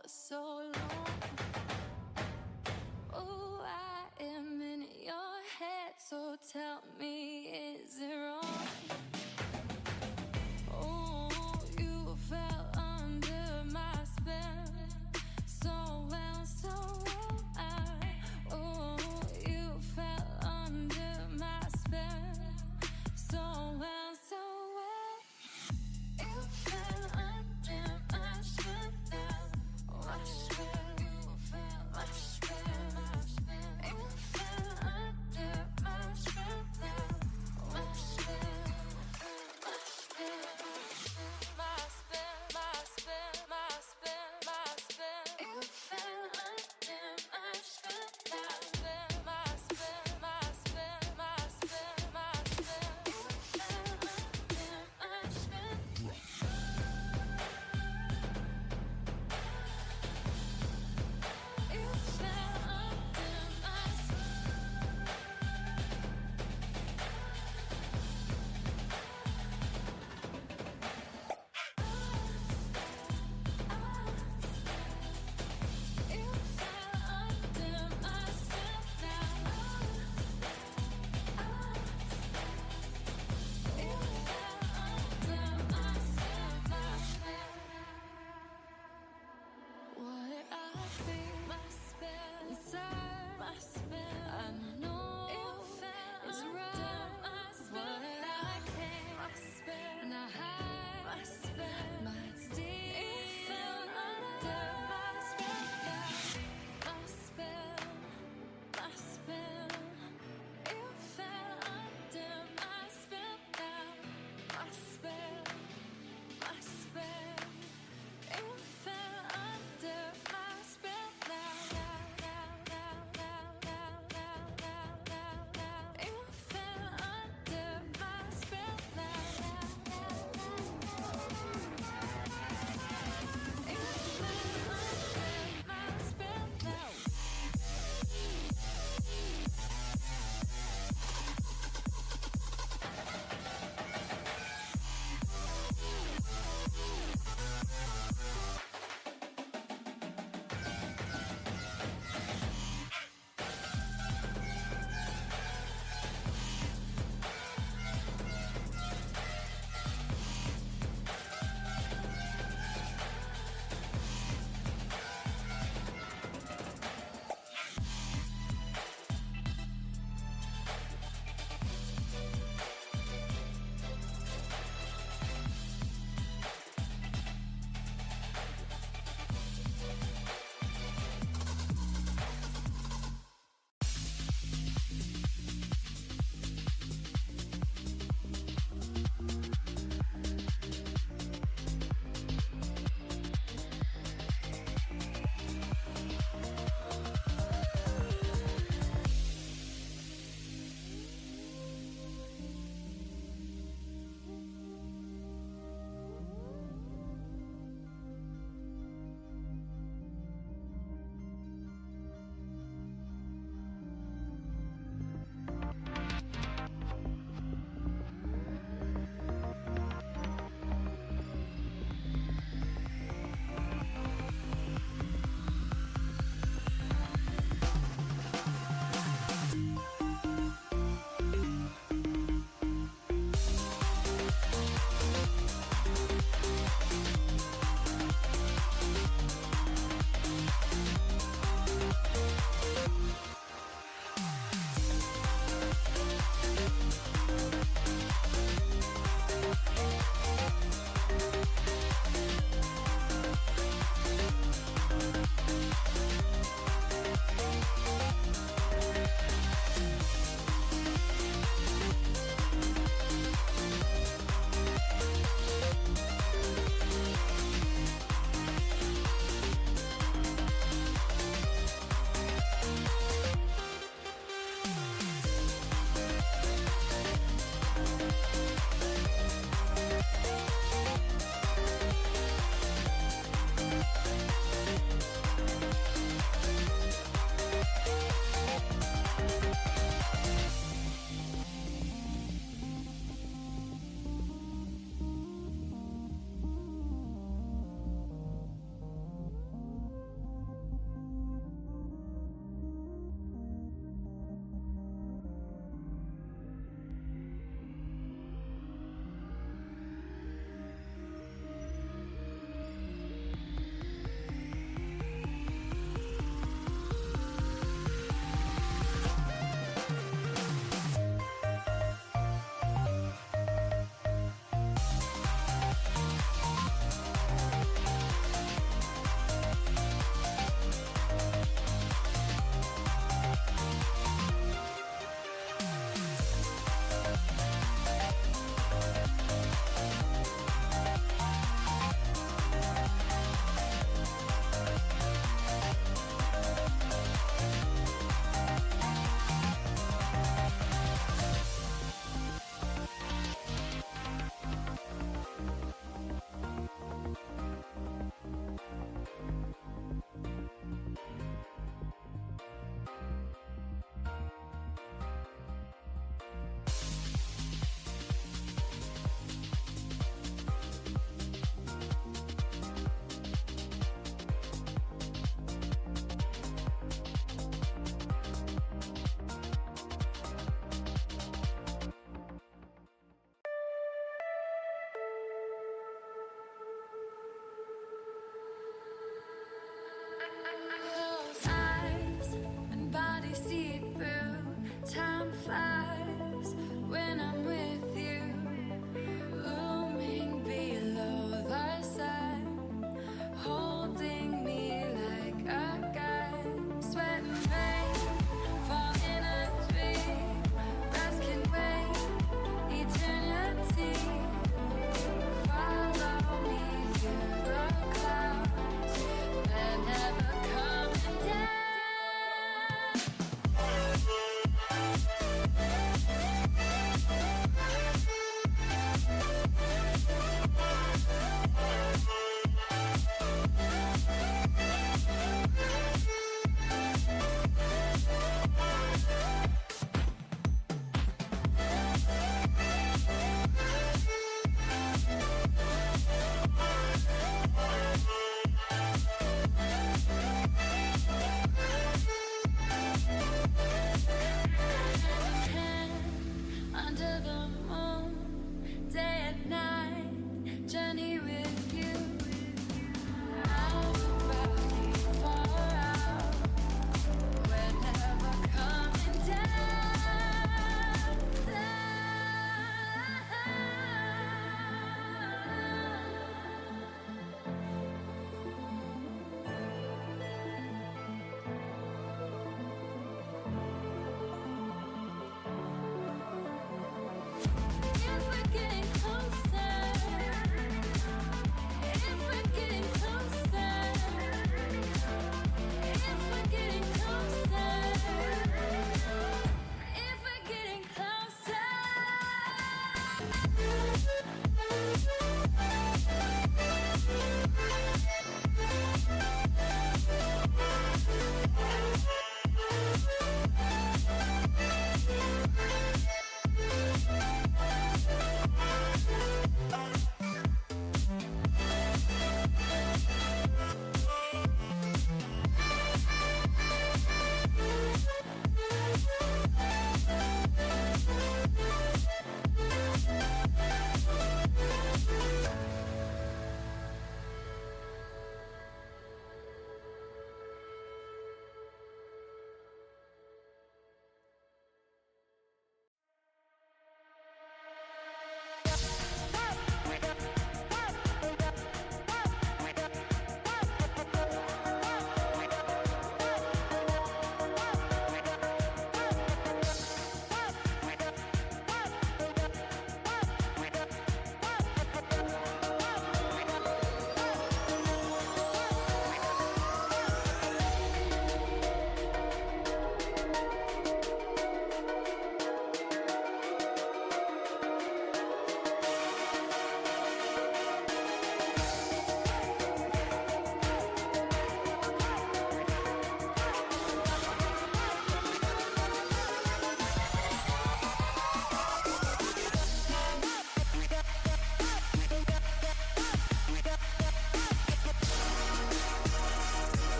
for so long. Oh, I am in your head, so tell me, is it wrong? Oh, you fell under my spell, so well, so well. Oh, you fell under my spell, so well, so well. You fell under my spell now, my spell, my spell. You fell under my spell now.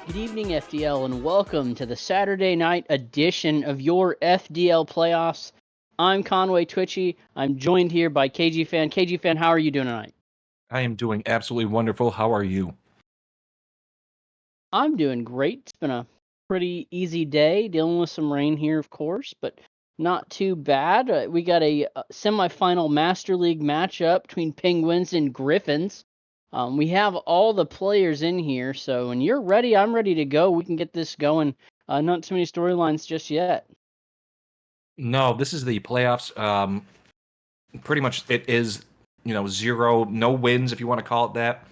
Good evening, FDL, and welcome to the Saturday night edition of your FDL playoffs. I'm Conway Twitchy. I'm joined here by KG Fan. KG Fan, how are you doing tonight? I am doing absolutely wonderful. How are you? I'm doing great. It's been a pretty easy day, dealing with some rain here, of course, but not too bad. We got a semifinal Master League matchup between Penguins and Griffins. We have all the players in here, so when you're ready, I'm ready to go. We can get this going. Not too many storylines just yet. No, this is the playoffs. Pretty much it is, zero, no wins if you want to call it that.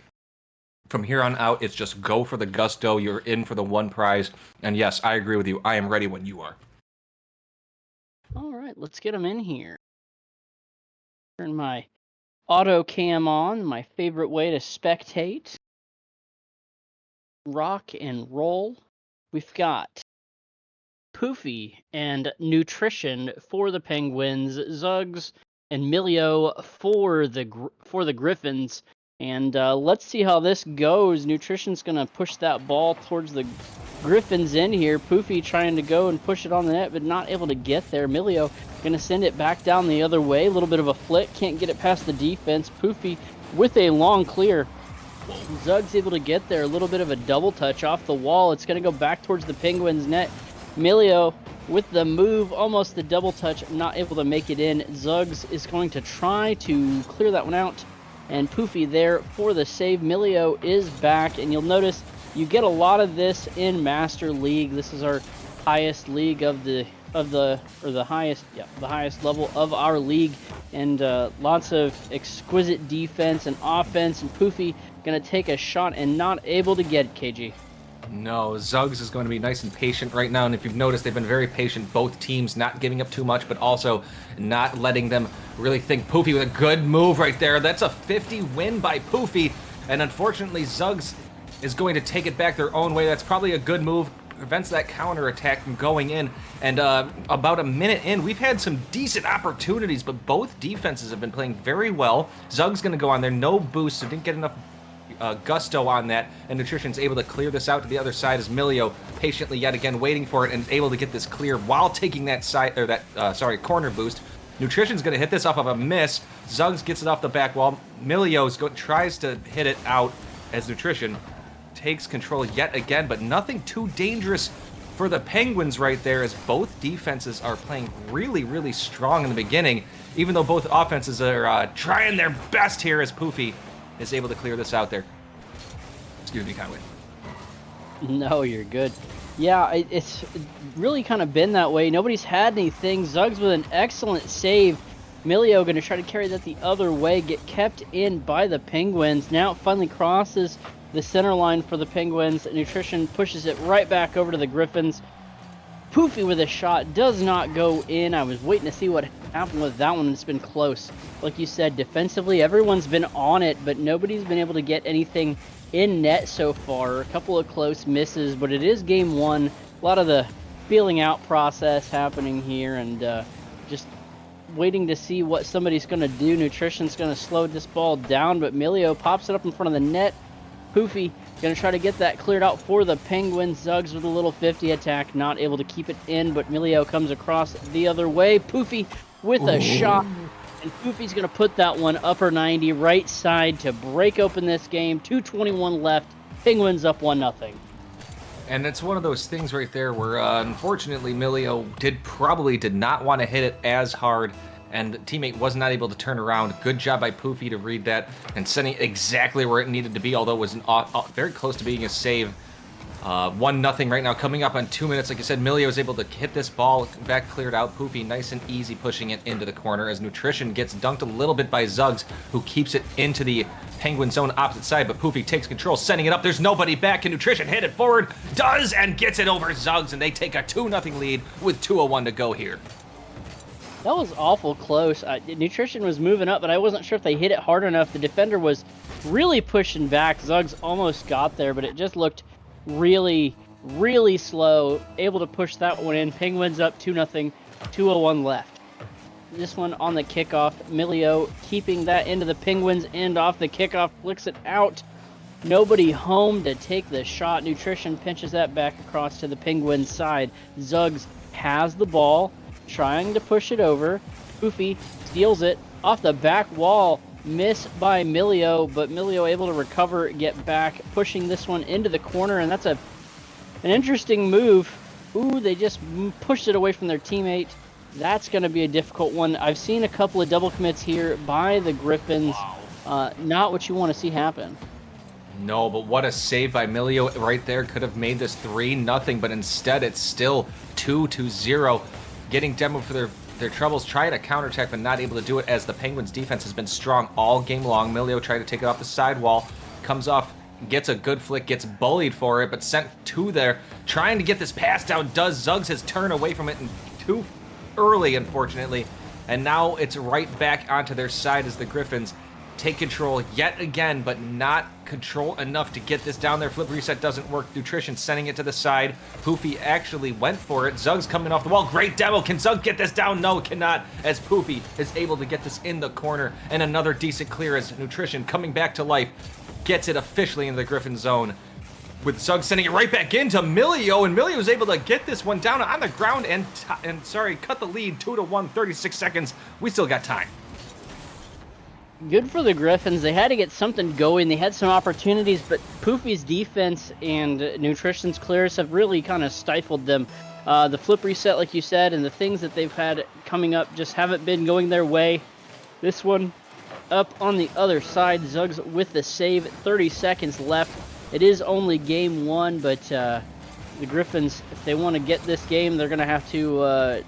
From here on out, it's just go for the gusto. You're in for the one prize. And yes, I agree with you. I am ready when you are. All right, let's get them in here. Turn my auto cam on, my favorite way to spectate. Rock and roll. We've got Poofy and Nutrition for the Penguins, Zugs and Milio for the Griffins. And let's see how this goes. Nutrition's gonna push that ball towards the Griffins in here. Poofy trying to go and push it on the net, but not able to get there. Milio gonna send it back down the other way. A little bit of a flick, can't get it past the defense. Poofy with a long clear. Zug's able to get there. A little bit of a double touch off the wall. It's gonna go back towards the Penguins net. Milio with the move, almost the double touch, not able to make it in. Zugs is going to try to clear that one out, and Poofy there for the save. Milio is back, and you'll notice you get a lot of this in Master League. This is our highest league of the highest level of our league, and lots of exquisite defense and offense. And Poofy gonna take a shot and not able to get it, KG. No, Zugs is going to be nice and patient right now, and if you've noticed, they've been very patient, both teams, not giving up too much, but also not letting them really think. Poofy with a good move right there. That's a 50 win by Poofy, and unfortunately, Zugs is going to take it back their own way. That's probably a good move, prevents that counter attack from going in, and about a minute in, we've had some decent opportunities, but both defenses have been playing very well. Zug's going to go on there, no boost, so didn't get enough gusto on that, and Nutrition's able to clear this out to the other side as Milio patiently yet again waiting for it and able to get this clear while taking that corner boost. Nutrition's going to hit this off of a miss. Zugs gets it off the back wall. Milio tries to hit it out as Nutrition takes control yet again, but nothing too dangerous for the Penguins right there, as both defenses are playing really, really strong in the beginning, even though both offenses are trying their best here as Poofy is able to clear this out there. Excuse me, Conway. No, you're good. Yeah, it's really kind of been that way. Nobody's had anything. Zugs with an excellent save. Milio going to try to carry that the other way, get kept in by the Penguins. Now it finally crosses the center line for the Penguins. Nutrition pushes it right back over to the Griffins. Poofy with a shot does not go in. I was waiting to see what happened with that one. It's been close. Like you said, defensively, everyone's been on it, but nobody's been able to get anything in net so far. A couple of close misses, but it is game one. A lot of the feeling out process happening here, and just waiting to see what somebody's going to do. Nutrition's going to slow this ball down, but Milio pops it up in front of the net. Poofy going to try to get that cleared out for the Penguins. Zugs with a little 50 attack, not able to keep it in, but Milio comes across the other way. Poofy with a shot, and Poofy's going to put that one upper 90 right side to break open this game. 2:21 left. Penguins up 1-0. And it's one of those things right there where, unfortunately, Milio did not want to hit it as hard, and the teammate was not able to turn around. Good job by Poofy to read that and sending it exactly where it needed to be, although it was very close to being a save. 1-0 right now, coming up on 2 minutes. Like I said, Milio was able to hit this ball back cleared out. Poofy nice and easy pushing it into the corner as Nutrition gets dunked a little bit by Zugs, who keeps it into the Penguin zone opposite side, but Poofy takes control, sending it up. There's nobody back. Can Nutrition hit it forward? Does, and gets it over Zugs, and they take a 2-0 lead with 2:01 to go here. That was awful close. Nutrition was moving up, but I wasn't sure if they hit it hard enough. The defender was really pushing back. Zugs almost got there, but it just looked really, really slow. Able to push that one in. Penguins up 2-0, 2:01 left. This one on the kickoff. Milio keeping that into the Penguins end off the kickoff. Flicks it out. Nobody home to take the shot. Nutrition pinches that back across to the Penguins side. Zuggs has the ball, trying to push it over. Poofy steals it off the back wall. Miss by Milio, but Milio able to recover, get back, pushing this one into the corner, and that's an interesting move. Ooh, they just pushed it away from their teammate. That's going to be a difficult one. I've seen a couple of double commits here by the Griffins. Wow. Not what you want to see happen. No, but what a save by Milio right there. Could have made this 3-0, but instead it's still 2-0. Getting demoed for their troubles, trying to counterattack, but not able to do it as the Penguins' defense has been strong all game long. Milio tried to take it off the sidewall, comes off, gets a good flick, gets bullied for it, but sent to there. Trying to get this pass down, does. Zuggs has turned away from it and too early, unfortunately. And now it's right back onto their side as the Griffins take control yet again, but not control enough to get this down there. Flip reset doesn't work. Nutrition sending it to the side. Poofy actually went for it. Zuggs coming off the wall. Great demo. Can Zugg get this down? No, cannot, as Poofy is able to get this in the corner. And another decent clear as Nutrition coming back to life gets it officially into the Griffin zone, with Zuggs sending it right back into Milio, and Milio was able to get this one down on the ground and cut the lead 2-1, 36 seconds. We still got time. Good for the Griffins. They had to get something going. They had some opportunities, but Poofy's defense and Nutrition's clears have really kind of stifled them. The flip reset, like you said, and the things that they've had coming up just haven't been going their way. This one up on the other side. Zuggs with the save. 30 seconds left. It is only game one, but the Griffins, if they want to get this game, they're going to have to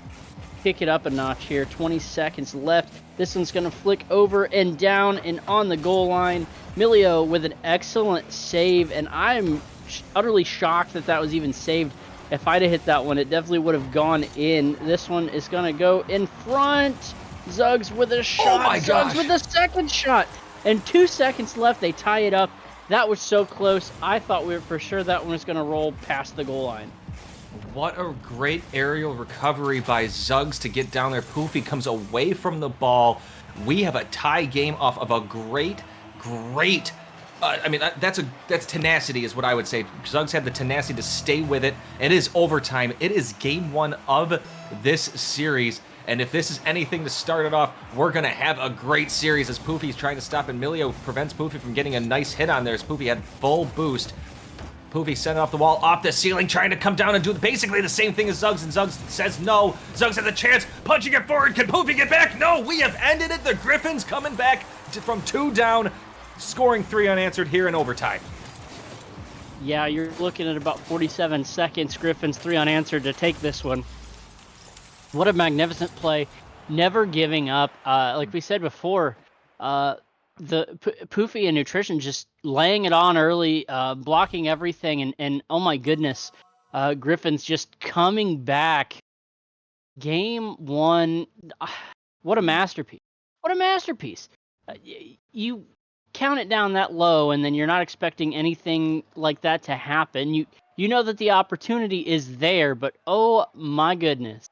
kick it up a notch here. 20 seconds left. This one's going to flick over and down and on the goal line. Milio with an excellent save, and I'm utterly shocked that that was even saved. If I'd have hit that one, it definitely would have gone in. This one is going to go in front. Zuggs with a shot. Oh my gosh. Zuggs with a second shot. And 2 seconds left. They tie it up. That was so close. I thought we were for sure that one was going to roll past the goal line. What a great aerial recovery by Zuggs to get down there. Poofy comes away from the ball. We have a tie game off of a great that's tenacity is what I would say. Zuggs had the tenacity to stay with it. It is overtime. It is game one of this series. And if this is anything to start it off, we're going to have a great series as Poofy's trying to stop, and Milio prevents Poofy from getting a nice hit on there as Poofy had full boost. Poofy sent it off the wall, off the ceiling, trying to come down and do basically the same thing as Zuggs, and Zuggs says no. Zuggs has a chance, punching it forward. Can Poofy get back? No, we have ended it. The Griffins coming back from 2 down, scoring 3 unanswered here in overtime. Yeah, you're looking at about 47 seconds. Griffins 3 unanswered to take this one. What a magnificent play. Never giving up. Like we said before, the Poofy and Nutrition just laying it on early, blocking everything, and oh my goodness, Griffins just coming back. Game one, what a masterpiece. What a masterpiece. You count it down that low, and then you're not expecting anything like that to happen. You know that the opportunity is there, but oh my goodness.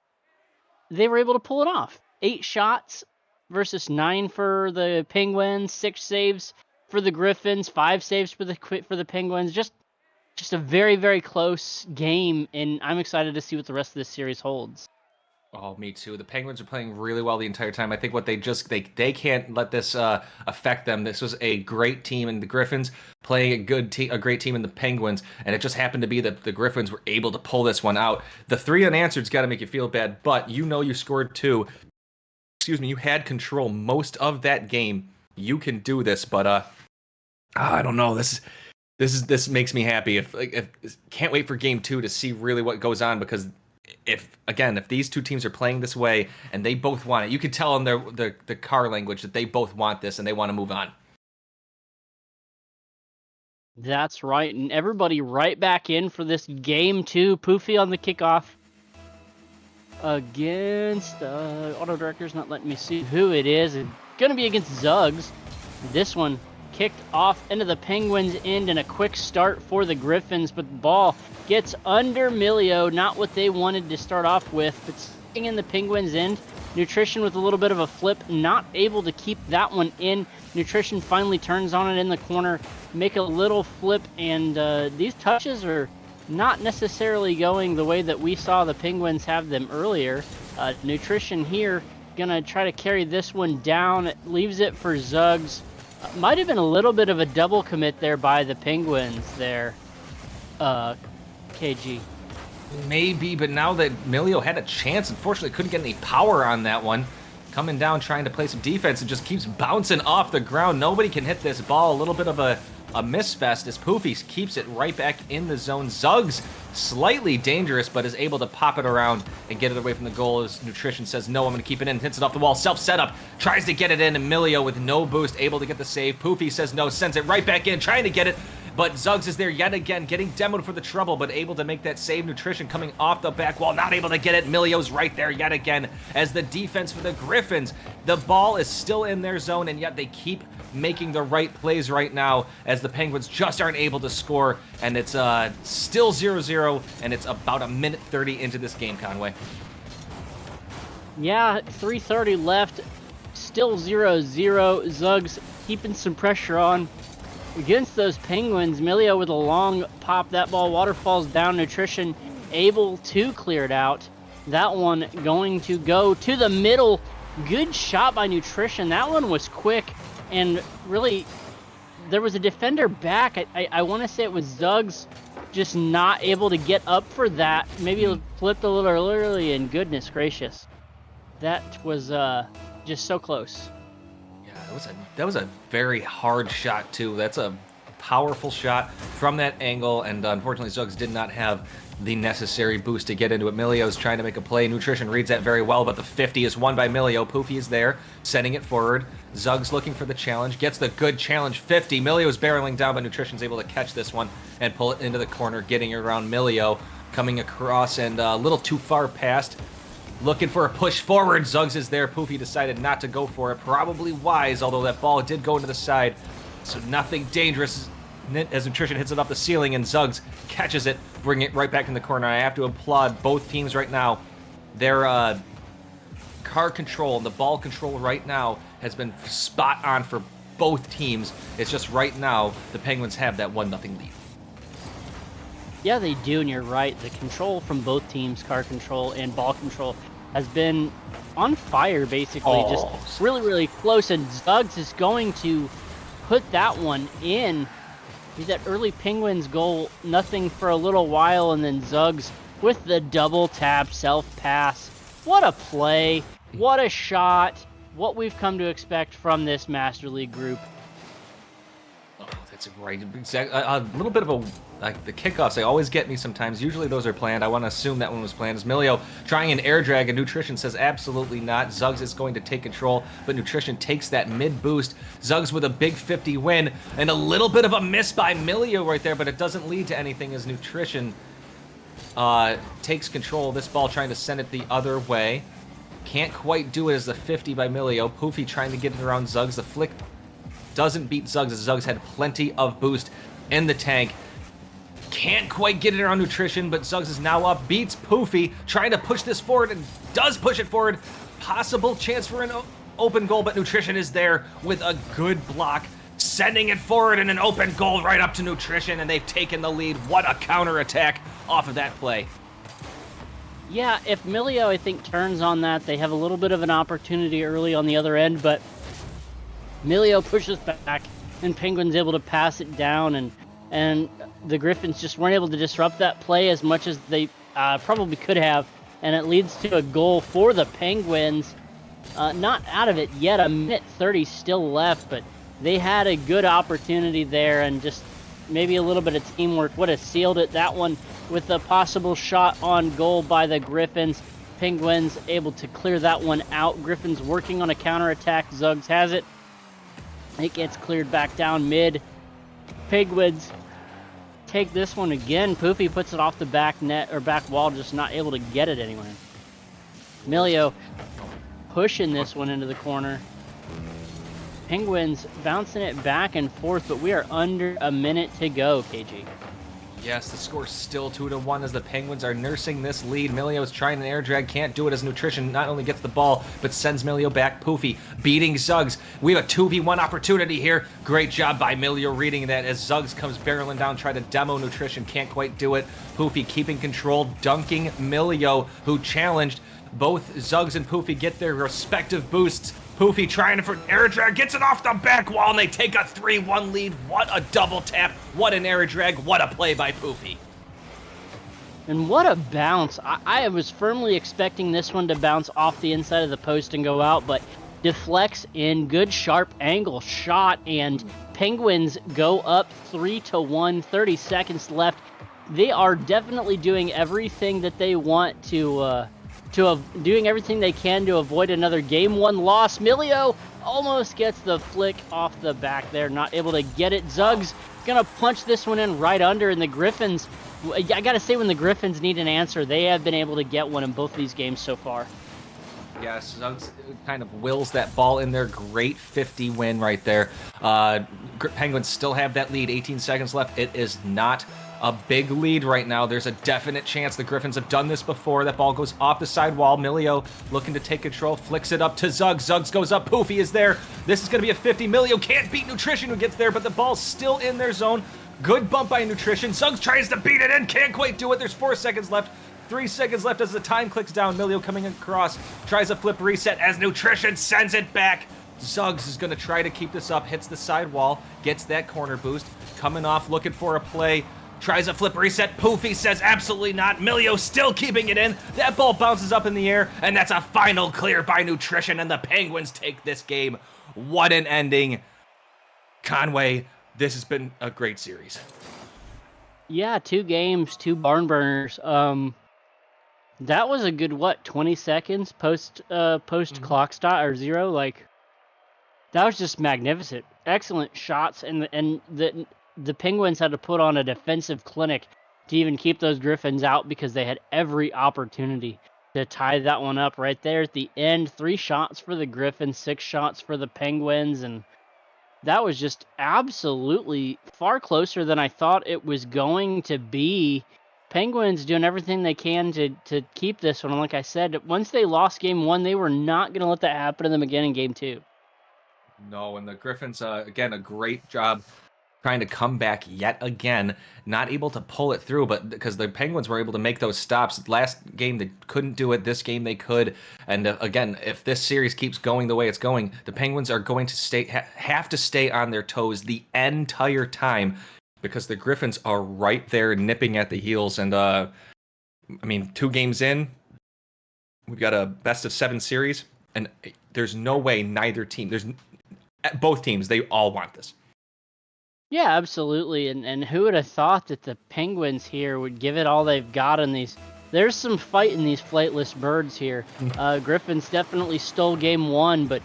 They were able to pull it off. 8 shots versus 9 for the Penguins, 6 saves for the Griffins, 5 saves for the Penguins. Just a very, very close game, and I'm excited to see what the rest of this series holds. Oh, me too. The Penguins are playing really well the entire time. I think what they can't let this affect them. This was a great team, and the Griffins playing a great team in the Penguins, and it just happened to be that the Griffins were able to pull this one out. The 3 unanswered's got to make you feel bad, but you scored 2. You had control most of that game. You can do this, but I don't know. This makes me happy. If can't wait for game 2 to see really what goes on, because if these two teams are playing this way and they both want it, you could tell in the car language that they both want this and they want to move on. That's right, and everybody right back in for this game 2. Poofy on the kickoff against auto director's not letting me see who it is. It's gonna be against Zuggs. This one kicked off into the Penguins' end, and a quick start for the Griffins, but the ball gets under Milio. Not what they wanted to start off with, but staying in the Penguins' end. Nutrition with a little bit of a flip, not able to keep that one in. Nutrition finally turns on it in the corner, make a little flip, and these touches are not necessarily going the way that we saw the Penguins have them earlier. Nutrition here gonna try to carry this one down. It leaves it for Zugs. Might have been a little bit of a double commit there by the Penguins there, KG. Maybe, but now that Milio had a chance, unfortunately couldn't get any power on that one. Coming down, trying to play some defense, and just keeps bouncing off the ground. Nobody can hit this ball. A little bit of a misfest as Poofy keeps it right back in the zone. Zugs, slightly dangerous, but is able to pop it around and get it away from the goal as Nutrition says, no, I'm going to keep it in. Hits it off the wall. Self-setup. Tries to get it in, and Milio with no boost, able to get the save. Poofy says no, sends it right back in, trying to get it. But Zugs is there yet again, getting demoed for the trouble, but able to make that save. Nutrition coming off the back wall, not able to get it. Milio's right there yet again as the defense for the Griffins. The ball is still in their zone, and yet they keep making the right plays right now as the Penguins just aren't able to score, and it's still 0-0, and it's about a minute 30 into this game, Conway. Yeah, 3:30 left, still 0-0. Zugs keeping some pressure on against those Penguins. Milio with a long pop. That ball waterfalls down. Nutrition able to clear it out. That one going to go to the middle. Good shot by Nutrition. That one was quick, and really there was a defender back. I want to say it was Zugs just not able to get up for that. Maybe flipped a little early, and goodness gracious, that was just so close. That was a very hard shot too. That's a powerful shot from that angle, and unfortunately Zugs did not have the necessary boost to get into it. Milio's trying to make a play. Nutrition reads that very well, but the 50 is won by Milio. Poofy is there, sending it forward. Zugs looking for the challenge, gets the good challenge 50. Milio's barreling down, but Nutrition's able to catch this one and pull it into the corner, getting it around Milio, coming across and a little too far past. Looking for a push forward. Zugs is there. Poofy decided not to go for it. Probably wise, although that ball did go into the side. So nothing dangerous as Nutrition hits it off the ceiling, and Zugs catches it, bring it right back in the corner. I have to applaud both teams right now. Their car control and the ball control right now has been spot on for both teams. It's just right now the Penguins have that 1-0 lead. Yeah, they do, and you're right. The control from both teams, car control and ball control, has been on fire, basically. Just really, really close, and Zugs is going to put that one in. That early Penguins goal, nothing for a little while, and then Zugs with the double tap self-pass. What a play. What a shot. What we've come to expect from this Master League group. Oh, that's right. A little bit of a... Like the kickoffs, they always get me sometimes. Usually those are planned. I want to assume that one was planned. As Milio trying an air drag, and Nutrition says absolutely not. Zugs is going to take control, but Nutrition takes that mid boost. Zugs with a big 50 win, and a little bit of a miss by Milio right there, but it doesn't lead to anything as Nutrition takes control of this ball, trying to send it the other way. Can't quite do it as the 50 by Milio. Poofy trying to get it around Zugs. The flick doesn't beat Zugs, as Zugs had plenty of boost in the tank. Can't quite get it around Nutrition, but Zugs is now up, beats Poofy, trying to push this forward, and does push it forward. Possible chance for an open goal, but Nutrition is there with a good block, sending it forward, and an open goal right up to Nutrition, and they've taken the lead. What a counterattack off of that play. Yeah, if Milio, I think, turns on that, they have a little bit of an opportunity early on the other end, but Milio pushes back, and Penguin's able to pass it down, and the Griffins just weren't able to disrupt that play as much as they probably could have, and it leads to a goal for the Penguins. Not out of it yet, a minute 30 still left, but they had a good opportunity there, and just maybe a little bit of teamwork would have sealed it. That one with a possible shot on goal by the Griffins. Penguins able to clear that one out. Griffins working on a counterattack. Zugs has it. It gets cleared back down mid. Penguins take this one again. Poofy puts it off the back net or back wall, just not able to get it anywhere. Milio pushing this one into the corner. Penguins bouncing it back and forth, but we are under a minute to go, KG. Yes, the score's still 2-1 as the Penguins are nursing this lead. Milio's trying an air drag, can't do it as Nutrition not only gets the ball, but sends Milio back. Poofy beating Zugs. We have a 2v1 opportunity here. Great job by Milio reading that as Zugs comes barreling down, try to demo Nutrition, can't quite do it. Poofy keeping control, dunking Milio, who challenged. Both Zugs and Poofy get their respective boosts. Poofy trying for an air drag, gets it off the back wall, and they take a 3-1 lead. What a double tap, what an air drag, what a play by Poofy. And what a bounce. I was firmly expecting this one to bounce off the inside of the post and go out, but deflects in, good sharp angle shot, and Penguins go up 3-1, 30 seconds left. They are definitely doing everything that they want doing everything they can to avoid another game one loss. Milio almost gets the flick off the back there, not able to get it. Zugs gonna punch this one in right under, and the Griffins, I gotta say, when the Griffins need an answer, they have been able to get one in both these games so far. Yes, Zugs kind of wills that ball in there. Great 50 win right there. Penguins still have that lead, 18 seconds left. It is not a big lead right now. There's a definite chance. The Griffins have done this before. That ball goes off the sidewall. Milio looking to take control, flicks it up to Zugs. Zugs goes up. Poofy is there. This is going to be a 50. Milio can't beat Nutrition, who gets there, but the ball's still in their zone. Good bump by Nutrition. Zugs tries to beat it in. Can't quite do it. There's 4 seconds left. 3 seconds left as the time clicks down. Milio coming across. Tries a flip reset as Nutrition sends it back. Zugs is going to try to keep this up. Hits the sidewall. Gets that corner boost. Coming off, looking for a play. Tries a flip reset. Poofy says absolutely not. Milio still keeping it in. That ball bounces up in the air, and that's a final clear by Nutrition, and the Penguins take this game. What an ending. Conway, this has been a great series. Yeah, 2 games, 2 barn burners. That was a good, 20 seconds post clock stop or zero? Like, that was just magnificent. Excellent shots, and the Penguins had to put on a defensive clinic to even keep those Griffins out because they had every opportunity to tie that one up right there at the end. 3 shots for the Griffins, 6 shots for the Penguins, and that was just absolutely far closer than I thought it was going to be. Penguins doing everything they can to keep this one. And like I said, once they lost game 1, they were not going to let that happen to them again in game 2. No, and the Griffins, again, a great job trying to come back yet again, not able to pull it through, but because the Penguins were able to make those stops. Last game they couldn't do it, this game they could, and again, if this series keeps going the way it's going, the Penguins are going to have to stay on their toes the entire time, because the Griffins are right there nipping at the heels, and I mean, 2 games in, we've got a best-of-7 series, and there's no way both teams, they all want this. Yeah, absolutely. And who would have thought that the Penguins here would give it all they've got in these. There's some fight in these flightless birds here. Griffins definitely stole game 1, but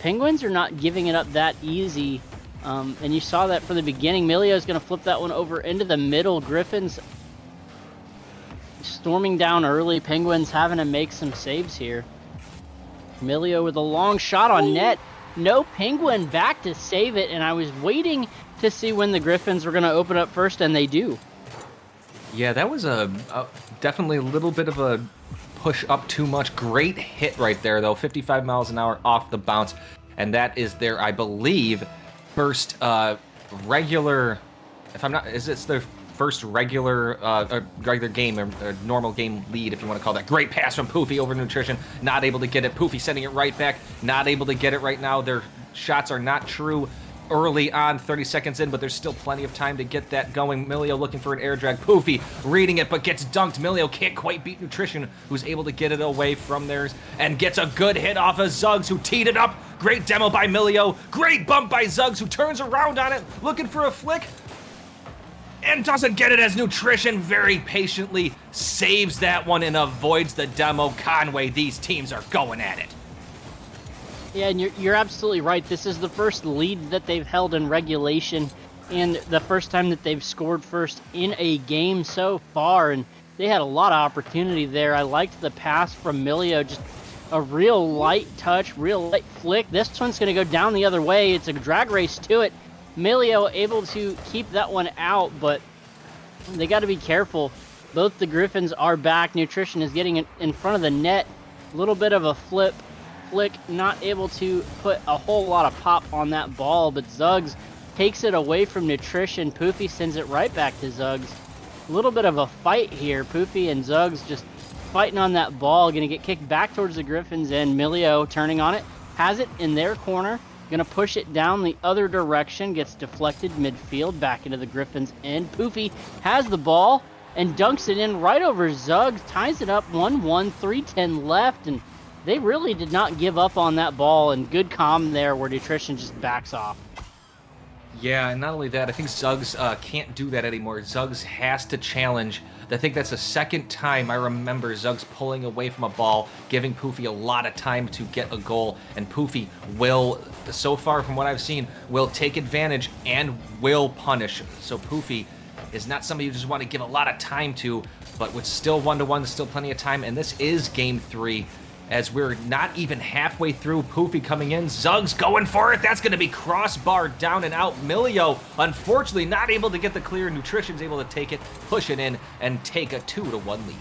Penguins are not giving it up that easy. And you saw that from the beginning. Milio's going to flip that one over into the middle. Griffins storming down early. Penguins having to make some saves here. Milio with a long shot on net. No Penguin back to save it, and I was waiting to see when the Griffins were going to open up first, and they do. Yeah, that was definitely a little bit of a push up too much. Great hit right there, though. 55 miles an hour off the bounce, and that is their, I believe, first regular. If I'm not, is this their first regular game or normal game lead, if you want to call that. Great pass from Poofy over Nutrition. Not able to get it. Poofy sending it right back. Not able to get it right now. Their shots are not true early on, 30 seconds in, but there's still plenty of time to get that going. Milio looking for an air drag. Poofy reading it, but gets dunked. Milio can't quite beat Nutrition, who's able to get it away from theirs and gets a good hit off of Zugs, who teed it up. Great demo by Milio. Great bump by Zugs, who turns around on it, looking for a flick. And doesn't get it as Nutrition very patiently saves that one and avoids the demo. Conway, these teams are going at it. Yeah, and you're absolutely right. This is the first lead that they've held in regulation and the first time that they've scored first in a game so far. And they had a lot of opportunity there. I liked the pass from Milio, just a real light touch, real light flick. This one's going to go down the other way. It's a drag race to it. Milio able to keep that one out, but They got to be careful. Both the Griffins are back. Nutrition is getting in front of the net. A little bit of a flick, not able to put a whole lot of pop on that ball, but Zuggs takes it away from Nutrition. Poofy sends it right back to Zuggs. A little bit of a fight here. Poofy and Zuggs just fighting on that ball. Going to get kicked back towards the Griffins, and Milio turning on it. Has it in their corner. Going to push it down the other direction. Gets deflected midfield back into the Griffins' end. Poofy has the ball and dunks it in right over Zuggs. Ties it up 1-1, 3:10 left. And they really did not give up on that ball. And good calm there where Nutrition just backs off. Yeah, and not only that, I think Zuggs can't do that anymore. Zuggs has to challenge. I think that's the second time I remember Zuggs pulling away from a ball, giving Poofy a lot of time to get a goal, and Poofy will, so far from what I've seen, will take advantage and will punish. So Poofy is not somebody you just want to give a lot of time to, but with still 1-1, still plenty of time, and this is Game 3. As we're not even halfway through, Poofy coming in, Zuggs going for it. That's going to be crossbar down and out. Milio, unfortunately, not able to get the clear. Nutrition's able to take it, push it in, and take a 2-1 lead.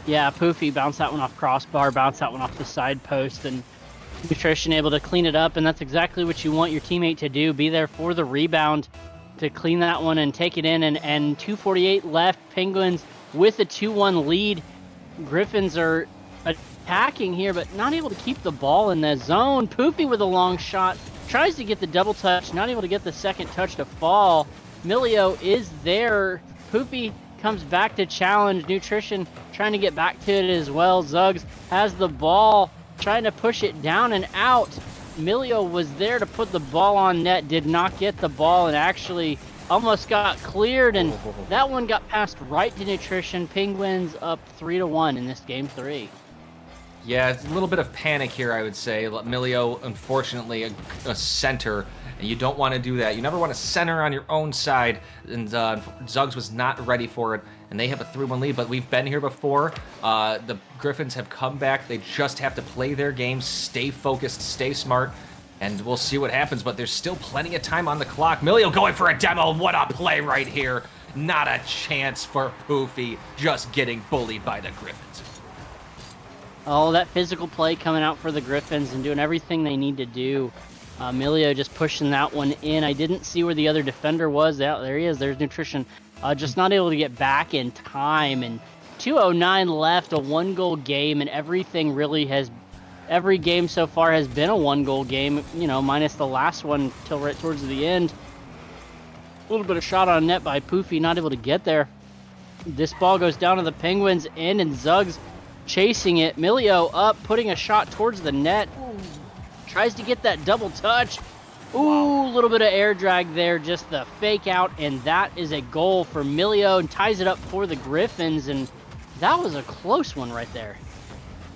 Yeah, Poofy bounced that one off crossbar, bounced that one off the side post, and Nutrition able to clean it up, and that's exactly what you want your teammate to do. Be there for the rebound to clean that one and take it in, and 2:48 left. Penguins with a 2-1 lead. Griffins are attacking here, but not able to keep the ball in the zone. Poofy with a long shot, tries to get the double touch, not able to get the second touch to fall. Milio is there. Poofy comes back to challenge. Nutrition trying to get back to it as well. Zuggs has the ball, trying to push it down and out. Milio was there to put the ball on net, did not get the ball, and actually almost got cleared, and that one got passed right to Nutrition. Penguins up 3-1 in this Game 3. Yeah, it's a little bit of panic here, I would say. Milio, unfortunately, a center, and you don't want to do that. You never want to center on your own side, and Zuggs was not ready for it, and they have a 3-1 lead, but we've been here before. The Griffins have come back. They just have to play their game, stay focused, stay smart, and we'll see what happens, but there's still plenty of time on the clock. Milio going for a demo. What a play right here. Not a chance for Poofy, just getting bullied by the Griffins. Oh, that physical play coming out for the Griffins and doing everything they need to do. Milio just pushing that one in. I didn't see where the other defender was. There he is. There's Nutrition. Just not able to get back in time. And 2:09 left, a one-goal game, and everything really has... Every game so far has been a one-goal game, you know, minus the last one till right towards the end. A little bit of shot on net by Poofy, not able to get there. This ball goes down to the Penguins' end, and Zuggs chasing it. Milio up, putting a shot towards the net. Tries to get that double touch. Ooh, a little bit of air drag there, just the fake out, and that is a goal for Milio, and ties it up for the Griffins, and that was a close one right there.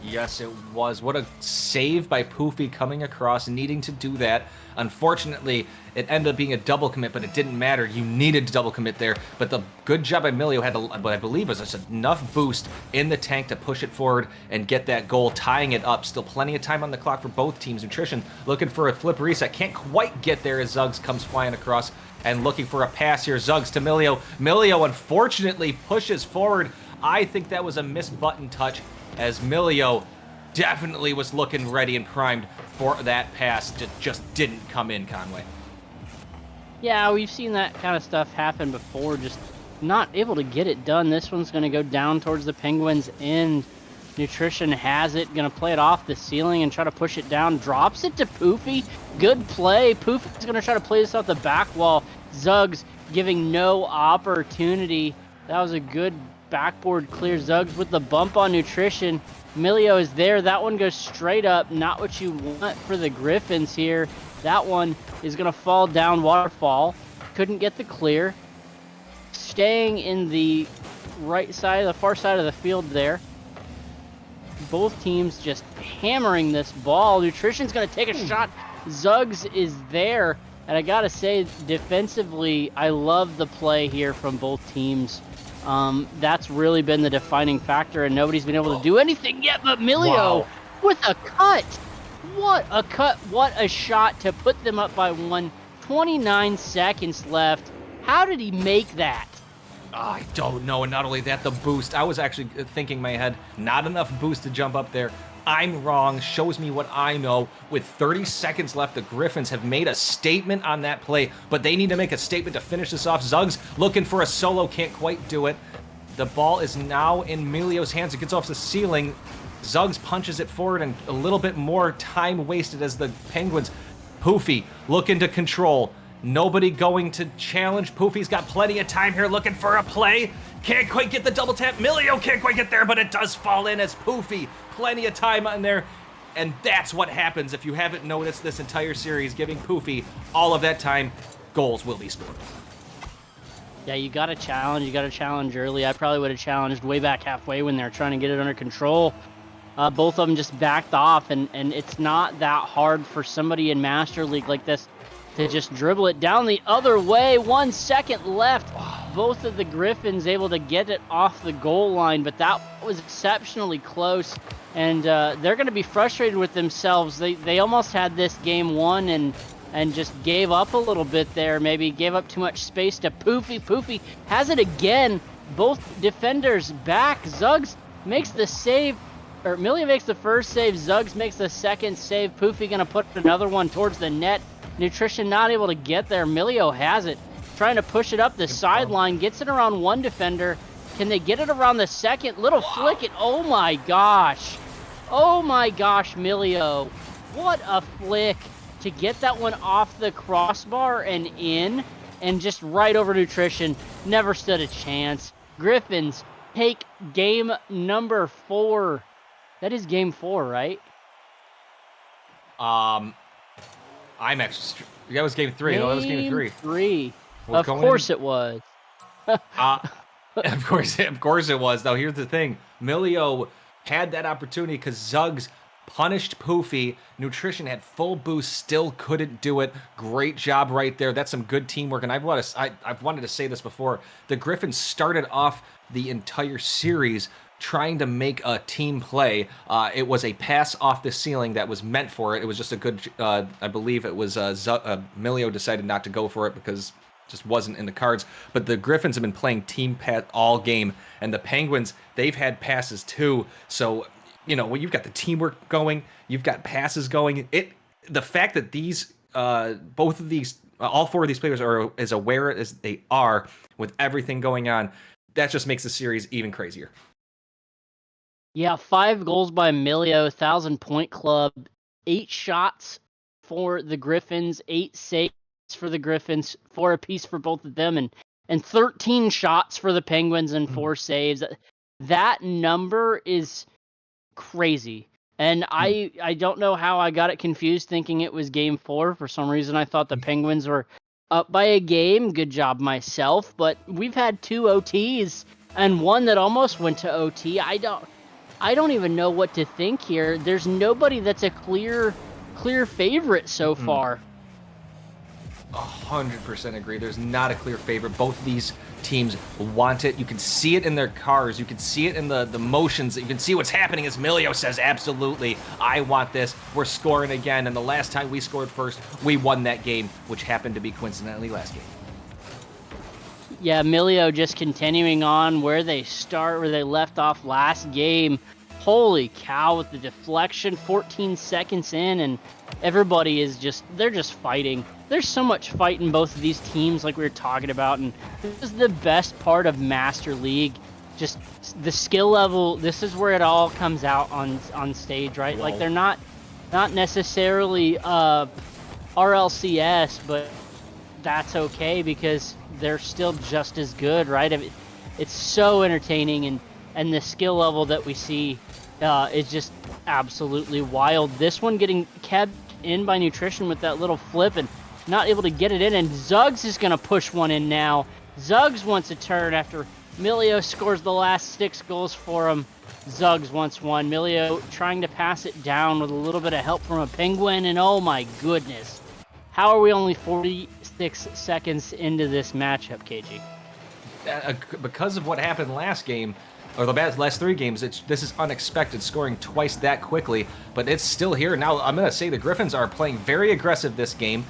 Yes, it was. What a save by Poofy coming across, needing to do that. Unfortunately, it ended up being a double commit, but it didn't matter. You needed to double commit there. But the good job by Milio had, what I believe was just enough boost in the tank to push it forward and get that goal, tying it up. Still plenty of time on the clock for both teams. Nutrition looking for a flip reset. Can't quite get there as Zuggs comes flying across and looking for a pass here. Zuggs to Milio. Milio, unfortunately, pushes forward. I think that was a missed button touch, as Milio definitely was looking ready and primed for that pass. Just didn't come in, Conway. Yeah, we've seen that kind of stuff happen before, just not able to get it done. This one's going to go down towards the Penguins' end. Nutrition has it, going to play it off the ceiling and try to push it down. Drops it to Poofy. Good play. Poofy's going to try to play this off the back wall. Zuggs giving no opportunity. That was a good backboard clear. Zuggs with the bump on Nutrition. Milio is there. That one goes straight up. Not what you want for the Griffins here. That one is going to fall down waterfall. Couldn't get the clear. Staying in the right side, the far side of the field there. Both teams just hammering this ball. Nutrition's going to take a shot. Zuggs is there. And I got to say, defensively, I love the play here from both teams. That's really been the defining factor, and nobody's been able to do anything yet but Milio with a cut. What a cut. What a shot to put them up by one. 29 seconds left. How did he make that? I don't know, and not only that, the boost. I was actually thinking in my head, not enough boost to jump up there. I'm wrong, shows me what I know. With 30 seconds left, the Griffins have made a statement on that play, but they need to make a statement to finish this off. Zuggs looking for a solo, can't quite do it. The ball is now in Melio's hands. It gets off the ceiling. Zuggs punches it forward, and a little bit more time wasted as the Penguins. Poofy looking to control. Nobody going to challenge. Poofy's got plenty of time here looking for a play. Can't quite get the double tap. Melio can't quite get there, but it does fall in as Poofy. Plenty of time on there. And that's what happens if you haven't noticed this entire series, giving Poofy all of that time. Goals will be scored. Yeah, you got to challenge. You got to challenge early. I probably would have challenged way back halfway when they're trying to get it under control. Both of them just backed off, and it's not that hard for somebody in Master League like this to just dribble it down the other way. 1 second left. Both of the Griffins able to get it off the goal line, but that was exceptionally close, and they're going to be frustrated with themselves. They almost had this game won and just gave up a little bit there. Maybe gave up too much space to Poofy. Poofy has it again. Both defenders back. Zuggs makes the save. Or Millie makes the first save, Zuggs makes the second save. Poofy gonna put another one towards the net. Nutrition not able to get there. Milio has it, trying to push it up the sideline, gets it around one defender. Can they get it around the second? Little flick it, oh my gosh. Oh my gosh, Milio. What a flick to get that one off the crossbar and in, and just right over Nutrition. Never stood a chance. Griffins take game number 4. That is game 4, right? I'm actually. That was game 3. No, that was game 3. 3. Of course it was. Of course it was. Now here's the thing: Milio had that opportunity because Zuggs punished Poofy. Nutrition had full boost, still couldn't do it. Great job right there. That's some good teamwork. And I've wanted to say this before. The Griffins started off the entire series trying to make a team play. It was a pass off the ceiling that was meant for it. It was just a good, I believe it was Milio decided not to go for it because it just wasn't in the cards. But the Griffins have been playing team pass all game, and the Penguins, they've had passes too. So, you know, when you've got the teamwork going, you've got passes going. The fact that these, both of these, all 4 of these players are as aware as they are with everything going on, that just makes the series even crazier. Yeah, 5 goals by Milio, 1,000-point club, 8 shots for the Griffins, 8 saves for the Griffins, 4 apiece for both of them, and 13 shots for the Penguins and 4 saves. That number is crazy. And I don't know how I got it confused thinking it was game 4. For some reason, I thought the Penguins were up by a game. Good job myself. But we've had 2 OTs and one that almost went to OT. I don't even know what to think here. There's nobody that's a clear favorite so far. 100% agree. There's not a clear favorite. Both of these teams want it. You can see it in their cars. You can see it in the motions. You can see what's happening as Milio says, absolutely, I want this. We're scoring again. And the last time we scored first, we won that game, which happened to be coincidentally last game. Yeah, Milio just continuing on where they left off last game. Holy cow, with the deflection, 14 seconds in, and everybody is they're just fighting. There's so much fight in both of these teams like we were talking about, and this is the best part of Master League. Just the skill level, this is where it all comes out on stage, right? Whoa. Like they're not necessarily RLCS, but that's okay because they're still just as good, right? I mean, it's so entertaining, and the skill level that we see is just absolutely wild. This one getting kept in by Nutrition with that little flip and not able to get it in, and Zuggs is going to push one in now. Zuggs wants a turn after Milio scores the last 6 goals for him. Zuggs wants one. Milio trying to pass it down with a little bit of help from a Penguin, and oh my goodness. How are we only 46 seconds into this matchup, KG? Because of what happened last game, or the last 3 games, this is unexpected, scoring twice that quickly, but it's still here. Now, I'm going to say the Griffins are playing very aggressive this game.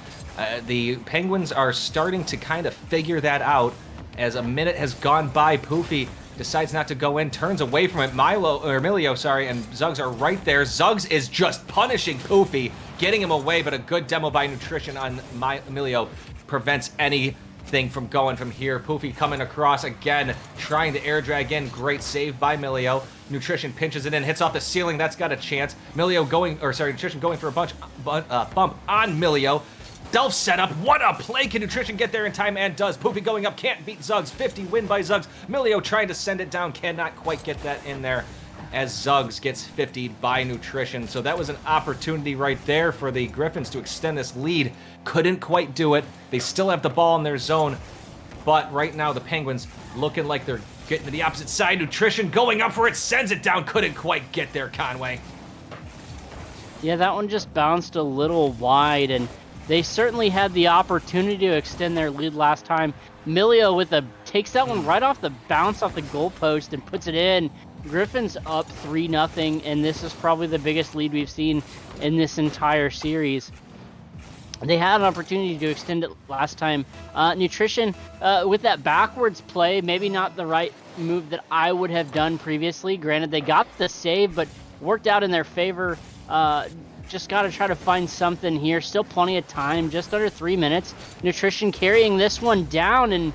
The Penguins are starting to kind of figure that out. As a minute has gone by, Poofy decides not to go in, turns away from it. Emilio, sorry, and Zugs are right there. Zugs is just punishing Poofy, getting him away, but a good demo by Nutrition on Emilio prevents anything from going from here. Poofy coming across again, trying to air drag in. Great save by Emilio. Nutrition pinches it in, hits off the ceiling. That's got a chance. Nutrition going for a bump on Emilio. Delph setup. What a play. Can Nutrition get there in time? And does. Poofy going up. Can't beat Zugs. 50 win by Zugs. Emilio trying to send it down. Cannot quite get that in there as Zugs gets 50'd by Nutrition. So that was an opportunity right there for the Griffins to extend this lead. Couldn't quite do it. They still have the ball in their zone. But right now the Penguins looking like they're getting to the opposite side. Nutrition going up for it. Sends it down. Couldn't quite get there, Conway. Yeah, that one just bounced a little wide, and they certainly had the opportunity to extend their lead last time. Emilio takes that one right off the bounce off the goalpost and puts it in. Griffins up 3-0, and this is probably the biggest lead we've seen in this entire series. They had an opportunity to extend it last time. Nutrition, with that backwards play, maybe not the right move that I would have done previously. Granted, they got the save, but worked out in their favor. Just got to try to find something here. Still plenty of time, just under 3 minutes. Nutrition carrying this one down, and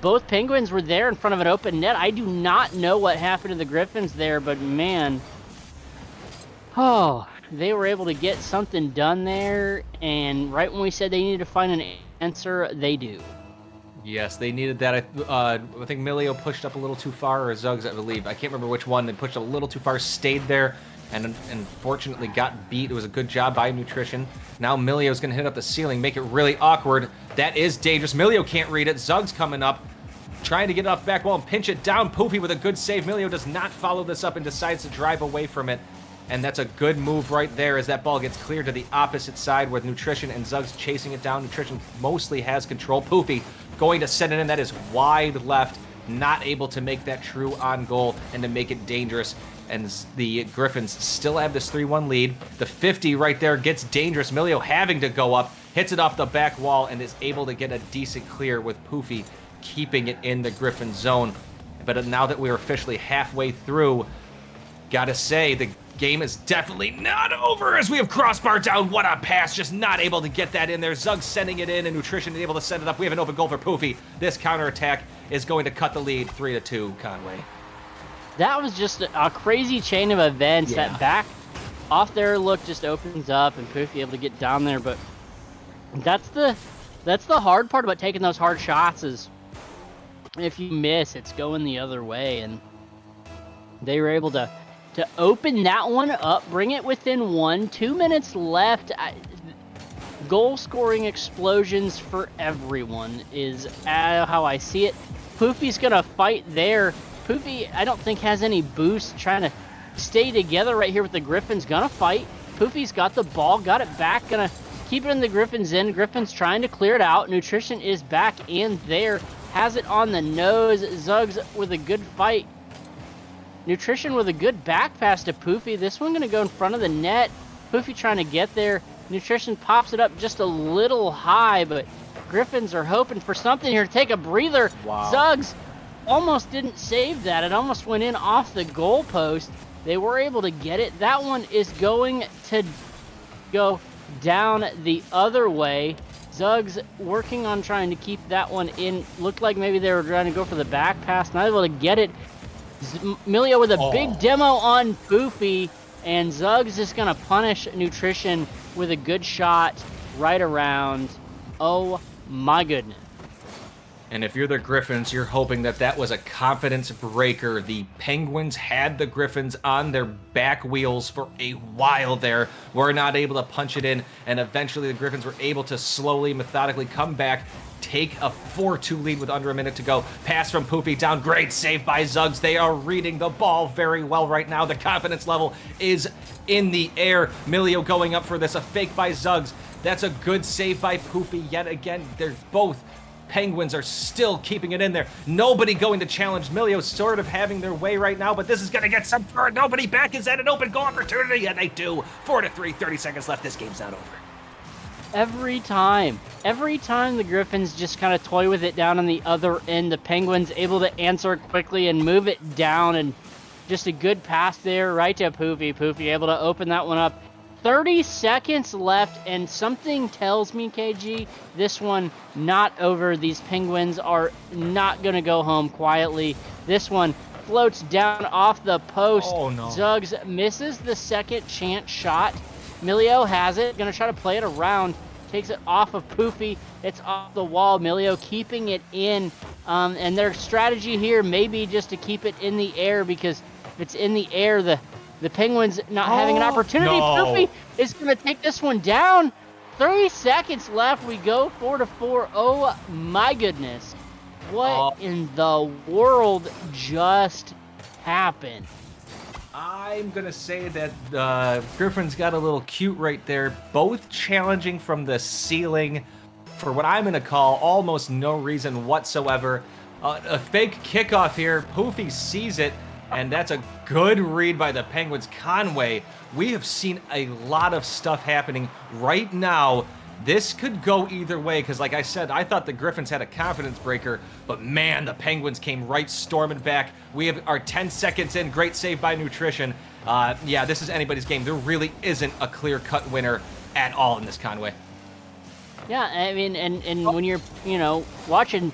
both Penguins were there in front of an open net. I do not know what happened to the Griffins there, but man, they were able to get something done there, and right when we said they needed to find an answer, they do. Yes, they needed that. I think Emilio pushed up a little too far, or Zugs, I believe. I can't remember which one. They pushed up a little too far, stayed there, and unfortunately got beat. It was a good job by Nutrition. Now Emilio's going to hit up the ceiling, make it really awkward. That is dangerous. Emilio can't read it. Zugs coming up, trying to get it off the back wall and pinch it down. Poofy with a good save. Emilio does not follow this up and decides to drive away from it. And that's a good move right there as that ball gets cleared to the opposite side with Nutrition and Zugs chasing it down. Nutrition mostly has control. Poofy going to send it in. That is wide left. Not able to make that true on goal and to make it dangerous. And the Griffins still have this 3-1 lead. The 50 right there gets dangerous. Emilio having to go up, hits it off the back wall, and is able to get a decent clear with Poofy keeping it in the Griffin zone. But now that we're officially halfway through, gotta say, the game is definitely not over as we have crossbar down. What a pass, just not able to get that in there. Zug sending it in, and Nutrition is able to set it up. We have an open goal for Poofy. This counterattack is going to cut the lead 3-2, Conway. That was just a crazy chain of events. Yeah. That back off there look just opens up, and Poofy able to get down there. But that's the hard part about taking those hard shots, is if you miss, it's going the other way. And they were able to open that one up, bring it within 1. 2 minutes left. Goal scoring explosions for everyone is how I see it. Poofy's gonna fight there. Poofy, I don't think, has any boost, trying to stay together right here with the Griffins. Gonna fight. Poofy's got the ball, got it back, gonna keep it in the Griffins' end. Griffins trying to clear it out. Nutrition is back and there, has it on the nose. Zugs with a good fight. Nutrition with a good back pass to Poofy. This one gonna go in front of the net. Poofy trying to get there. Nutrition pops it up just a little high, but Griffins are hoping for something here to take a breather. Wow. Zugs almost didn't save that. It almost went in off the goalpost. They were able to get it. That one is going to go down the other way. Zugs working on trying to keep that one in. Looked like maybe they were trying to go for the back pass. Not able to get it. Emilio with a big demo on Poofy, and Zugs is going to punish Nutrition with a good shot right around. Oh my goodness. And if you're the Griffins, you're hoping that that was a confidence breaker. The Penguins had the Griffins on their back wheels for a while there. Were not able to punch it in, and eventually the Griffins were able to slowly, methodically come back, take a 4-2 lead with under a minute to go. Pass from Poofy down. Great save by Zugs. They are reading the ball very well right now. The confidence level is in the air. Emilio going up for this. A fake by Zugs. That's a good save by Poofy yet again. They're both Penguins are still keeping it in there. Nobody going to challenge. Emilio sort of having their way right now, but this is going to get some fur. Nobody back is at an open goal opportunity, and they do. 4-3, 30 seconds left. This game's not over. Every time the Griffins just kind of toy with it down on the other end, the Penguins able to answer quickly and move it down, and just a good pass there right to Poofy. Poofy able to open that one up. 30 seconds left, and something tells me, KG, this one not over. These Penguins are not going to go home quietly. This one floats down off the post. Oh, no. Zuggs misses the second chance shot. Milio has it, going to try to play it around. Takes it off of Poofy. It's off the wall. Milio keeping it in. And their strategy here may be just to keep it in the air, because if it's in the air, the Penguins not having an opportunity. No. Poofy is going to take this one down. 3 seconds left. We go 4-4. Oh, my goodness. What in the world just happened? I'm going to say that the Griffins got a little cute right there. Both challenging from the ceiling for what I'm going to call almost no reason whatsoever. A fake kickoff here. Poofy sees it, and that's a good read by the Penguins. Conway, we have seen a lot of stuff happening right now. This could go either way, because like I said, I thought the Griffins had a confidence breaker, but man, the Penguins came right storming back. We have our 10 seconds in. Great save by Nutrition. Yeah, this is anybody's game. There really isn't a clear-cut winner at all in this, Conway. Yeah, I mean, and when you're, watching,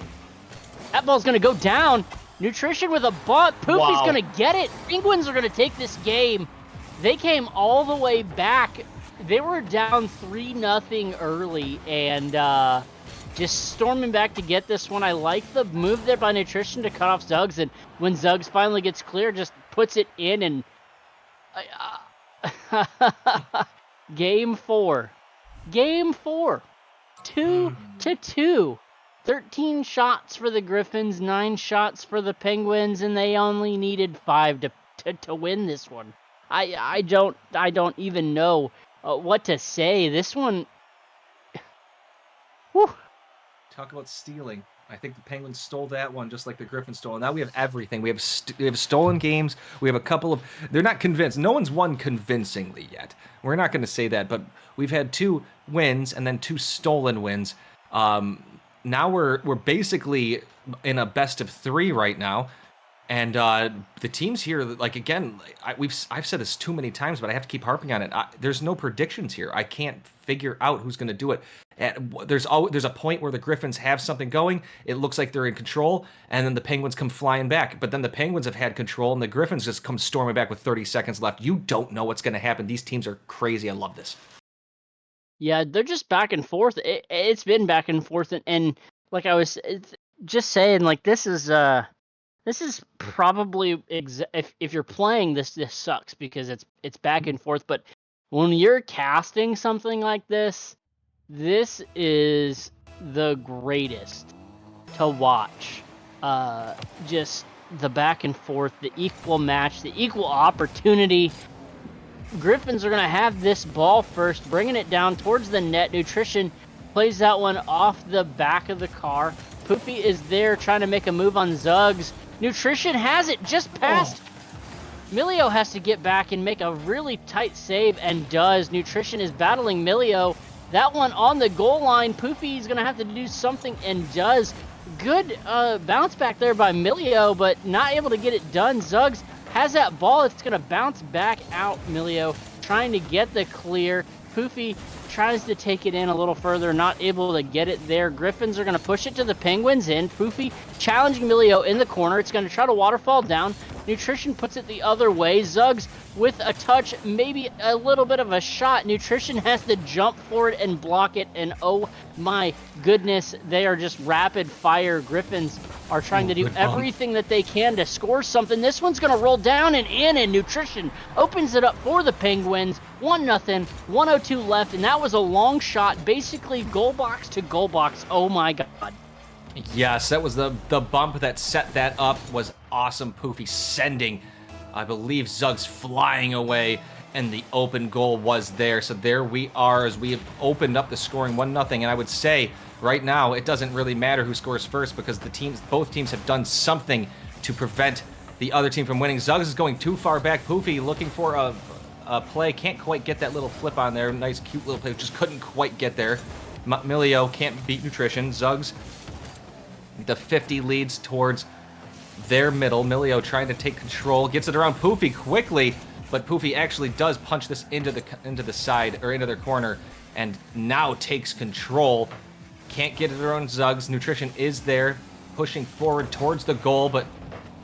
that ball's going to go down. Nutrition with a butt. Poofy's going to get it. Penguins are going to take this game. They came all the way back. They were down 3-0 early, and just storming back to get this one. I like the move there by Nutrition to cut off Zuggs, and when Zuggs finally gets clear, just puts it in, and Game 4. 2-2. 13 shots for the Griffins, 9 shots for the Penguins, and they only needed 5 to win this one. I don't even know what to say. This one, whew. Talk about stealing. I think the Penguins stole that one just like the Griffins stole. Now we have everything. We have stolen games. We have a couple of... They're not convinced. No one's won convincingly yet. We're not going to say that, but we've had 2 wins and then 2 stolen wins. Now we're basically in a best of 3 right now. And the teams here, like, again, I've said this too many times, but I have to keep harping on it. There's no predictions here. I can't figure out who's going to do it. There's a point where the Griffins have something going. It looks like they're in control, and then the Penguins come flying back. But then the Penguins have had control, and the Griffins just come storming back with 30 seconds left. You don't know what's going to happen. These teams are crazy. I love this. Yeah, they're just back and forth. It's been back and forth, and like I was just saying, like, this is probably if you're playing this sucks because it's back and forth. But when you're casting something like this is the greatest to watch. Just the back and forth, the equal match, the equal opportunity. Griffins are going to have this ball first, bringing it down towards the net. Nutrition plays that one off the back of the car. Poofy is there trying to make a move on Zuggs. Nutrition has it just past. Milio has to get back and make a really tight save, and does. Nutrition is battling Milio. That one on the goal line. Poofy is going to have to do something, and does. Good bounce back there by Milio, but not able to get it done. Zuggs has that ball. It's going to bounce back out. Milio trying to get the clear. Poofy tries to take it in a little further, not able to get it there. Griffins are going to push it to the Penguins, and Poofy challenging Milio in the corner. It's going to try to waterfall down. Nutrition puts it the other way. Zuggs with a touch, maybe a little bit of a shot. Nutrition has to jump for it and block it, and oh my goodness, they are just rapid fire. Griffins are trying to do everything that they can to score something. This one's going to roll down and in, and Nutrition opens it up for the Penguins. 1-0, 1:02 left, and that was a long shot, basically goal box to goal box. Oh my god. Yes, that was the bump that set that up. Was awesome. Poofy sending, I believe, Zuggs flying away, and the open goal was there. So there we are as we have opened up the scoring 1-0. And I would say right now it doesn't really matter who scores first, because both teams have done something to prevent the other team from winning. Zuggs is going too far back. Poofy looking for play. Can't quite get that little flip on there. Nice, cute little play. Just couldn't quite get there. Milio can't beat Nutrition. Zugs, the 50 leads towards their middle. Milio trying to take control. Gets it around Poofy quickly, but Poofy actually does punch this into the side, or into their corner, and now takes control. Can't get it around Zugs. Nutrition is there, pushing forward towards the goal, but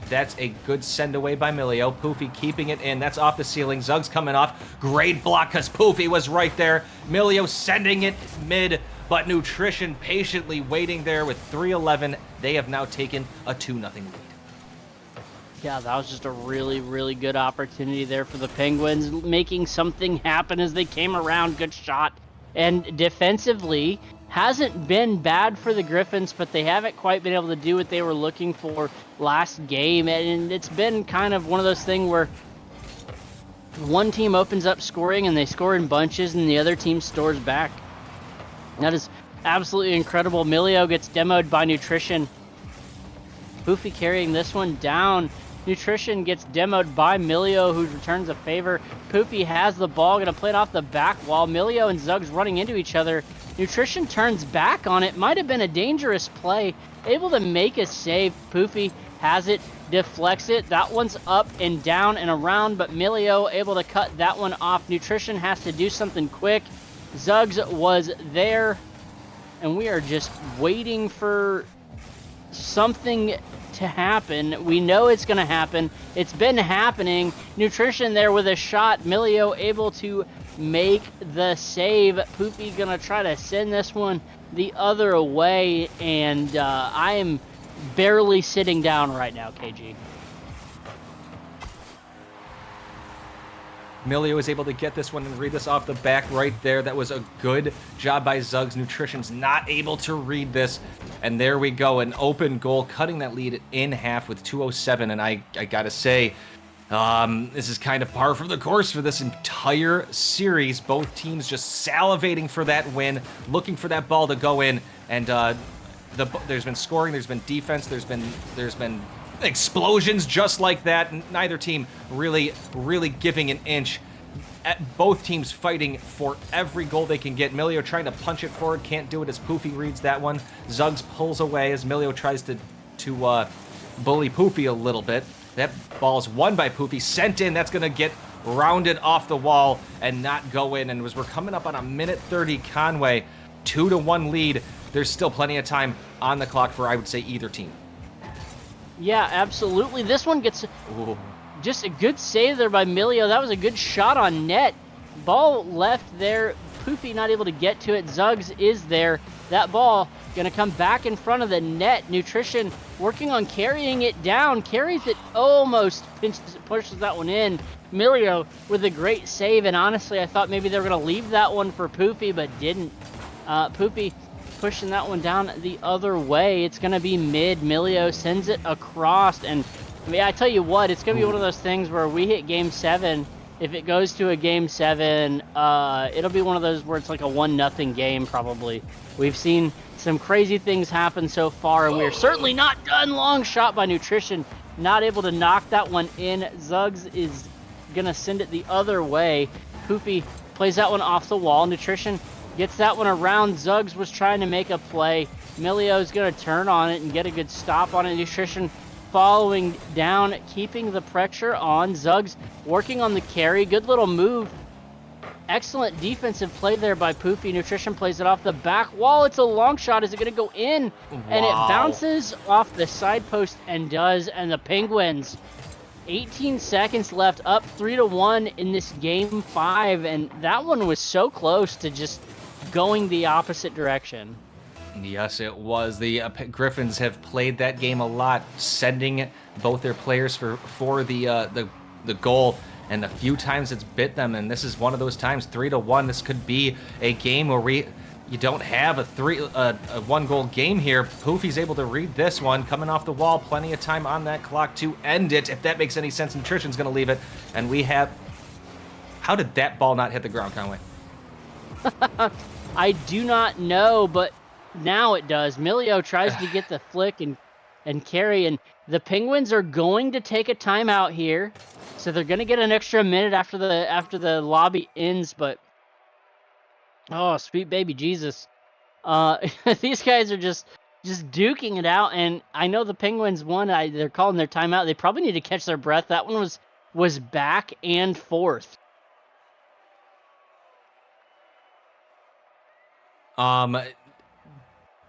that's a good send away by Milio. Poofy keeping it in. That's off the ceiling. Zugs coming off. Great block because Poofy was right there. Milio sending it mid, but Nutrition patiently waiting there with 3:11. They have now taken a 2-0 lead. Yeah, that was just a really, really good opportunity there for the Penguins, making something happen as they came around. Good shot. And defensively, hasn't been bad for the Griffins, but they haven't quite been able to do what they were looking for last game. And it's been kind of one of those things where one team opens up scoring and they score in bunches and the other team stores back. That is absolutely incredible. Milio gets demoed by Nutrition. Poofy carrying this one down. Nutrition gets demoed by Milio, who returns a favor. Poofy has the ball, gonna play it off the back wall. Milio and Zugs running into each other. Nutrition turns back on it. Might have been a dangerous play. Able to make a save. Poofy has it, deflects it. That one's up and down and around, but Milio able to cut that one off. Nutrition has to do something quick. Zugs was there, and we are just waiting for something to happen. We know it's going to happen. It's been happening. Nutrition there with a shot. Milio able to make the save. Poofy going to try to send this one the other way, and I am barely sitting down right now, KG. Milio is able to get this one and read this off the back right there. That was a good job by Zugs. Nutrition's not able to read this. And there we go, an open goal, cutting that lead in half with 2:07. And I gotta say, this is kind of par for the course for this entire series. Both teams just salivating for that win, looking for that ball to go in. And there's been scoring, there's been defense, there's been explosions just like that. Neither team really giving an inch. Both teams fighting for every goal they can get. Milio trying to punch it forward, can't do it as Poofy reads that one. Zugs pulls away as Milio tries to bully Poofy a little bit. That ball's won by Poofy, sent in. That's gonna get rounded off the wall and not go in. And as we're coming up on a minute 30, Conway 2-1 lead. There's still plenty of time on the clock for, I would say, either team. Yeah, absolutely. This one gets just a good save there by Milio. That was a good shot on net. Ball left there. Poofy not able to get to it. Zugs is there. That ball going to come back in front of the net. Nutrition working on carrying it down. Carries it, almost pushes that one in. Milio with a great save. And honestly, I thought maybe they were going to leave that one for Poofy, but didn't. Poofy pushing that one down the other way. It's going to be mid. Milio sends it across. And I mean, I tell you what, it's going to be one of those things where we hit game 7. If it goes to a game 7, it'll be one of those where it's like a 1-0 game probably. We've seen some crazy things happen so far, and we're certainly not done. Long shot by Nutrition. Not able to knock that one in. Zugs is going to send it the other way. Poofy plays that one off the wall. Nutrition gets that one around. Zugs was trying to make a play. Milio's going to turn on it and get a good stop on it. Nutrition following down, keeping the pressure on. Zugs working on the carry. Good little move. Excellent defensive play there by Poofy. Nutrition plays it off the back wall. It's a long shot. Is it going to go in? Wow. And it bounces off the side post and does. And the Penguins, 18 seconds left, up 3-1 in this game 5. And that one was so close to just going the opposite direction. Yes, it was. The Griffins have played that game a lot, sending both their players for the goal, and a few times it's bit them. And this is one of those times. 3-1. This could be a game where you don't have a 1-goal game here. Poofy's able to read this one, coming off the wall. Plenty of time on that clock to end it. If that makes any sense, Nutrition's going to leave it, and we have. How did that ball not hit the ground, Conway? I do not know, but now it does. Milio tries to get the flick and carry, and the Penguins are going to take a timeout here. So they're gonna get an extra minute after the lobby ends, but oh, sweet baby Jesus. These guys are just duking it out, and I know the Penguins won. They're calling their timeout. They probably need to catch their breath. That one was back and forth.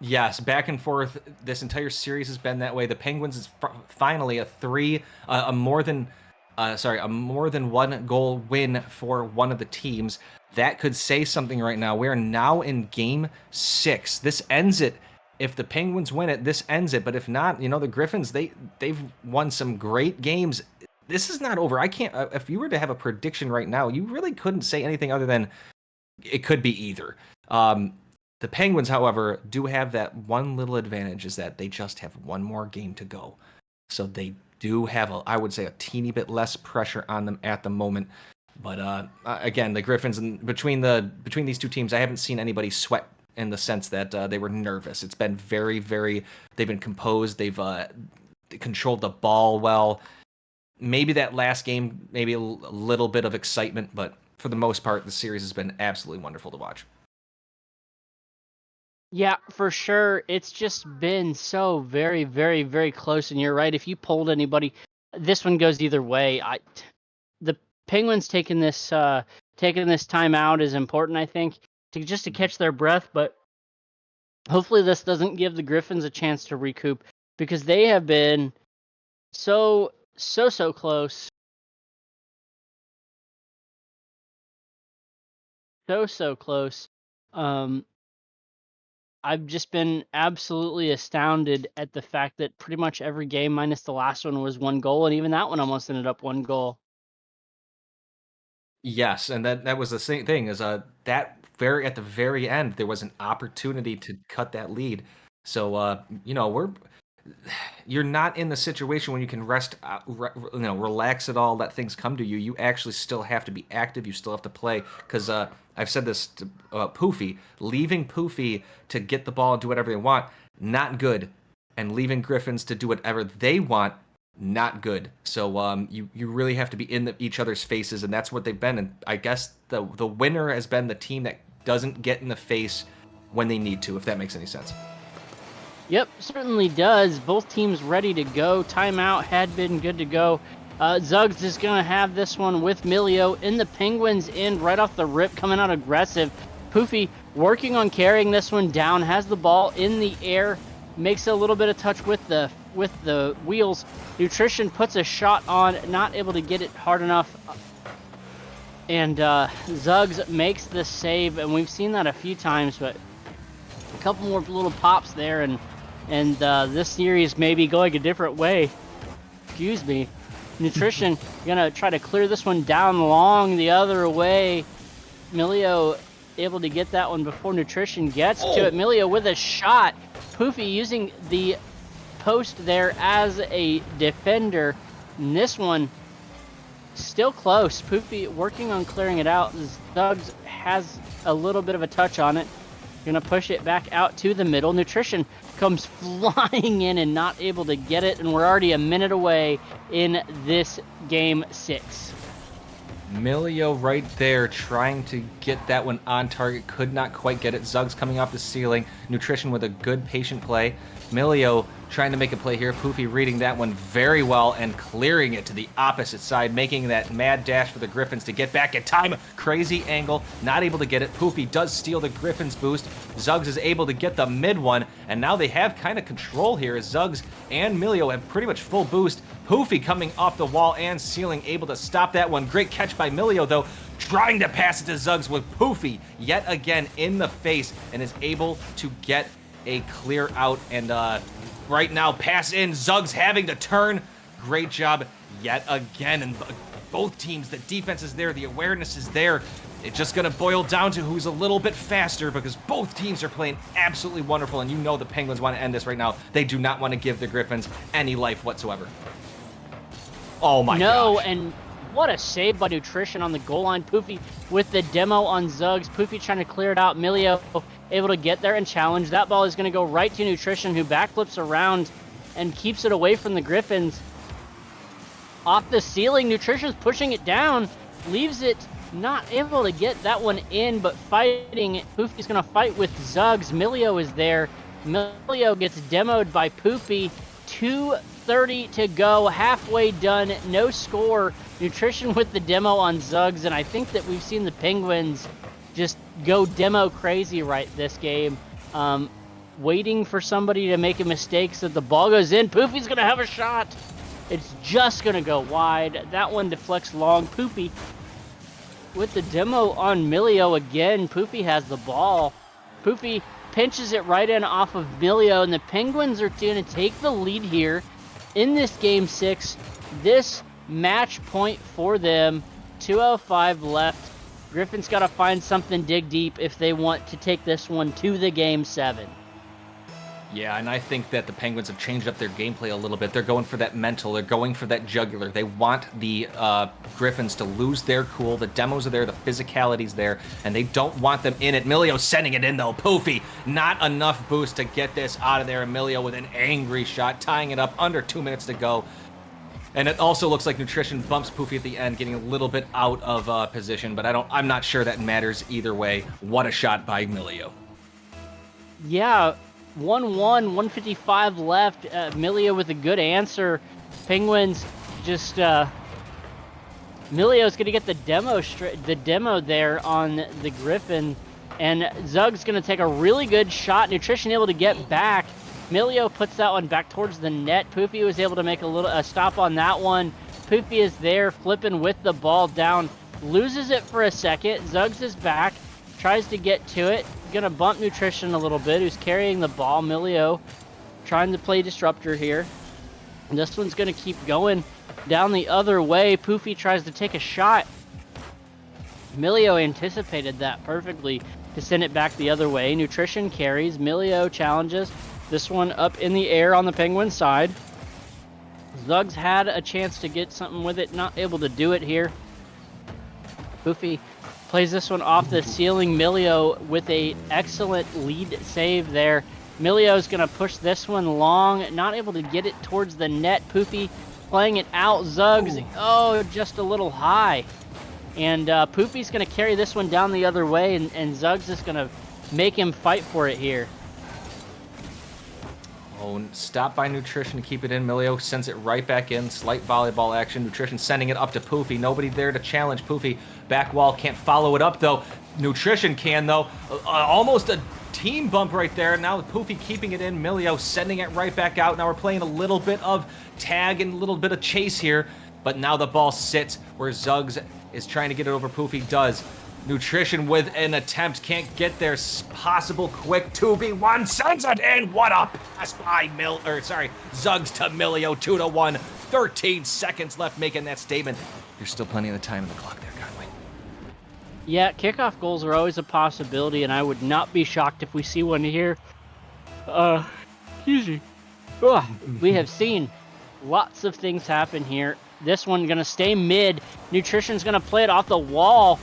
Yes, back and forth. This entire series has been that way. The Penguins is finally a more than one goal win for one of the teams. That could say something right now. We are now in game 6. This ends it. If the Penguins win it, this ends it. But if not, the Griffins, they've won some great games. This is not over. I can't. If you were to have a prediction right now, you really couldn't say anything other than it could be either. The Penguins, however, do have that one little advantage, is that they just have one more game to go. So they do have, I would say, a teeny bit less pressure on them at the moment. But again, the Griffins, and between these two teams, I haven't seen anybody sweat in the sense that they were nervous. It's been very, very, they've been composed. They've controlled the ball well. Maybe that last game, maybe a little bit of excitement, but for the most part, the series has been absolutely wonderful to watch. Yeah, for sure. It's just been so very, very, very close. And you're right. If you polled anybody, this one goes either way. The Penguins taking this time out is important, I think, to catch their breath. But hopefully, this doesn't give the Griffins a chance to recoup, because they have been so close. So close. I've just been absolutely astounded at the fact that pretty much every game, minus the last one, was one goal, and even that one almost ended up one goal. Yes, and that was the same thing, is that very at the very end there was an opportunity to cut that lead. So you're not in the situation when you can rest, relax at all, let things come to you. You actually still have to be active. You still have to play, because I've said this to Poofy. Leaving Poofy to get the ball and do whatever they want, not good. And leaving Griffins to do whatever they want, not good. So you really have to be in each other's faces, and that's what they've been. And I guess the winner has been the team that doesn't get in the face when they need to, if that makes any sense. Yep, certainly does. Both teams ready to go. Timeout had been good to go. Zuggs is going to have this one with Milio in the Penguins end right off the rip, coming out aggressive. Poofy working on carrying this one down, has the ball in the air, makes a little bit of touch with the wheels. Nutrition puts a shot on, not able to get it hard enough. And Zuggs makes the save, and we've seen that a few times, but a couple more little pops there, and this series may be going a different way. Excuse me. Nutrition gonna try to clear this one down long the other way. Milio able to get that one before Nutrition gets to it. Milio with a shot. Poofy using the post there as a defender. And this one still close. Poofy working on clearing it out. Zuggs has a little bit of a touch on it. Gonna push it back out to the middle. Nutrition comes flying in and not able to get it, and we're already a minute away in this game 6. Milio right there trying to get that one on target, could not quite get it. Zuggs coming off the ceiling. Nutrition with a good patient play. Milio trying to make a play here. Poofy reading that one very well and clearing it to the opposite side, making that mad dash for the Griffins to get back in time. Crazy angle, not able to get it. Poofy does steal the Griffins boost. Zuggs is able to get the mid one, and now they have kind of control here as Zuggs and Milio have pretty much full boost. Poofy coming off the wall and ceiling, able to stop that one. Great catch by Milio, though, trying to pass it to Zuggs with Poofy yet again in the face, and is able to get a clear out, and right now pass in. Zuggs having to turn. Great job yet again, and both teams, the defense is there, the awareness is there. It's just going to boil down to who's a little bit faster, because both teams are playing absolutely wonderful, and you know the Penguins want to end this right now. They do not want to give the Griffins any life whatsoever. Oh my gosh. No, and what a save by Nutrition on the goal line. Poofy with the demo on Zuggs. Poofy trying to clear it out. Milio able to get there and challenge. That ball is going to go right to Nutrition, who backflips around and keeps it away from the Griffins. off the ceiling. Nutrition's pushing it down, leaves it not able to get that one in, but fighting. Poofy's gonna fight with Zugs. Milio is there. Milio gets demoed by Poofy. 2:30 to go, halfway done, no score. Nutrition with the demo on Zugs, and I think that we've seen the Penguins just go demo crazy right this game. Waiting for somebody to make a mistake so that the ball goes in. Poofy's gonna have a shot. It's just gonna go wide. That one deflects long. Poofy with the demo on Milio again. Poofy has the ball. Poofy pinches it right in off of Milio, and the Penguins are going to take the lead here in this Game 6. This match point for them. 2:05 left. Griffins got to find something dig deep if they want to take this one to the Game 7. Yeah, and I think that the Penguins have changed up their gameplay a little bit. They're going for that mental. They're going for that jugular. They want the Griffins to lose their cool. The demos are there. The physicality's there. And they don't want them in it. Milio sending it in, though. Poofy, not enough boost to get this out of there. Milio with an angry shot, tying it up under 2 minutes to go. And it also looks like Nutrition bumps Poofy at the end, getting a little bit out of position. But I'm not sure that matters either way. What a shot by Milio. Yeah. 1-1, 1:55 left. Milio with a good answer. Penguins just Milio's gonna get the demo there on the Griffin, and Zug's gonna take a really good shot. Nutrition able to get back. Milio puts that one back towards the net. Poofy was able to make a stop on that one. Poofy is there flipping with the ball down, loses it for a second. Zugs is back, tries to get to it. Gonna bump Nutrition a little bit, who's carrying the ball. Milio trying to play disruptor here. And this one's gonna keep going down the other way. Poofy tries to take a shot. Milio anticipated that perfectly to send it back the other way. Nutrition carries. Milio challenges. This one up in the air on the Penguin side. Zugs had a chance to get something with it, not able to do it here. Poofy plays this one off the ceiling. Milio with a excellent lead save there. Milio's gonna push this one long, not able to get it towards the net. Poofy playing it out. Zugs, just a little high. And Poofy's gonna carry this one down the other way, and Zugs is gonna make him fight for it here. Oh, stop by Nutrition to keep it in. Milio sends it right back in. Slight volleyball action. Nutrition sending it up to Poofy. Nobody there to challenge Poofy. Back wall can't follow it up, though. Nutrition can, though. Almost a team bump right there. Now Poofy keeping it in. Milio sending it right back out. Now we're playing a little bit of tag and a little bit of chase here. But now the ball sits where Zugs is trying to get it over. Poofy does. Nutrition with an attempt, can't get there. Possible quick 2v1, sends it in. What a pass by Zugs to Milio, 2-1. 13 seconds left making that statement. There's still plenty of the time in the clock there, Conway. Yeah, kickoff goals are always a possibility, and I would not be shocked if we see one here. Excuse me. We have seen lots of things happen here. This one gonna stay mid. Nutrition's gonna play it off the wall.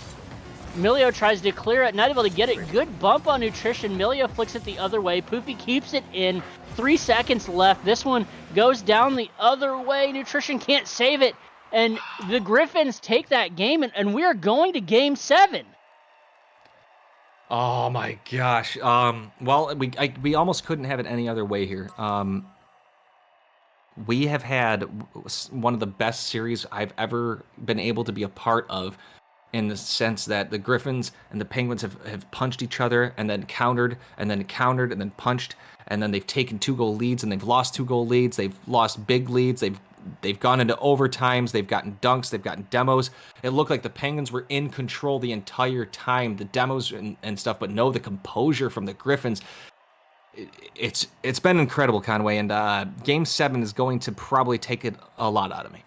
Milio tries to clear it, not able to get it. Good bump on Nutrition. Milio flicks it the other way. Poofy keeps it in. 3 seconds left. This one goes down the other way. Nutrition can't save it. And the Griffins take that game, and we are going to Game 7. Oh my gosh. Well, we almost couldn't have it any other way here. We have had one of the best series I've ever been able to be a part of, in the sense that the Griffins and the Penguins have punched each other and then countered and then countered and then punched, and then they've taken 2-goal leads and they've lost 2-goal leads. They've lost big leads. They've gone into overtimes. They've gotten dunks. They've gotten demos. It looked like the Penguins were in control the entire time, the demos and stuff, but no, the composure from the Griffins. It's been incredible, Conway, and Game 7 is going to probably take it a lot out of me.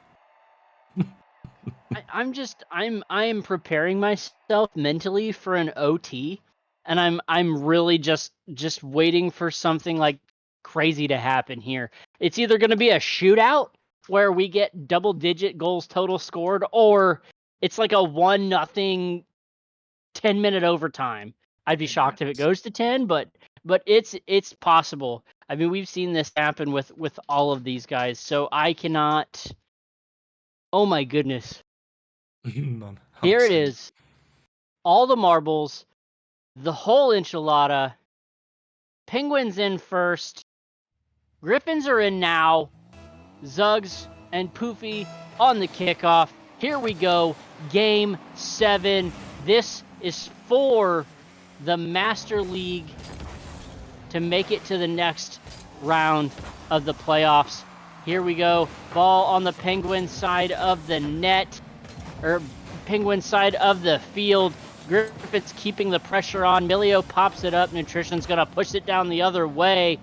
I'm preparing myself mentally for an OT, and I'm really just waiting for something like crazy to happen here. It's either going to be a shootout where we get double-digit goals total scored, or it's like a 1-0 10-minute overtime. I'd be shocked if it goes to 10, but it's possible. I mean, we've seen this happen with all of these guys, so I cannot Oh my goodness. I'm Here it excited. is. All the marbles, the whole enchilada. Penguins in first. Griffins are in now. Zugs and Poofy on the kickoff. Here we go. Game 7. This is for the Master League to make it to the next round of the playoffs. Here we go. Ball on the Penguin side of the net, or Penguin side of the field. Griffith's keeping the pressure on. Milio pops it up. Nutrition's going to push it down the other way.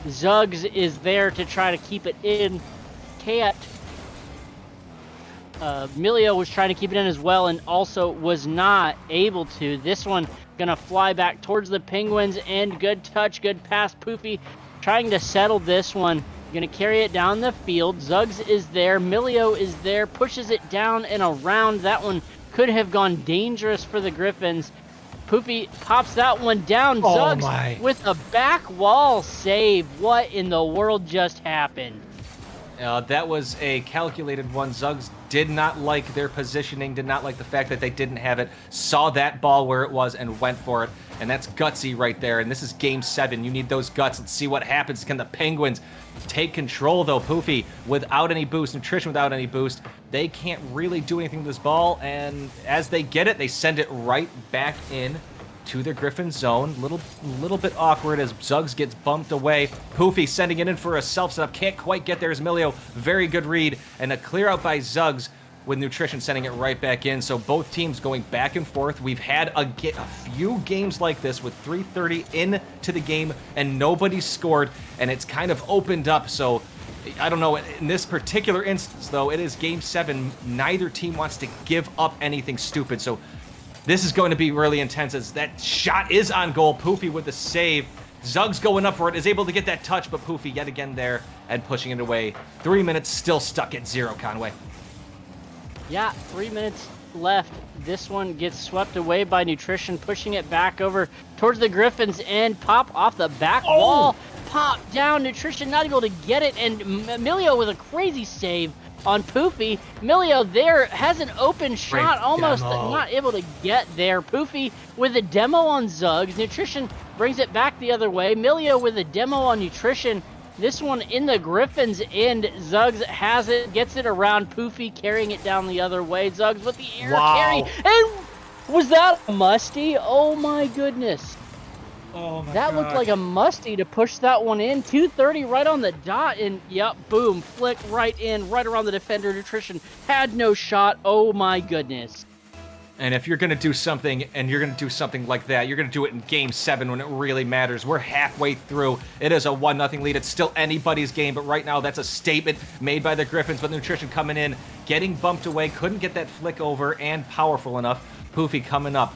Zugs is there to try to keep it in. Can't. Milio was trying to keep it in as well and also was not able to. This one going to fly back towards the Penguins, and good touch, good pass. Poofy trying to settle this one. Going to carry it down the field. Zugs is there. Milio is there. Pushes it down and around. That one could have gone dangerous for the Griffins. Poofy pops that one down. Zugs with a back wall save. What in the world just happened? That was a calculated one. Zugs did not like their positioning, did not like the fact that they didn't have it, saw that ball where it was and went for it. And that's gutsy right there. And this is game 7. You need those guts. Let's see what happens. Can the Penguins take control, though? Poofy without any boost, Nutrition without any boost. They can't really do anything to this ball. And as they get it, they send it right back in to the Griffin zone. Little bit awkward as Zugs gets bumped away. Poofy sending it in for a self-setup. Can't quite get there as Milio. Very good read. And a clear out by Zugs with Nutrition sending it right back in. So both teams going back and forth. We've had a few games like this with 3:30 into the game and nobody scored. And it's kind of opened up. So I don't know. In this particular instance, though, it is game 7. Neither team wants to give up anything stupid. So this is going to be really intense as that shot is on goal. Poofy with the save. Zugs going up for it, is able to get that touch, but Poofy yet again there and pushing it away. 3 minutes, still stuck at 0, Conway. Yeah, 3 minutes left. This one gets swept away by Nutrition, pushing it back over towards the Griffins and pop off the back wall. Pop down. Nutrition not able to get it, and Milio with a crazy save on Poofy. Milio there has an open shot, almost not able to get there. Poofy with a demo on Zugs. Nutrition brings it back the other way. Milio with a demo on Nutrition. This one in the Griffins end. Zugs has it, gets it around Poofy, carrying it down the other way. Zugs with the air carry. And was that a musty? Oh my goodness. Oh my That looked like a musty to push that one in. 2:30 right on the dot, and yep, boom, flick right in, right around the defender. Nutrition had no shot. Oh my goodness. And if you're going to do something, and you're going to do something like that, you're going to do it in game 7 when it really matters. We're halfway through. It is a 1-0 lead. It's still anybody's game, but right now that's a statement made by the Griffins, but Nutrition coming in, getting bumped away, couldn't get that flick over, and powerful enough. Poofy coming up.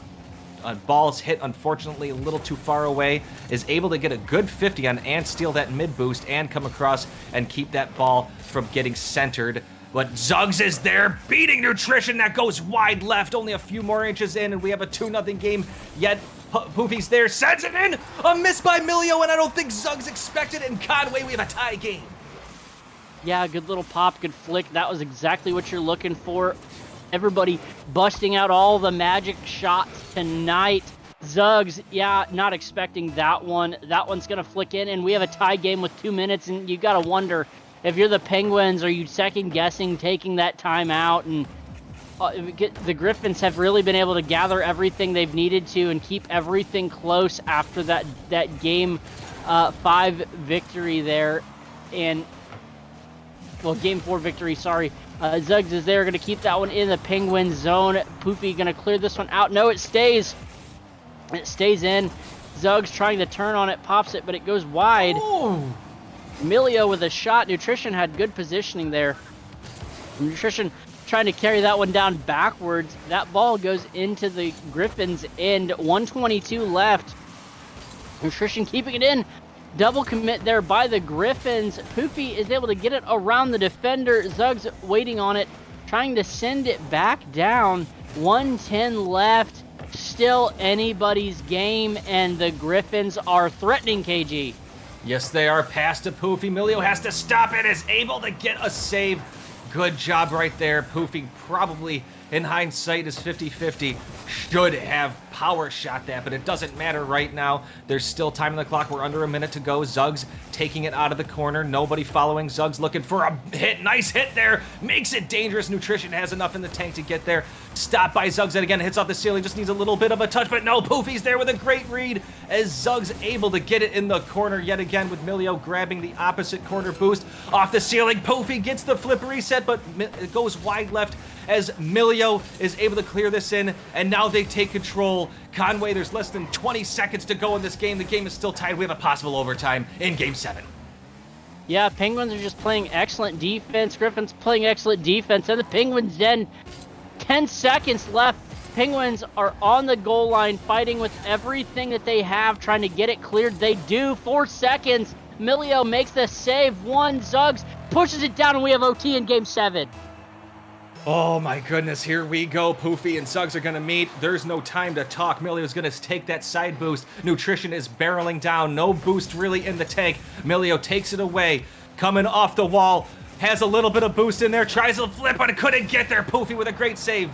Ball's hit, unfortunately, a little too far away, is able to get a good 50 on and steal that mid boost and come across and keep that ball from getting centered. But Zugs is there, beating Nutrition. That goes wide left, only a few more inches in, and we have a 2-0 game. Yet Poofy's there, sends it in, a miss by Milio, and I don't think Zugs expected it. And Conway, we have a tie game. Yeah, good little pop, good flick. That was exactly what you're looking for. Everybody busting out all the magic shots tonight. Zugs, yeah, not expecting that one. That one's going to flick in, and we have a tie game with 2 minutes, and you got to wonder, if you're the Penguins, are you second-guessing taking that time out? And the Griffins have really been able to gather everything they've needed to and keep everything close after that game 5 victory there. And, well, game 4 victory, sorry. Zugs is there, going to keep that one in the Penguin zone. Poofy going to clear this one out. No, it stays. It stays in. Zugs trying to turn on it, pops it, but it goes wide. Oh. Milio with a shot. Nutrition had good positioning there. Nutrition trying to carry that one down backwards. That ball goes into the Griffins end. 1:22 left. Nutrition keeping it in. Double commit there by the Griffins. Poofy is able to get it around the defender. Zugs waiting on it, trying to send it back down. 1:10 left. Still anybody's game, and the Griffins are threatening, KG. Yes, they are. Pass to Poofy. Milio has to stop it. Is able to get a save. Good job right there. Poofy probably, in hindsight, is 50-50. Should have power shot that, but it doesn't matter right now. There's still time on the clock. We're under a minute to go. Zuggs taking it out of the corner. Nobody following. Zuggs looking for a hit. Nice hit there. Makes it dangerous. Nutrition has enough in the tank to get there. Stopped by Zuggs, and again, hits off the ceiling. Just needs a little bit of a touch, but no, Poofy's there with a great read as Zuggs able to get it in the corner yet again with Milio grabbing the opposite corner boost off the ceiling. Poofy gets the flip reset, but it goes wide left as Milio is able to clear this in, and now they take control. Conway, there's less than 20 seconds to go in this game. The game is still tied. We have a possible overtime in Game 7. Yeah, Penguins are just playing excellent defense. Griffins playing excellent defense, and the Penguins then 10 seconds left. Penguins are on the goal line fighting with everything that they have, trying to get it cleared. They do. 4 seconds. Milio makes the save. Zuggs pushes it down, and we have OT in Game 7. Oh my goodness, here we go. Poofy and Zuggs are gonna meet. There's no time to talk. Milio's gonna take that side boost. Nutrition is barreling down. No boost really in the tank. Milio takes it away. Coming off the wall. Has a little bit of boost in there. Tries to flip, but couldn't get there. Poofy with a great save.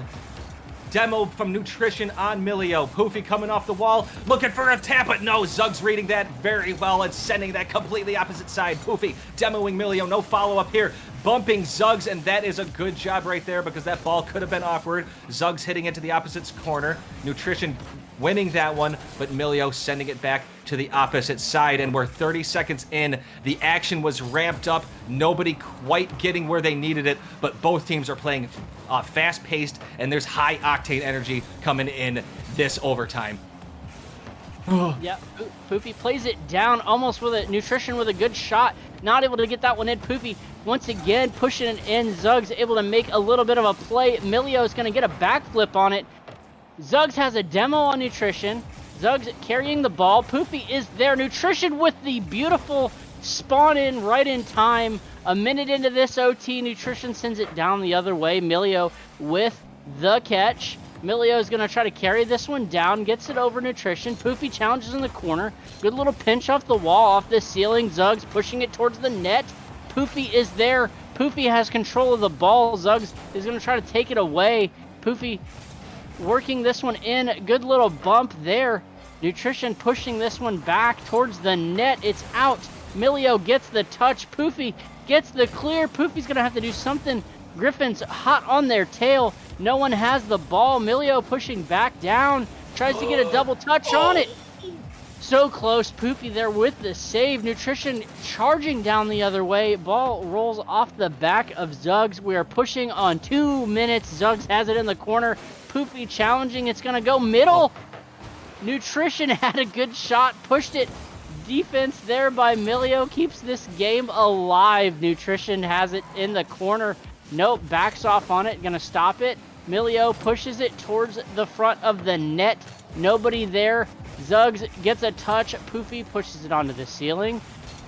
Demo from Nutrition on Milio. Poofy coming off the wall, looking for a tap, but no, Zuggs reading that very well and sending that completely opposite side. Poofy demoing Milio, no follow-up here. Bumping Zuggs, and that is a good job right there because that ball could have been awkward. Zuggs hitting into the opposite corner. Nutrition winning that one, but Milio sending it back to the opposite side, and we're 30 seconds in. The action was ramped up. Nobody quite getting where they needed it, but both teams are playing fast-paced, and there's high-octane energy coming in this overtime. Yeah, Poofy plays it down almost with a Nutrition with a good shot. Not able to get that one in. Poofy once again pushing it in. Zuggs able to make a little bit of a play. Milio is going to get a backflip on it. Zuggs has a demo on Nutrition. Zuggs carrying the ball. Poofy is there. Nutrition with the beautiful spawn in right in time. A minute into this OT, Nutrition sends it down the other way. Milio with the catch. Milio is going to try to carry this one down, gets it over Nutrition. Poofy challenges in the corner. Good little pinch off the wall, off the ceiling. Zuggs pushing it towards the net. Poofy is there. Poofy has control of the ball. Zuggs is going to try to take it away. Poofy working this one in. Good little bump there. Nutrition pushing this one back towards the net. It's out. Milio gets the touch. Poofy gets the clear. Poofy's going to have to do something. Griffins hot on their tail. No one has the ball. Milio pushing back down. Tries to get a double touch on it. So close. Poofy there with the save. Nutrition charging down the other way. Ball rolls off the back of Zuggs. We are pushing on 2 minutes. Zuggs has it in the corner. Poofy challenging. It's going to go middle. Nutrition had a good shot. Pushed it. Defense there by Milio keeps this game alive. Nutrition has it in the corner. Nope, backs off on it, gonna stop it. Milio pushes it towards the front of the net. Nobody there. Zuggs gets a touch. Poofy pushes it onto the ceiling.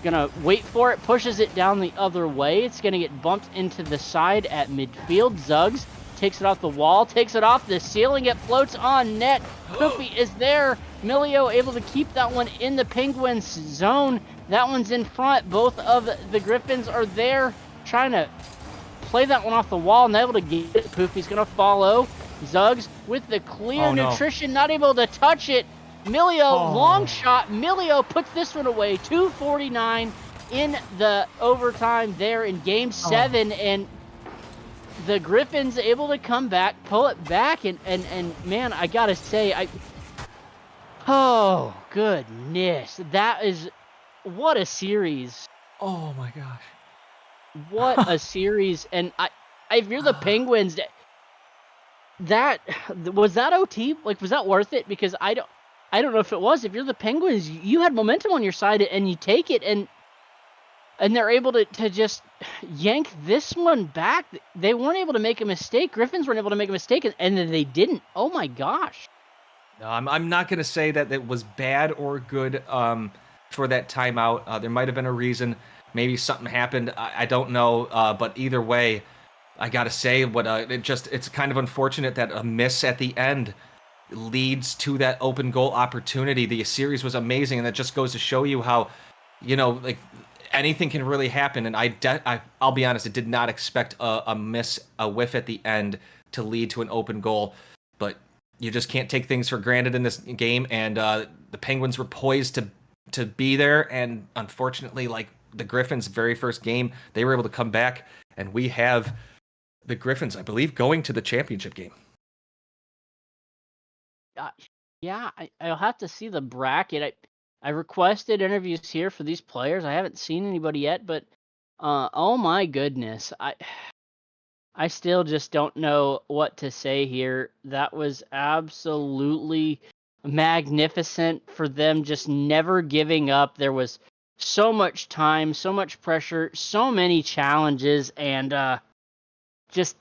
Gonna wait for it, pushes it down the other way. It's gonna get bumped into the side at midfield. Zuggs takes it off the wall, takes it off the ceiling. It floats on net. Poofy is there. Milio able to keep that one in the Penguins zone. That one's in front. Both of the Griffins are there trying to play that one off the wall and able to get it. Poofy's going to follow. Zuggs with the clear. Oh, no. Nutrition not able to touch it. Milio, long shot. Milio puts this one away. 2:49 in the overtime there in Game 7. And the Griffins able to come back, pull it back. And man, I got to say, oh, goodness. That is, what a series. Oh my gosh. What a series. And if you're the Penguins, that was that OT? Like, was that worth it? Because I don't know if it was. If you're the Penguins, you had momentum on your side and you take it and they're able to just yank this one back. They weren't able to make a mistake. Griffins weren't able to make a mistake and then they didn't. Oh my gosh. No, I'm not going to say that it was bad or good for that timeout. There might have been a reason. Maybe something happened. I don't know. But either way, I got to say, it's kind of unfortunate that a miss at the end leads to that open goal opportunity. The series was amazing, and that just goes to show you how, like, anything can really happen. And I'll be honest, I did not expect a whiff at the end to lead to an open goal. But you just can't take things for granted in this game. And the Penguins were poised to be there. And unfortunately, like the Griffins' very first game, they were able to come back. And we have the Griffins, I believe, going to the championship game. Yeah, I'll have to see the bracket. I requested interviews here for these players. I haven't seen anybody yet, but oh my goodness, I still just don't know what to say here. That was absolutely magnificent for them, just never giving up. There was so much time, so much pressure, so many challenges, and just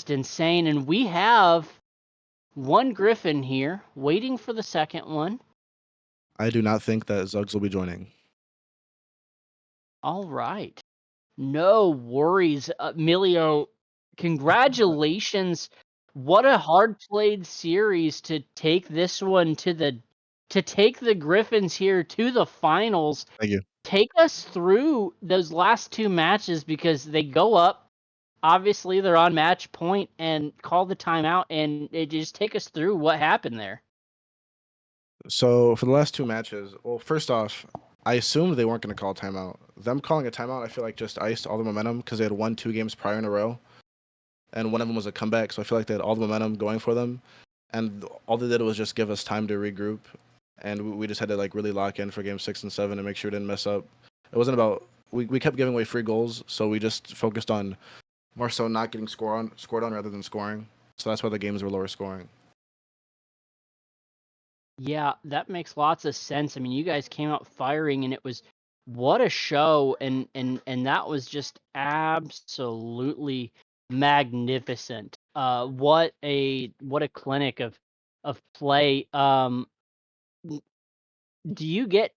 insane. And we have one Griffin here waiting for the second one. I do not think that Zuggs will be joining. All right. No worries. Milio, congratulations. What a hard played series to take this one to take the Griffins here to the finals. Thank you. Take us through those last two matches because they go up. Obviously, they're on match point and call the timeout, and it just take us through what happened there. So for the last two matches, well, first off, I assumed they weren't going to call a timeout. Them calling a timeout, I feel like just iced all the momentum because they had won 2 games prior in a row, and one of them was a comeback. So I feel like they had all the momentum going for them, and all they did was just give us time to regroup, and we just had to like really lock in for game 6 and 7 and make sure we didn't mess up. It wasn't about we kept giving away free goals, so we just focused on more so not getting scored on rather than scoring. So that's why the games were lower scoring. Yeah, that makes lots of sense. I mean, you guys came out firing and it was what a show and that was just absolutely magnificent. What a clinic of play. Do you get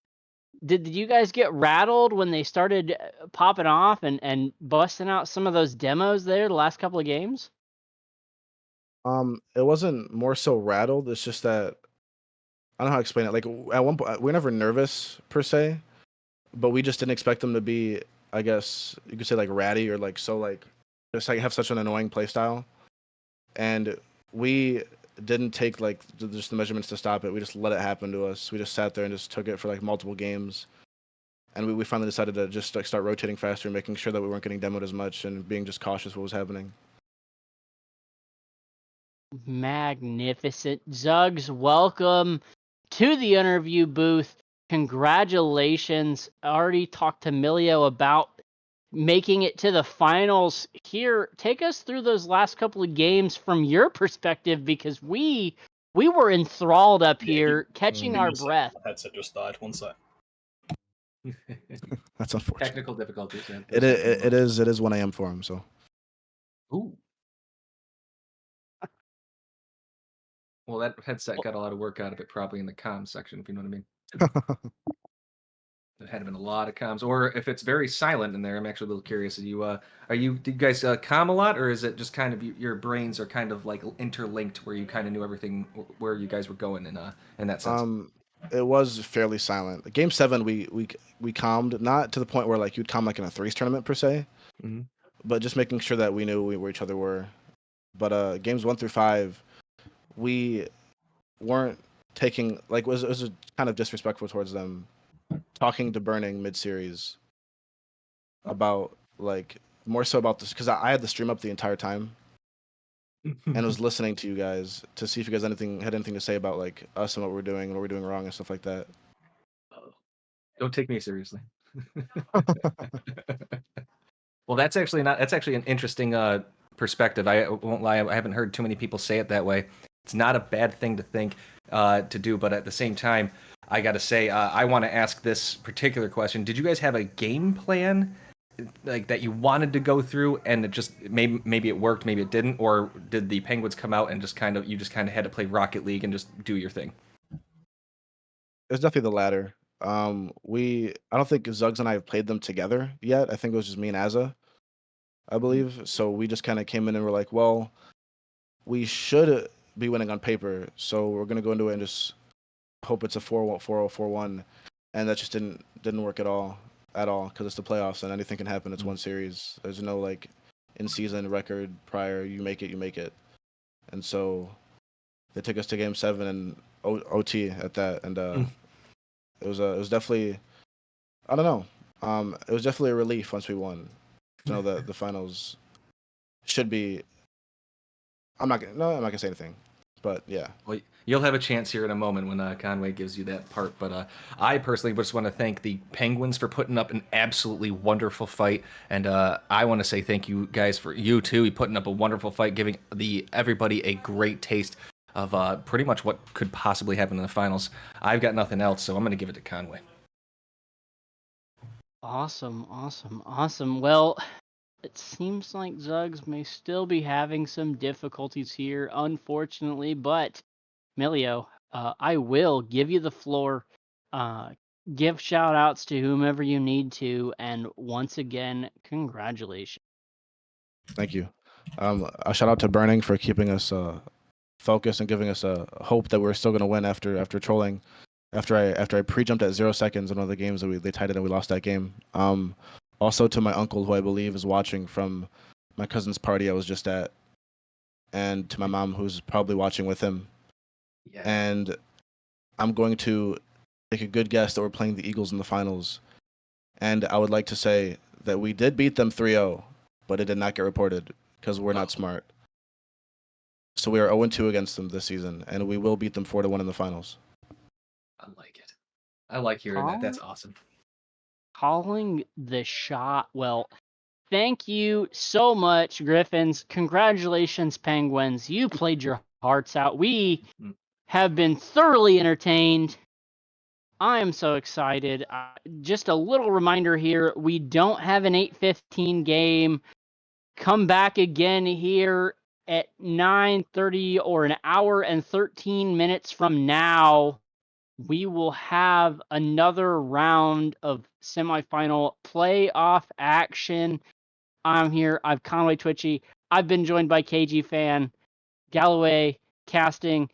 did you guys get rattled when they started popping off and busting out some of those demos there the last couple of games? It wasn't more so rattled. It's just that I don't know how to explain it. Like at one point, we're never nervous per se, but we just didn't expect them to be. I guess you could say like ratty or like so like just like have such an annoying play style, and we didn't take like just the measurements to stop it. We just let it happen to us. We just sat there and just took it for like multiple games, and we finally decided to just like start rotating faster and making sure that we weren't getting demoed as much and being just cautious what was happening. Magnificent. Zugs, welcome to the interview booth. Congratulations. I already talked to Milio about making it to the finals here. Take us through those last couple of games from your perspective because we were enthralled up here, catching our breath. My headset just died. One sec. That's unfortunate. Technical difficulties. Yeah. It is 1 a.m. for him. So Ooh. Well, that headset got a lot of work out of it, probably in the comms section, if you know what I mean. There had been a lot of comms, or if it's very silent in there, I'm actually a little curious. Do you guys comm a lot, or is it just kind of your brains are kind of like interlinked, where you kind of knew everything where you guys were going in that sense? It was fairly silent. Game 7, we calmed, not to the point where like you'd calm like in a threes tournament per se, but just making sure that we knew where each other were. But games 1 through 5, we weren't taking like it was kind of disrespectful towards them, talking to Burning mid series about like more so about this because I had the stream up the entire time and was listening to you guys to see if you guys had anything to say about like us and what we're doing and what we're doing wrong and stuff like that. Don't take me seriously. Well, that's actually an interesting perspective. I won't lie, I haven't heard too many people say it that way. It's not a bad thing to think to do, but at the same time, I got to say, I want to ask this particular question. Did you guys have a game plan like that you wanted to go through and it just maybe it worked, maybe it didn't, or did the Penguins come out and just kind of had to play Rocket League and just do your thing? It's definitely the latter. I don't think Zuggs and I have played them together yet. I think it was just me and Azza, I believe. So we just kind of came in and were like, well, we should be winning on paper, so we're gonna go into it and just hope it's a 4-0, 4-1, and that just didn't work at all. at all because it's the playoffs and anything can happen. It's one series. There's no like in season record prior. You make it, you make it. And so they took us to Game 7 and OT at that, and it was definitely I don't know. It was definitely a relief once we won to know that the finals should be. I'm not gonna say anything, but yeah. Well, you'll have a chance here in a moment when Conway gives you that part. But I personally just want to thank the Penguins for putting up an absolutely wonderful fight, and I want to say thank you guys for you too, putting up a wonderful fight, giving everybody a great taste of pretty much what could possibly happen in the finals. I've got nothing else, so I'm going to give it to Conway. Awesome, awesome, awesome. Well, it seems like Zugs may still be having some difficulties here, unfortunately, but Milio, I will give you the floor. Give shout outs to whomever you need to, and once again, congratulations. Thank you. A shout out to Burning for keeping us focused and giving us a hope that we're still going to win after trolling. After I pre-jumped at 0 seconds in one of the games that they tied it and we lost that game. Also to my uncle who I believe is watching from my cousin's party I was just at, and to my mom who's probably watching with him. Yeah. And I'm going to take a good guess that we're playing the Eagles in the finals. And I would like to say that we did beat them 3-0, but it did not get reported because we're not smart. So we are 0-2 against them this season, and we will beat them 4-1 in the finals. I like it. I like hearing that. That's awesome. Calling the shot. Well, thank you so much, Griffins. Congratulations, Penguins. You played your hearts out. We have been thoroughly entertained. I am so excited. Just a little reminder here, we don't have an 8:15 game. Come back again here at 9:30 or an hour and 13 minutes from now. We will have another round of semifinal playoff action. I'm here. I'm Conway Twitchy. I've been joined by KG Fan, Galloway, casting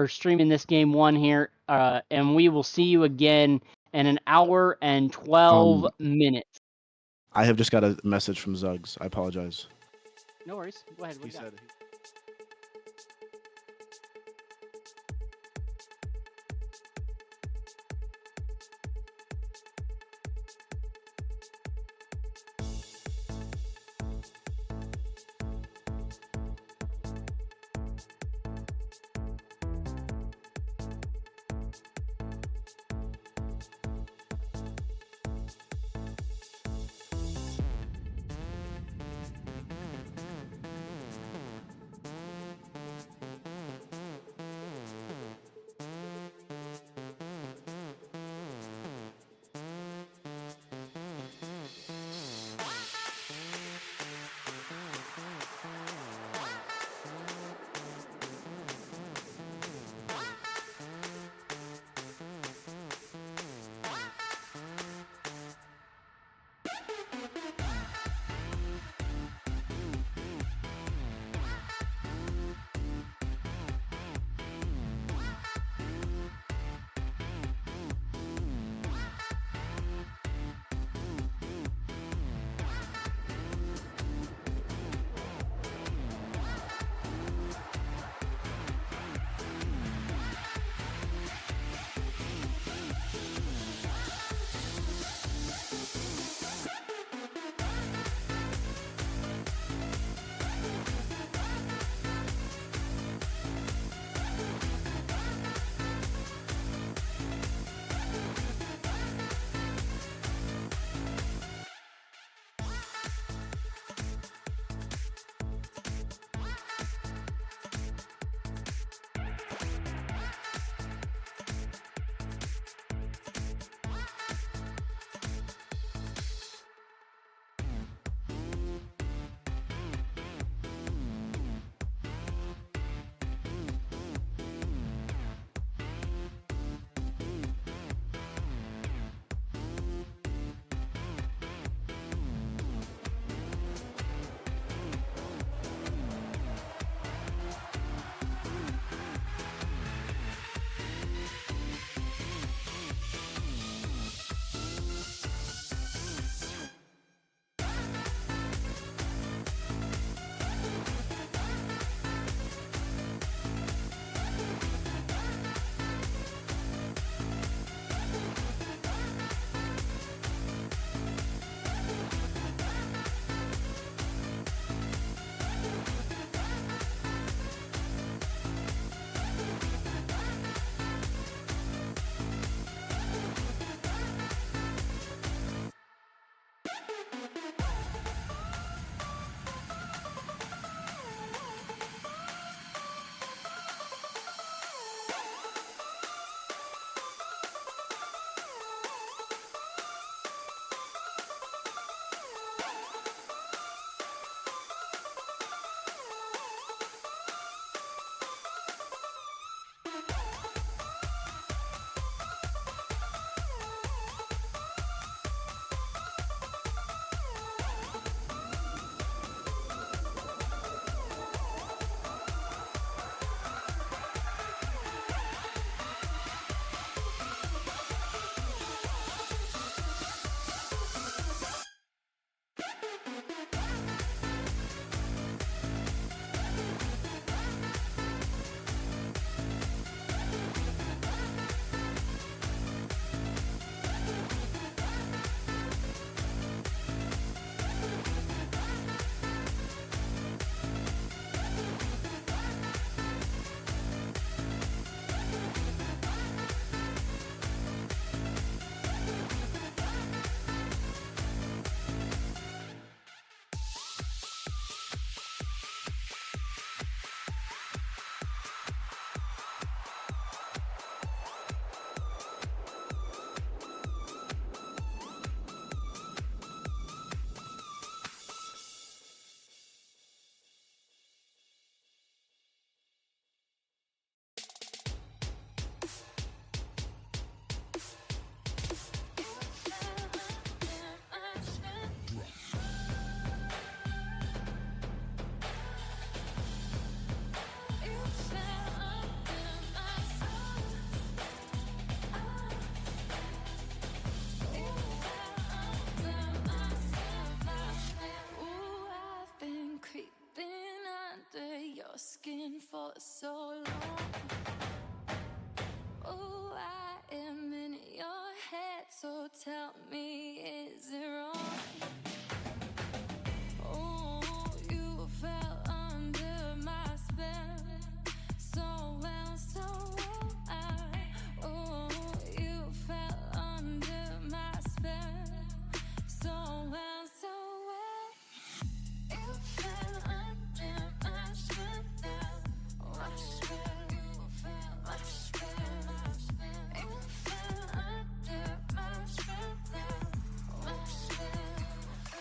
streaming this game 1 here, and we will see you again in an hour and 12 minutes. I have just got a message from Zugs. I apologize. No worries. Go ahead. He said. so long. Oh, I am in your head, so tell me, is it wrong? Oh, you fell under my spell, so well, so well. Oh, you fell under my spell, so well, so well. You fell under my spell now, my spell. You fell, my spell, my spell. You fell under my spell now, my spell.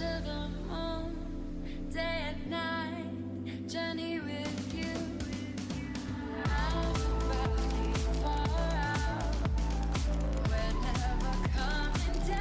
under the moon, day and night, journey with you. Out of valley, far out, we're never coming down,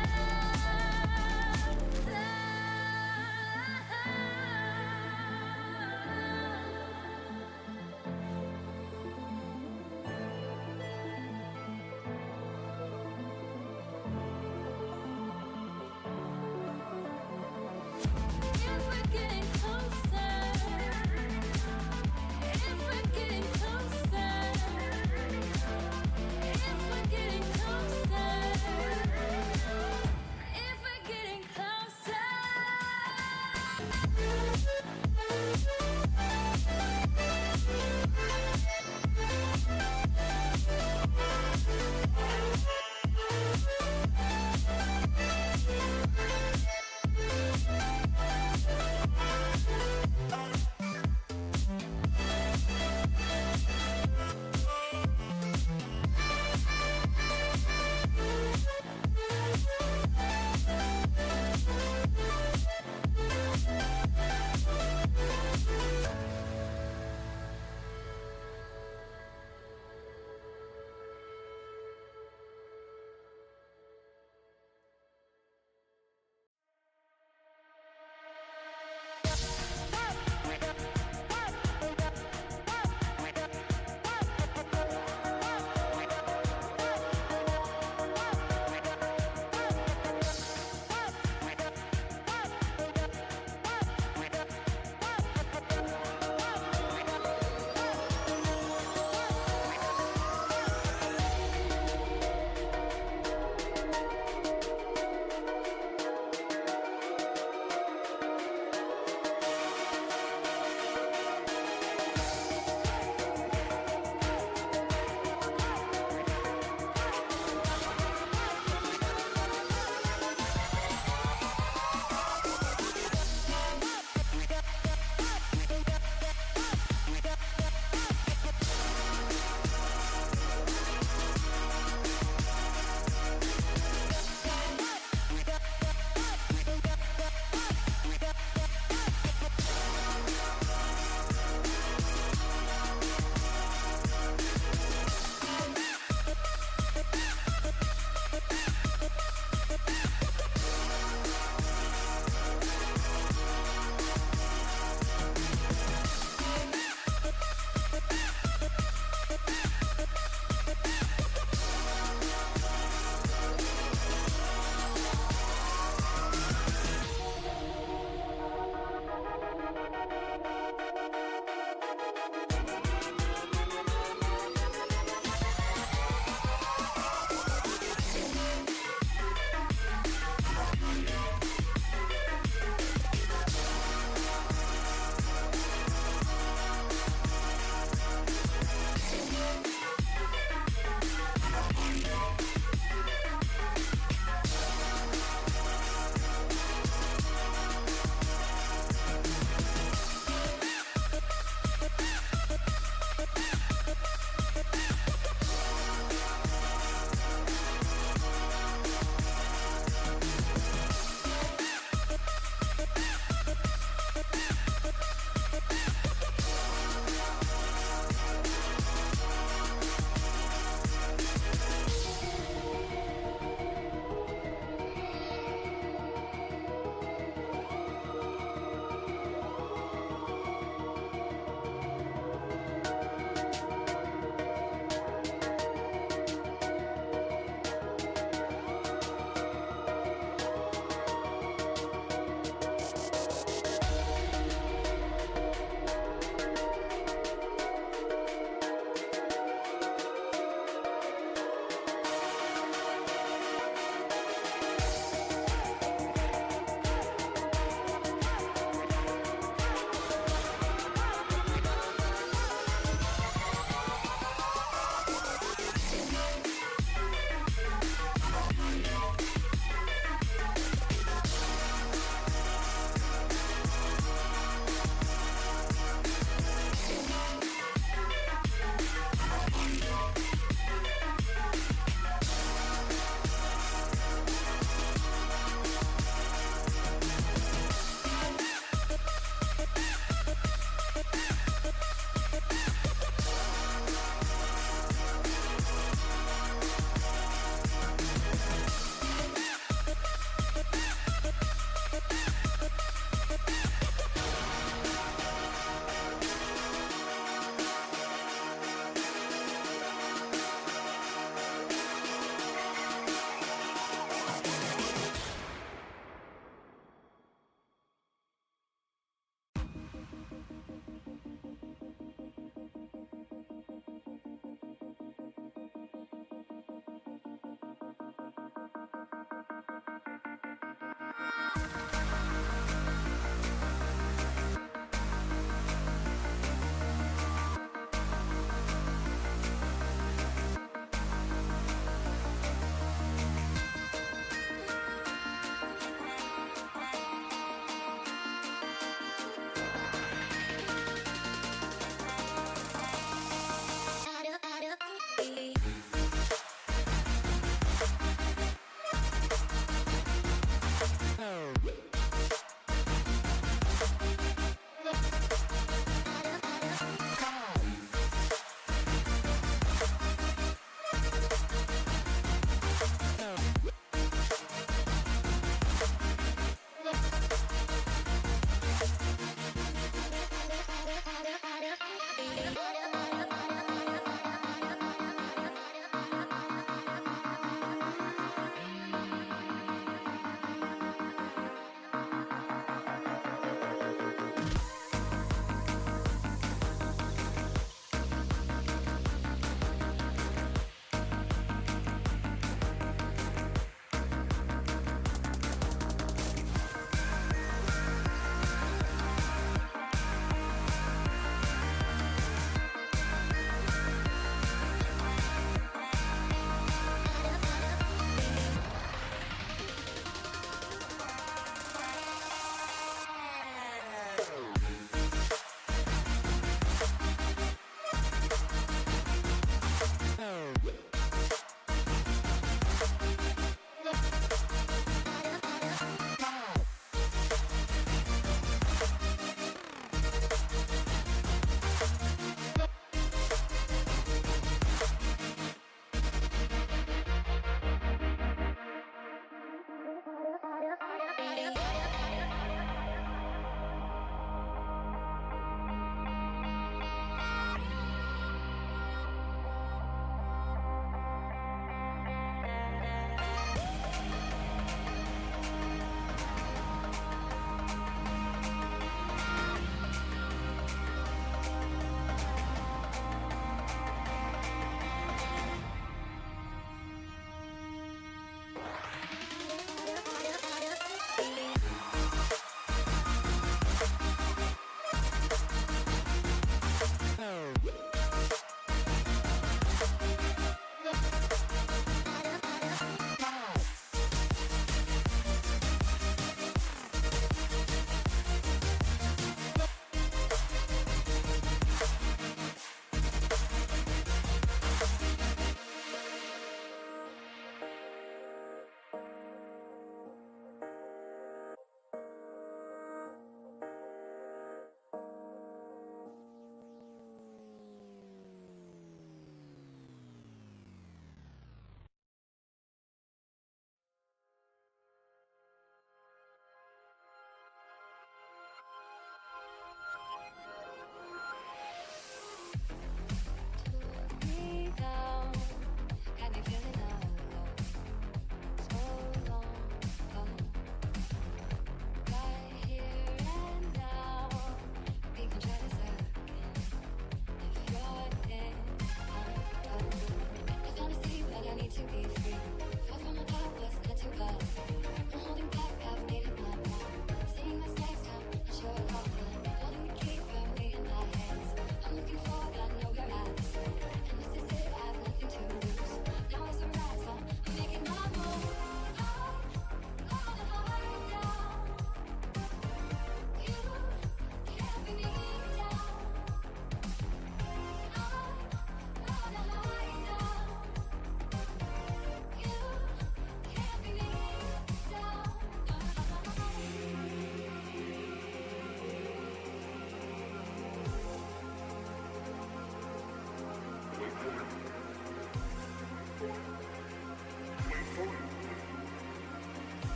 Bye.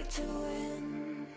to win.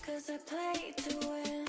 Cause I play to win.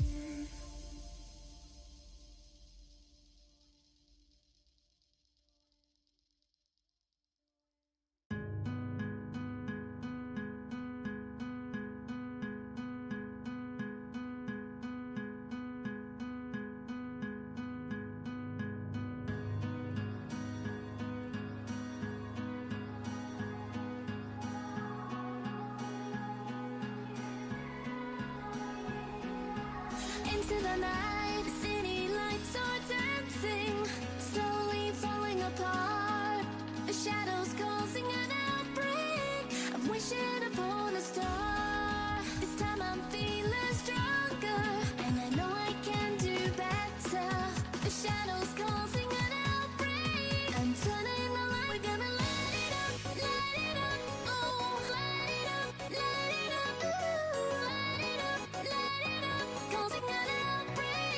Into the night, the city lights are dancing, slowly falling apart. The shadows causing an outbreak. I'm wishing upon a star. This time I'm feeling stronger, and I know I can do better. The shadows causing an outbreak. I'm turning the light. We're gonna light it up, oh, light it up, ooh, light it up, causing an outbreak.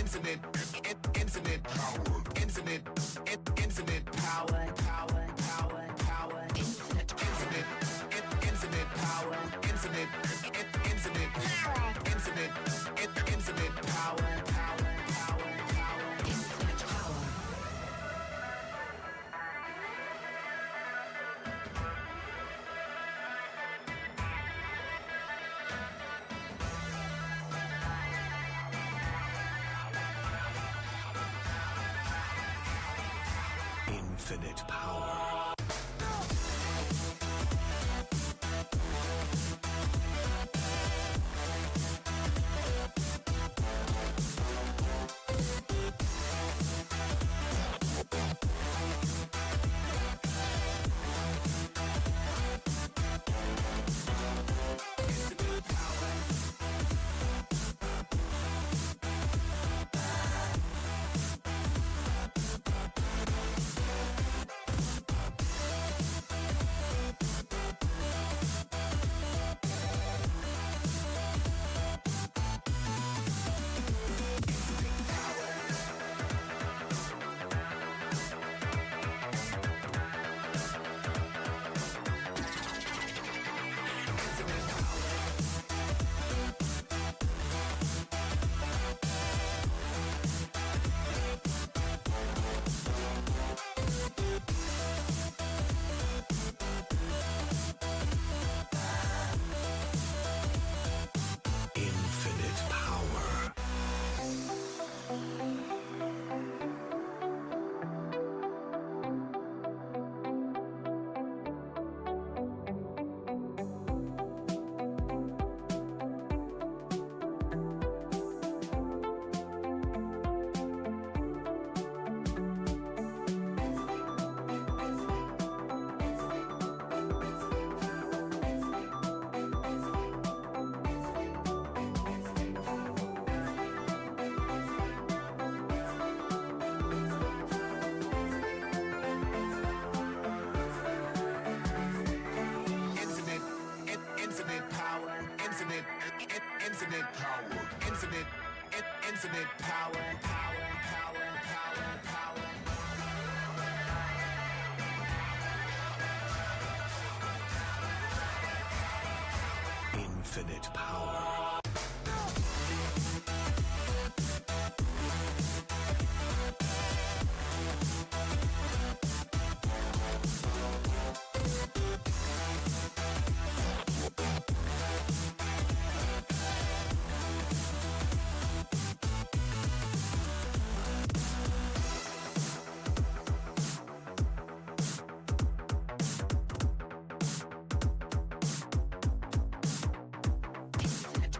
infinite power, infinite power, infinite power, infinite power, infinite power. Infinite power. Infinite power. Infinite power, infinite power, infinite power, power. Infinite power. Infinite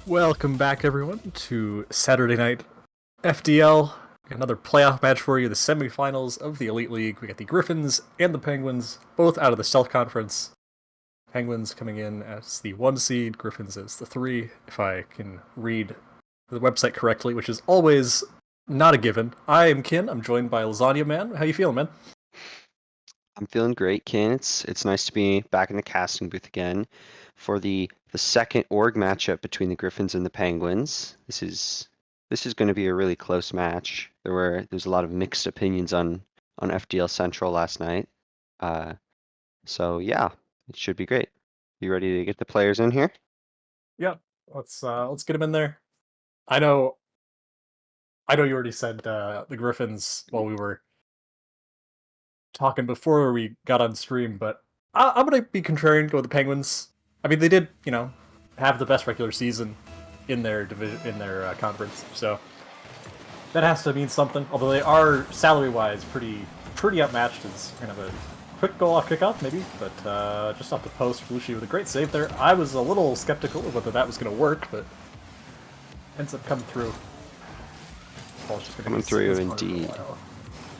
Welcome back, everyone, to Saturday night FDL. Another playoff match for you, the semifinals of the Elite League. We got the Griffins and the Penguins, both out of the Stealth Conference. Penguins coming in as the 1 seed, Griffins as the 3, if I can read the website correctly, which is always not a given. I am Kin, I'm joined by Lasagna Man. How you feeling, man? I'm feeling great, Ken. It's nice to be back in the casting booth again for the second org matchup between the Griffins and the Penguins. This is going to be a really close match. There's a lot of mixed opinions on FDL Central last night. So yeah, it should be great. You ready to get the players in here? Yeah, let's get them in there. I know you already said the Griffins while we were talking before we got on stream, but I'm gonna be contrarian, go with the Penguins. I mean, they did, have the best regular season in their division, in their conference, so that has to mean something. Although they are salary-wise pretty outmatched. It's kind of a quick goal off kickoff, maybe, but just off the post, Flushi with a great save there. I was a little skeptical of whether that was going to work, but ends up coming through. Coming through indeed.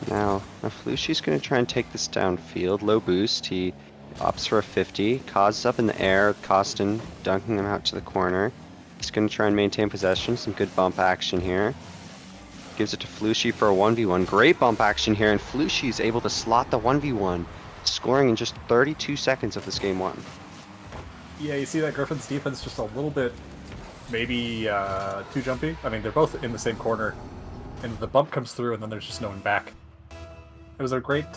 Now Flushi's going to try and take this downfield. Low boost. He opts for a 50. Kaz is up in the air. Costin dunking him out to the corner. He's going to try and maintain possession. Some good bump action here. Gives it to Flushi for a 1v1. Great bump action here, and Flushi is able to slot the 1v1, scoring in just 32 seconds of this game 1. Yeah, you see that Griffin's defense just a little bit, maybe too jumpy. I mean, they're both in the same corner, and the bump comes through, and then there's just no one back. It was a great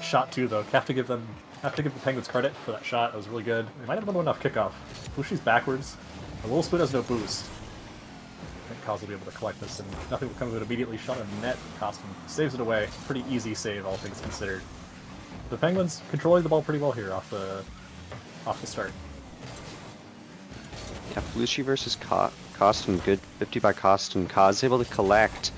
shot too, though. Have to give the Penguins credit for that shot. It was really good. They might have been one off kickoff. Flushi's backwards. A little spoon has no boost. I think Kaz will be able to collect this, and nothing will come of it immediately. Shot on net. Costin saves it away. Pretty easy save, all things considered. The Penguins controlling the ball pretty well here off the start. Yeah, Flushi versus Costin. Good 50 by Costin. Kaz able to collect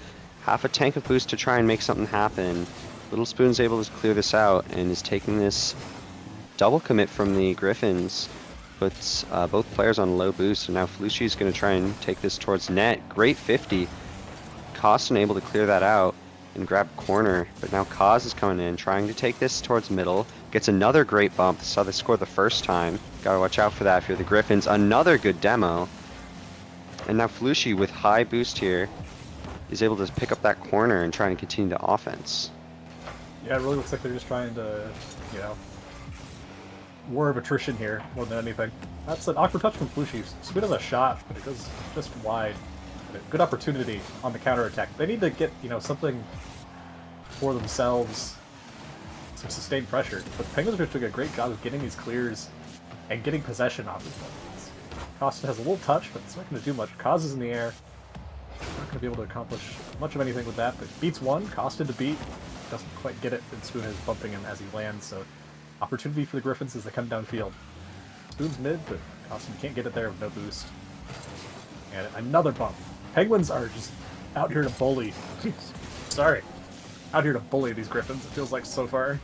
half a tank of boost to try and make something happen. Little Spoon's able to clear this out and is taking this double commit from the Griffins. Puts both players on low boost, and now Flushi's going to try and take this towards net. Great 50. Costin able to clear that out and grab corner, but now Kaz is coming in, trying to take this towards middle. Gets another great bump. That's how they scored the first time. Gotta watch out for that if you're the Griffins. Another good demo. And now Flushi with high boost here is able to pick up that corner and try and continue the offense. Yeah, it really looks like they're just trying to, war of attrition here more than anything. That's an awkward touch from Flushi. Spoon has a shot, but it goes just wide. Good opportunity on the counterattack. They need to get, something for themselves, some sustained pressure. But the Penguins are doing a great job of getting these clears and getting possession off these ones. Costin has a little touch, but it's not going to do much. Kaz is in the air. Not going to be able to accomplish much of anything with that, but beats one. Costin to beat. Doesn't quite get it, and Spoon is bumping him as he lands, so opportunity for the Griffins as they come downfield. Spoon's mid, but Costin can't get it there with no boost. And another bump. Penguins are just out here to bully. Sorry. Out here to bully these Griffins, it feels like so far.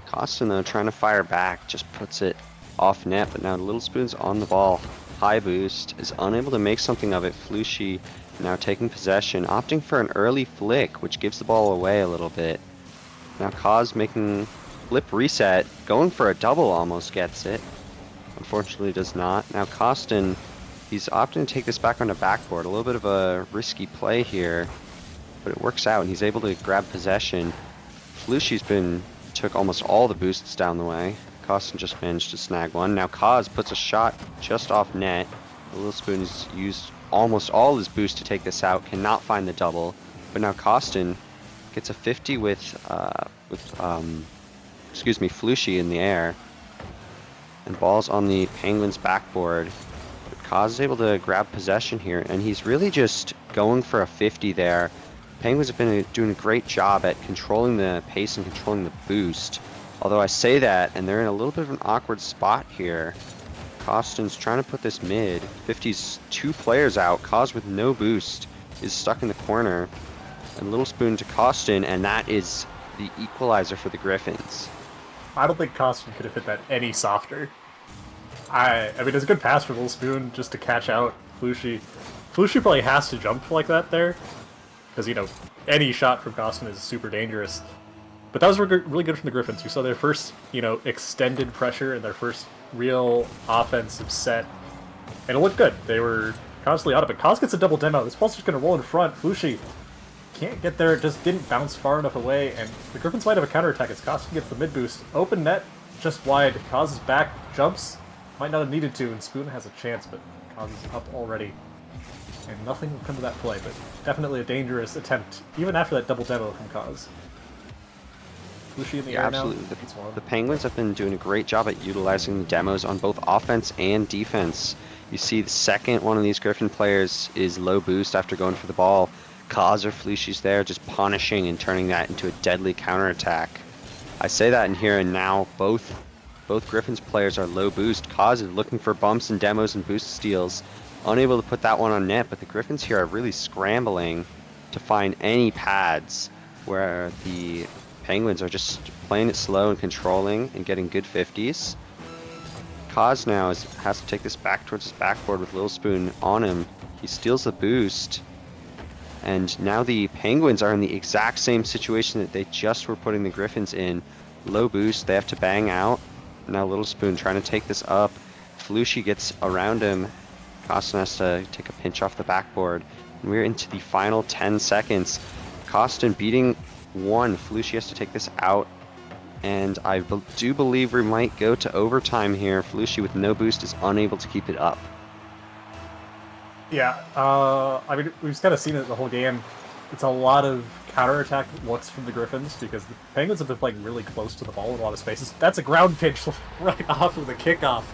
Costin, though, trying to fire back, just puts it off net, but now Little Spoon's on the ball. High boost, is unable to make something of it. Flushi now taking possession, opting for an early flick, which gives the ball away a little bit. Now Kaz making flip reset, going for a double, almost gets it. Unfortunately does not. Now Costin, he's opting to take this back on the backboard. A little bit of a risky play here, but it works out and he's able to grab possession. Flushi's took almost all the boosts down the way. Costin just managed to snag one. Now Kaz puts a shot just off net. The Little Spoon's used almost all his boost to take this out, cannot find the double. But now Costin gets a 50 with Flushi in the air. And ball's on the Penguins backboard. But Kaz is able to grab possession here, and he's really just going for a 50 there. Penguins have been doing a great job at controlling the pace and controlling the boost. Although I say that, and they're in a little bit of an awkward spot here. Costin's trying to put this mid. 50's two players out. Kaz with no boost is stuck in the corner. And Little Spoon to Costin, and that is the equalizer for the Griffins. I don't think Costin could have hit that any softer. I mean, it's a good pass for Little Spoon just to catch out Flushy. Flushy probably has to jump like that there, because, you know, any shot from Costin is super dangerous. But that was really good from the Griffins. We saw their first, you know, extended pressure and their first real offensive set. And it looked good. They were constantly out of it. Kaz gets a double demo. This ball's just going to roll in front. Flushy can't get there. It just didn't bounce far enough away. And the Griffins might have a counterattack as Costin gets the mid boost. Open net, just wide. Kaz is back, jumps. Might not have needed to, and Spoon has a chance, but Kaz is up already. And nothing will come to that play, but definitely a dangerous attempt, even after that double demo from Kaz. Flushy in the air Absolutely. now. The Penguins have been doing a great job at utilizing the demos on both offense and defense. You see the second one of these Griffin players is low boost after going for the ball. Kaz or Flushy's there just punishing and turning that into a deadly counterattack. I say that in here and now both Griffins players are low boost. Kaz is looking for bumps and demos and boost steals. Unable to put that one on net, but the Griffins here are really scrambling to find any pads where the Penguins are just playing it slow and controlling and getting good 50s. Kaz now has to take this back towards his backboard with Lil Spoon on him. He steals the boost. And now the Penguins are in the exact same situation that they just were putting the Griffins in. Low boost, they have to bang out. Now Little Spoon trying to take this up. Flushy gets around him. Costin has to take a pinch off the backboard. And we're into the final 10 seconds. Costin beating one. Flushy has to take this out. And I do believe we might go to overtime here. Flushy with no boost is unable to keep it up. Yeah, I mean, we've kind of seen it the whole game. It's a lot of counterattack looks from the Griffins because the Penguins have been playing really close to the ball in a lot of spaces. That's a ground pitch right off of the kickoff.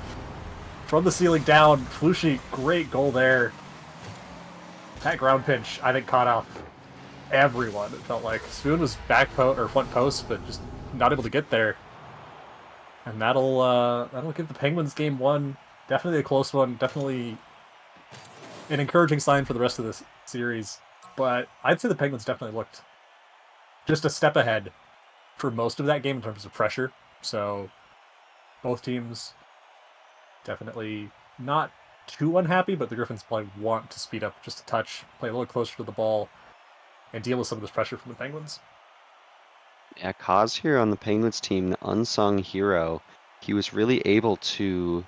From the ceiling down, Flushy, great goal there. That ground pitch, I think, caught off everyone. It felt like Spoon was back or front post, but just not able to get there. And that'll give the Penguins game one. Definitely a close one. Definitely an encouraging sign for the rest of this series. But I'd say the Penguins definitely looked just a step ahead for most of that game in terms of pressure. So both teams definitely not too unhappy, but the Griffins probably want to speed up just a touch, play a little closer to the ball, and deal with some of this pressure from the Penguins. Yeah, Kaz here on the Penguins team, the unsung hero. He was really able to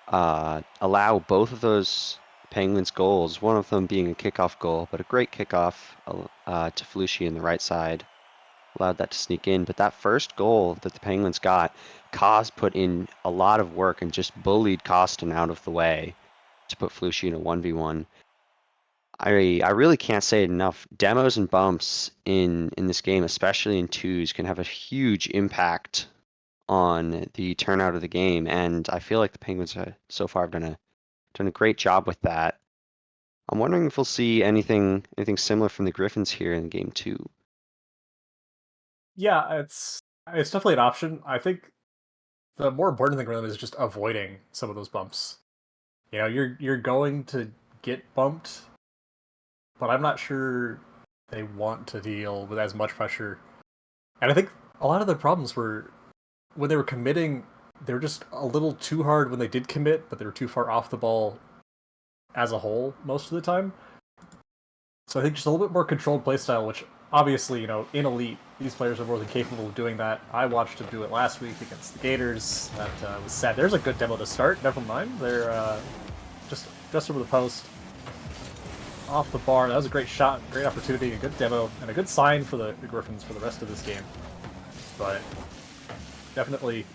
allow both of those Penguins goals, one of them being a kickoff goal, but a great kickoff to Flushy in the right side. Allowed that to sneak in, but that first goal that the Penguins got, Kaz put in a lot of work and just bullied Costin out of the way to put Flushy in a 1v1. I really can't say it enough. Demos and bumps in this game, especially in twos, can have a huge impact on the turnout of the game, and I feel like the Penguins so far have done a great job with that. I'm wondering if we'll see anything similar from the Griffins here in game two. Yeah, it's definitely an option. I think the more important thing for them is just avoiding some of those bumps. You know, you're going to get bumped, but I'm not sure they want to deal with as much pressure. And I think a lot of the problems were when they were committing, they were just a little too hard when they did commit, but they were too far off the ball as a whole most of the time. So I think just a little bit more controlled playstyle, which obviously, you know, in Elite, these players are more than capable of doing that. I watched them do it last week against the Gators. That was sad. There's a good demo to start. Never mind. They're just over the post. Off the bar. That was a great shot, great opportunity, a good demo, and a good sign for the Griffins for the rest of this game. But definitely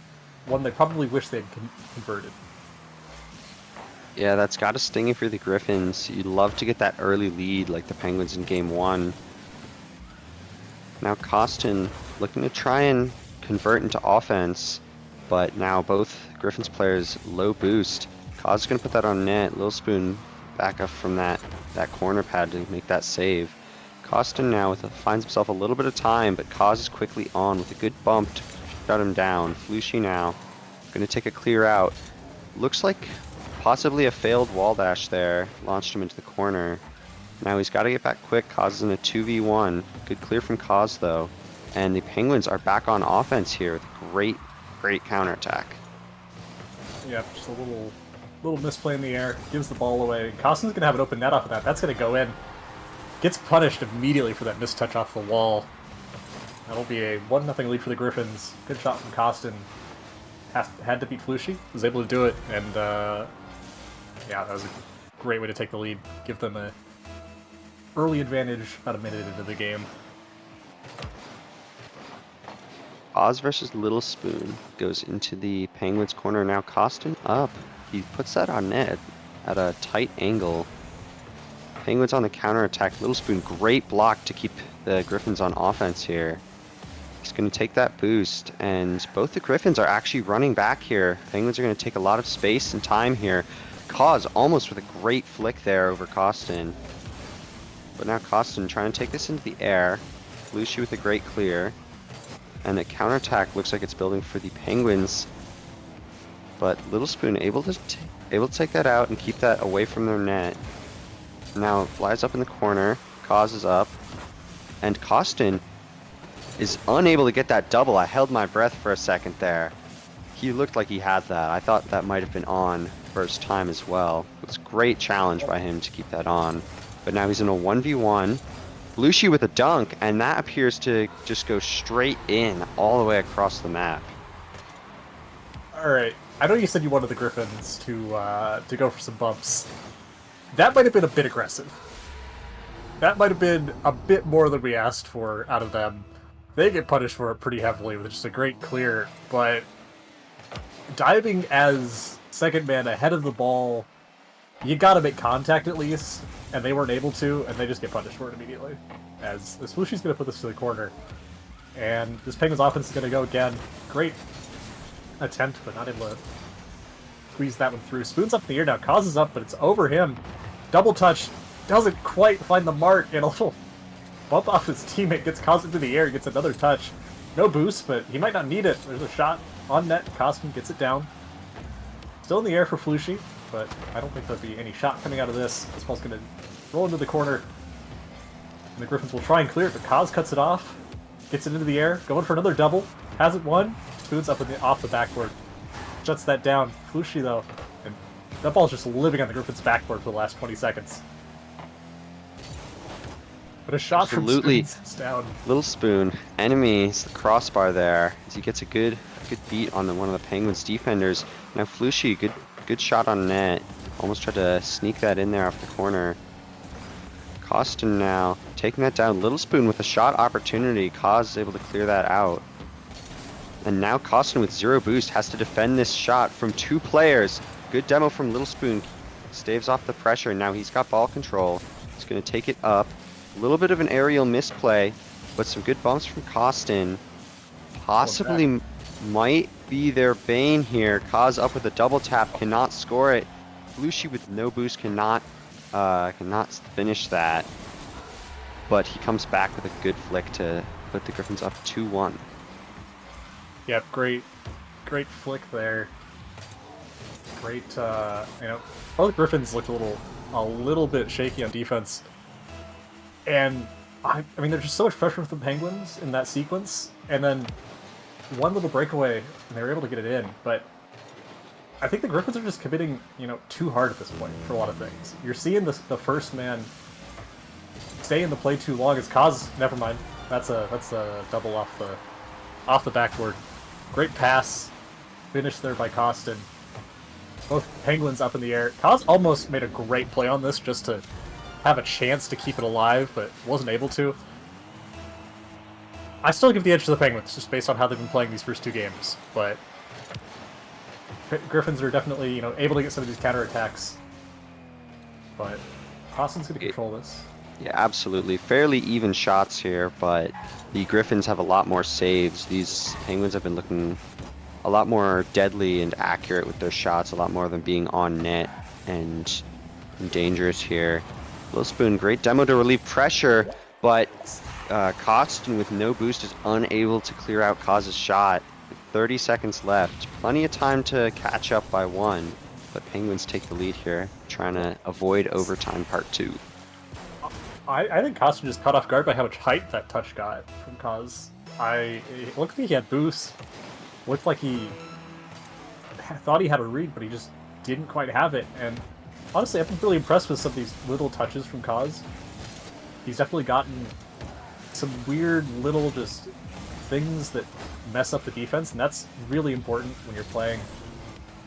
one they probably wish they'd converted. Yeah, that's got to sting for the Griffins. You'd love to get that early lead like the Penguins in game one. Now Costin looking to try and convert into offense, but now both Griffins players low boost. Kaz is going to put that on net. Lil Spoon back up from that corner pad to make that save. Costin now finds himself a little bit of time, but Kaz is quickly on with a good bump to shut him down. Flushy now going to take a clear out. Looks like possibly a failed wall dash there. Launched him into the corner. Now he's got to get back quick. Kaz is in a 2v1. Good clear from Kaz though. And the Penguins are back on offense here with a great counterattack. Yeah, just a little misplay in the air. Gives the ball away. Costin's gonna have an open net off of that. That's gonna go in. Gets punished immediately for that mistouch off the wall. That'll be a 1-0 lead for the Griffins. Good shot from Costin. Had to beat Flushy. Was able to do it, and yeah, that was a great way to take the lead. Give them a early advantage about a minute into the game. Oz versus Little Spoon goes into the Penguins corner. Now Costin up. He puts that on net at a tight angle. Penguins on the counter attack. Little Spoon, great block to keep the Griffins on offense here. He's going to take that boost, and both the Griffins are actually running back here. Penguins are going to take a lot of space and time here. Cause almost with a great flick there over Costin. But now Costin trying to take this into the air. Flushy with a great clear. And the counterattack looks like it's building for the Penguins. But Little Spoon able to take that out and keep that away from their net. Now flies up in the corner. Cause is up. And Costin is unable to get that double. I held my breath for a second there. He looked like he had that. I thought that might have been on first time as well. It was a great challenge by him to keep that on. But now he's in a 1v1. Flushy with a dunk, and that appears to just go straight in all the way across the map. Alright, I know you said you wanted the Griffins to go for some bumps. That might have been a bit aggressive. That might have been a bit more than we asked for out of them. They get punished for it pretty heavily with just a great clear, but diving as second man ahead of the ball, you gotta make contact at least, and they weren't able to, and they just get punished for it immediately. As Flushy's gonna put this to the corner. And this Penguins offense is gonna go again. Great attempt, but not able to squeeze that one through. Spoon's up in the air now, Causes up, but it's over him. Double touch, doesn't quite find the mark, and a little bump off his teammate, gets Cause into the air, gets another touch. No boost, but he might not need it. There's a shot on net, Costin gets it down. Still in the air for Flushy, but I don't think there'll be any shot coming out of this. This ball's going to roll into the corner. And the Griffins will try and clear it, but Kaz cuts it off. Gets it into the air, going for another double. Hasn't won. Spoon's up off the backboard. Shuts that down. Flushy, though. And that ball's just living on the Griffins' backboard for the last 20 seconds. But a shot Absolutely. from Spoon's down. Little Spoon, enemies the crossbar there as he gets a good beat on one of the Penguins defenders. Now Flushy, good shot on net. Almost tried to sneak that in there off the corner. Costin now taking that down. Little Spoon with a shot opportunity. Cause is able to clear that out. And now Costin with 0 boost has to defend this shot from 2 players. Good demo from Little Spoon. Staves off the pressure. Now he's got ball control. He's going to take it up. A little bit of an aerial misplay, but some good bumps from Costin. Possibly might be their bane here. Kaz up with a double tap, cannot score it. Flushy with no boost cannot finish that. But he comes back with a good flick to put the Griffins up 2-1. Yep, great flick there. Great, both Griffins looked a little bit shaky on defense. And, I mean, there's just so much pressure with the Penguins in that sequence, and then one little breakaway, and they were able to get it in, but I think the Griffins are just committing, too hard at this point for a lot of things. You're seeing the first man stay in the play too long. It's Kaz, never mind. That's a double off the backboard. Great pass, finished there by Costin. Both Penguins up in the air. Kaz almost made a great play on this just to have a chance to keep it alive, but wasn't able to. I still give the edge to the Penguins, just based on how they've been playing these first 2 games, but Griffins are definitely, able to get some of these counterattacks. But Costin's going to control this. Yeah, absolutely. Fairly even shots here, but the Griffins have a lot more saves. These Penguins have been looking a lot more deadly and accurate with their shots, a lot more of them being on net and dangerous here. Little Spoon, great demo to relieve pressure, but Costin with no boost is unable to clear out Kaz's shot. 30 seconds left. Plenty of time to catch up by 1, but Penguins take the lead here, trying to avoid overtime part 2. I think Costin just caught off guard by how much height that touch got from Kaz. It looked like he had boost. Looked like he thought he had a read, but he just didn't quite have it. And honestly, I've been really impressed with some of these little touches from Kaz. He's definitely gotten some weird little just things that mess up the defense, and that's really important when you're playing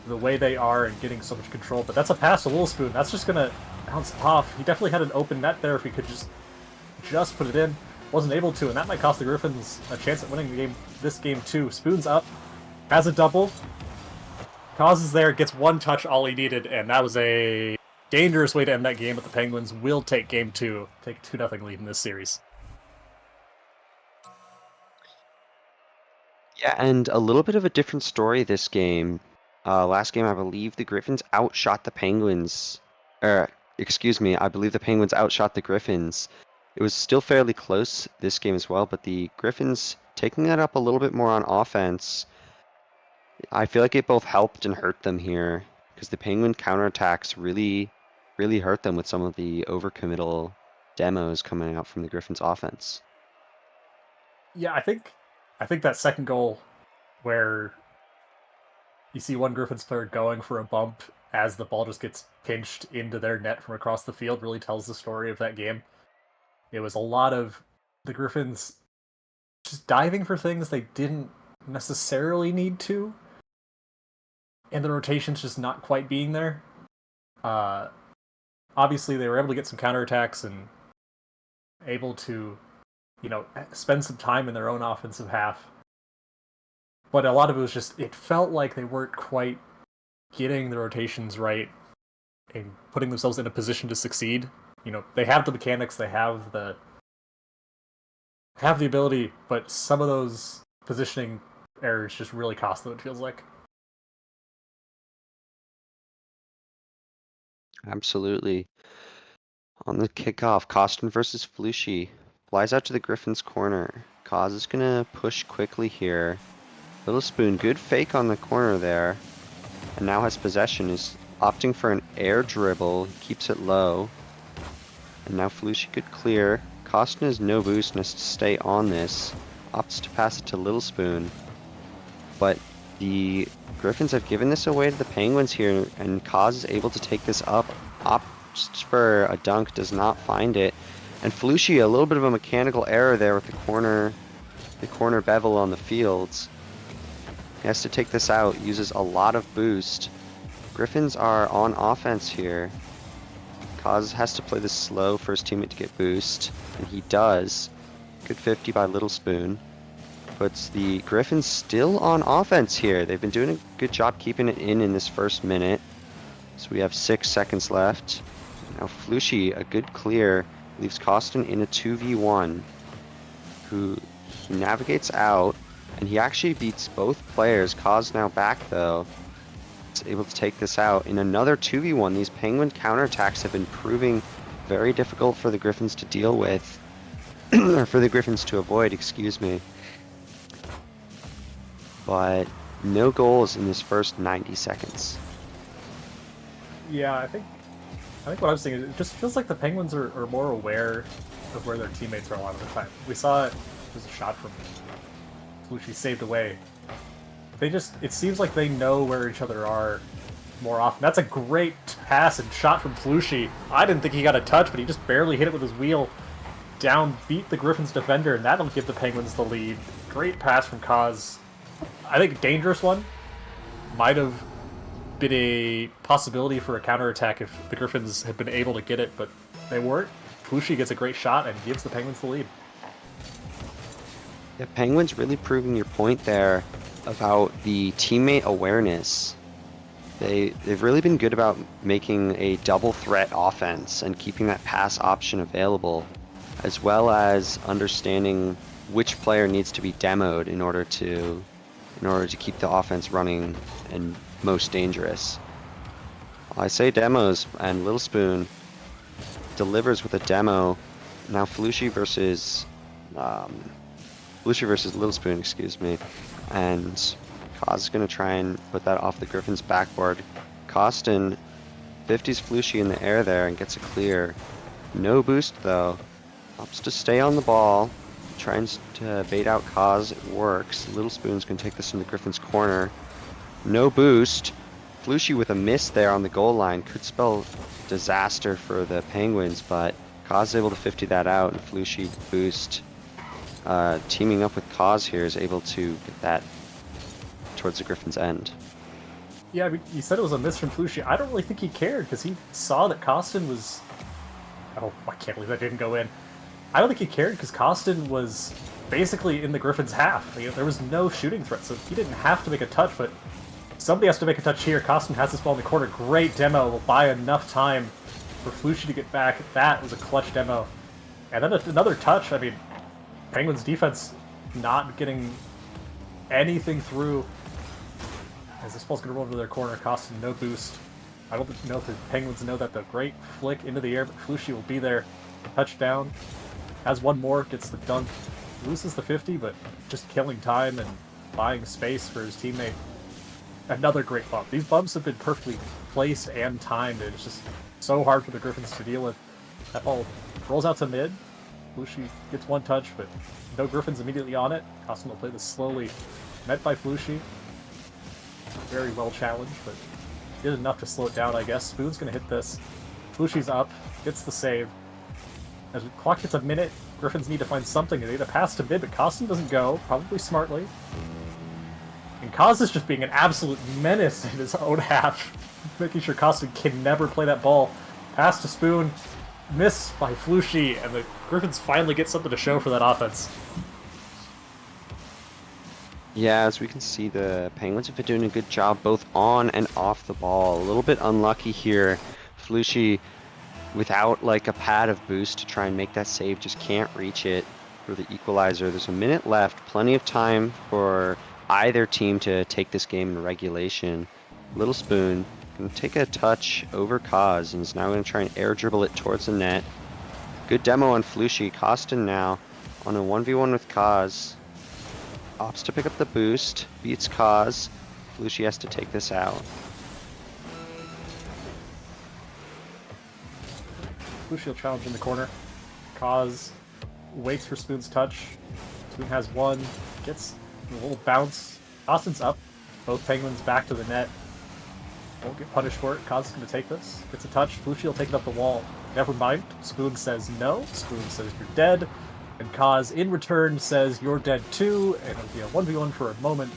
the way they are and getting so much control. But that's a pass to Little Spoon. That's just gonna bounce off. He definitely had an open net there if he could just put it in. Wasn't able to, and that might cost the Griffins a chance at winning the game. This game too. Spoon's up, has a double. Kaz is there, gets one touch, all he needed, and that was a dangerous way to end that game. But the Penguins will take game 2, take a 2-0 lead in this series. Yeah, and a little bit of a different story this game. Last game, I believe the Griffins outshot the Penguins. Excuse me, I believe the Penguins outshot the Griffins. It was still fairly close this game as well, but the Griffins taking that up a little bit more on offense. I feel like it both helped and hurt them here, because the Penguin counterattacks really hurt them with some of the overcommittal demos coming out from the Griffins offense. Yeah, I think that second goal where you see one Griffins player going for a bump as the ball just gets pinched into their net from across the field really tells the story of that game. It was a lot of the Griffins just diving for things they didn't necessarily need to, and the rotations just not quite being there. Obviously, they were able to get some counterattacks and able to, spend some time in their own offensive half. But a lot of it was just, it felt like they weren't quite getting the rotations right and putting themselves in a position to succeed. They have the mechanics, they have the ability, but some of those positioning errors just really cost them, it feels like. Absolutely. On the kickoff, Costin versus Flushy. Flies out to the Griffins corner. Kaz is gonna push quickly here. Little Spoon, good fake on the corner there. And now has possession, is opting for an air dribble, keeps it low. And now Flushy could clear. Costin has no boost and has to stay on this. Opts to pass it to Little Spoon. But the Griffins have given this away to the Penguins here, and Kaz is able to take this up. Opts for a dunk, does not find it. And Flushy, a little bit of a mechanical error there with the corner bevel on the fields. He has to take this out, uses a lot of boost. Griffins are on offense here. Kaz has to play this slow for his teammate to get boost, and he does. Good 50 by Little Spoon. Puts the Griffins still on offense here. They've been doing a good job keeping it in this first minute. So we have 6 seconds left. Now Flushy, a good clear, leaves Costin in a 2v1, who he navigates out, and he actually beats both players. Kaz now back though. Is able to take this out in another 2v1. These Penguin counterattacks have been proving very difficult for the Griffins to deal with, or for the Griffins to avoid, excuse me. But no goals in this first 90 seconds. Yeah, I think what I'm saying is it just feels like the Penguins are more aware of where their teammates are a lot of the time. We saw it was a shot from Flushy saved away. It seems like they know where each other are more often. That's a great pass and shot from Flushy. I didn't think he got a touch, but he just barely hit it with his wheel. Down, beat the Griffins defender, and that'll give the Penguins the lead. Great pass from Kaz. I think a dangerous one. Might have been a possibility for a counterattack if the Griffins had been able to get it, but they weren't. Flushy gets a great shot and gives the Penguins the lead. Yeah, Penguins really proving your point there about the teammate awareness. They've really been good about making a double threat offense and keeping that pass option available, as well as understanding which player needs to be demoed in order to keep the offense running and most dangerous. I say demos, and Little Spoon delivers with a demo. Now Flushy versus Little Spoon, excuse me. And Kaz is going to try and put that off the Griffins' backboard. Costin 50s Flushy in the air there and gets a clear. No boost though. Opts to stay on the ball. Tries to bait out Kaz. It works. Little Spoon's going to take this into Griffin's corner. No boost. Flushy with a miss there on the goal line could spell disaster for the Penguins, but Kaz is able to 50 that out, and Flushy boost. Teaming up with Kaz here is able to get that towards the Griffins' end. Yeah, I mean, you said it was a miss from Flushy. I don't really think he cared because he saw that Costin was. Oh, I can't believe that didn't go in. I don't think he cared because Costin was basically in the Griffins' half. You know, there was no shooting threat, so he didn't have to make a touch, but somebody has to make a touch here. Costin has this ball in the corner. Great demo. Will buy enough time for Flushy to get back. That was a clutch demo. And then another touch. I mean, Penguins' defense not getting anything through. As this ball's going to roll into their corner, Costin no boost. I don't know if the Penguins know that the great flick into the air, but Flushy will be there. Touchdown. Has one more, gets the dunk. Loses the 50, but just killing time and buying space for his teammate. Another great bump. These bumps have been perfectly placed and timed, and it's just so hard for the Griffins to deal with. That ball rolls out to mid. Flushy gets one touch, but no Griffins immediately on it. Costin will play this slowly. Met by Flushy. Very well challenged, but did enough to slow it down, I guess. Spoon's gonna hit this. Flushy's up, gets the save. As the clock hits a minute, Griffins need to find something. They need a pass to mid, but Costin doesn't go, probably smartly. And Kaz is just being an absolute menace in his own half, making sure Costin can never play that ball. Pass to Spoon, miss by Flushy, and the Griffins finally get something to show for that offense. Yeah, as we can see, the Penguins have been doing a good job both on and off the ball. A little bit unlucky here. Flushy, without like a pad of boost to try and make that save, just can't reach it for the equalizer. There's a minute left, plenty of time for either team to take this game in regulation. Little Spoon can take a touch over Kaz and is now going to try and air dribble it towards the net. Good demo on Flushy. Costin now on a 1v1 with Kaz. Opts to pick up the boost, beats Kaz. Flushy has to take this out. Flushy will challenge in the corner. Kaz waits for Spoon's touch. Spoon has one, gets a little bounce. Austin's up. Both Penguins back to the net. Won't get punished for it. Kaz is going to take this. Gets a touch. Flushy will take it up the wall. Never mind. Spoon says no. Spoon says you're dead. And Kaz, in return, says you're dead too. And it'll be a 1v1 for a moment.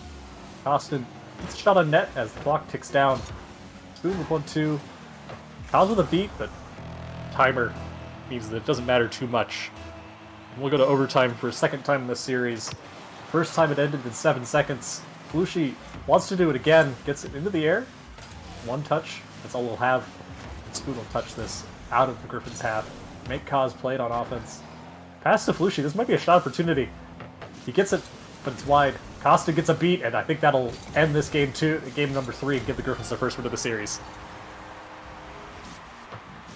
Costin gets a shot on net as the clock ticks down. Spoon with 1-2. Kaz with a beat, but timer means that it doesn't matter too much. And we'll go to overtime for a second time in this series. First time it ended in 7 seconds. Flushy wants to do it again. Gets it into the air. One touch. That's all we'll have. Spoon will touch this out of the Griffins' half. Make Kaz play it on offense. Pass to Flushy. This might be a shot opportunity. He gets it, but it's wide. Costa gets a beat, and I think that'll end this game game number 3, and give the Griffins their first win of the series.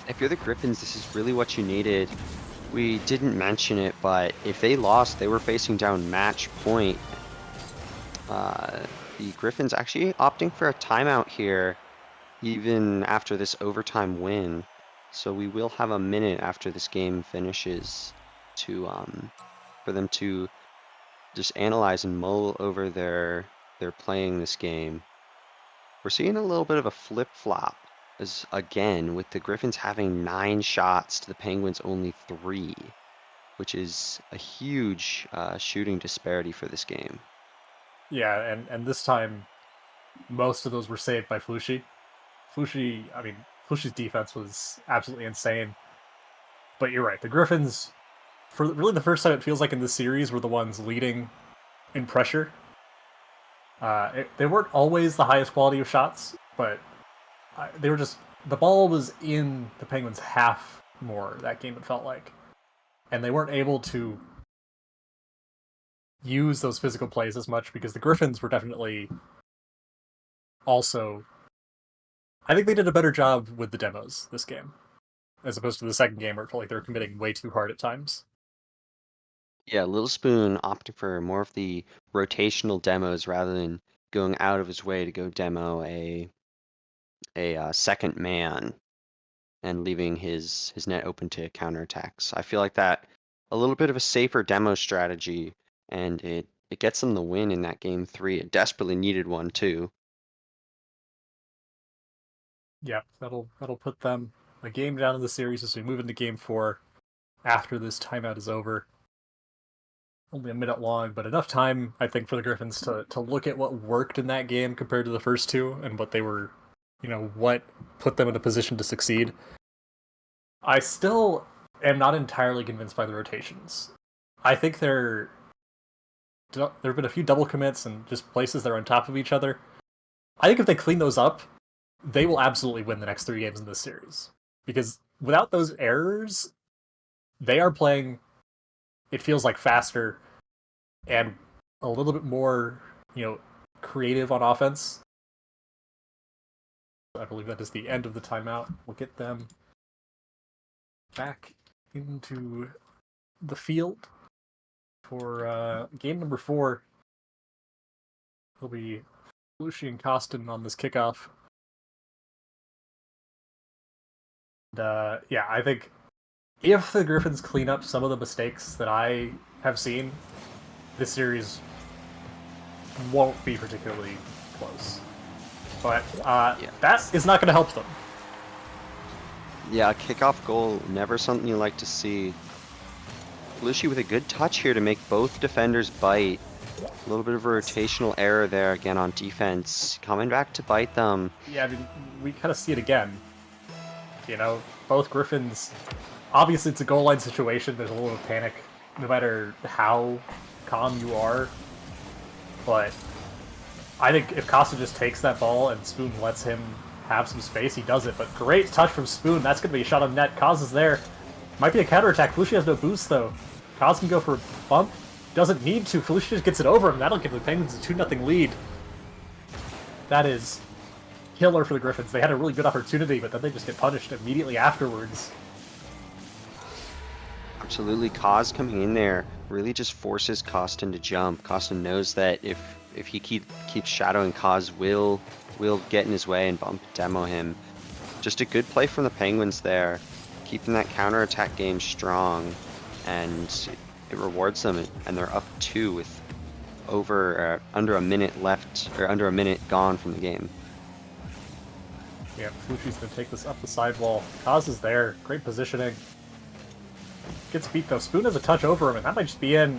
If you're the Griffins, this is really what you needed. We didn't mention it, but if they lost, they were facing down match point. The Griffins actually opting for a timeout here, even after this overtime win. So we will have a minute after this game finishes to for them to just analyze and mull over their playing this game. We're seeing a little bit of a flip-flop, as again with the Griffins having 9 shots to the Penguins only 3, which is a huge shooting disparity for this game. Yeah, and this time, most of those were saved by Flushy. Flushy's defense was absolutely insane. But you're right, the Griffins, for really the first time it feels like in this series, were the ones leading in pressure. They weren't always the highest quality of shots, but they were just, the ball was in the Penguins' half more that game, it felt like. And they weren't able to use those physical plays as much because the Griffins were definitely also, I think they did a better job with the demos this game, as opposed to the second game where it felt like they were committing way too hard at times. Yeah, Little Spoon opting for more of the rotational demos rather than going out of his way to go demo a second man and leaving his net open to counterattacks. I feel like that a little bit of a safer demo strategy, and it gets them the win in that game 3. It desperately needed one too. Yeah, that'll put them a game down in the series as we move into game 4 after this timeout is over. Only a minute long, but enough time, I think, for the Griffins to look at what worked in that game compared to the first two and what they were, what put them in a position to succeed. I still am not entirely convinced by the rotations. I think there have been a few double commits and just places that are on top of each other. I think if they clean those up, they will absolutely win the next 3 games in this series. Because without those errors, they are playing, it feels like, faster and a little bit more, creative on offense. I believe that is the end of the timeout. We'll get them back into the field for game number 4. It'll be Lucy and Costin on this kickoff. And, yeah, I think if the Griffins clean up some of the mistakes that I have seen, this series won't be particularly close. But that is not going to help them. Yeah, a kickoff goal, never something you like to see. Lucy with a good touch here to make both defenders bite. A little bit of a rotational error there again on defense. Coming back to bite them. Yeah, I mean, we kind of see it again. Both Griffins, obviously it's a goal line situation, there's a little bit of panic, no matter how calm you are. But I think if Costa just takes that ball and Spoon lets him have some space, he does it. But great touch from Spoon, that's going to be a shot on net. Kaz is there. Might be a counterattack. Felucci has no boost, though. Kaz can go for a bump. Doesn't need to. Felucci just gets it over him. That'll give the Penguins a 2-0 lead. That is killer for the Griffins. They had a really good opportunity, but then they just get punished immediately afterwards. Absolutely, Kaz coming in there really just forces Costin to jump. Costin knows that if he keeps shadowing, Kaz will get in his way and bump demo him. Just a good play from the Penguins there, keeping that counterattack game strong, and it rewards them, and they're up 2 with under a minute left, or under a minute gone from the game. Yeah, Felucci's going to take this up the sidewall. Kaz is there. Great positioning. Gets beat, though. Spoon has a touch over him, and that might just be in.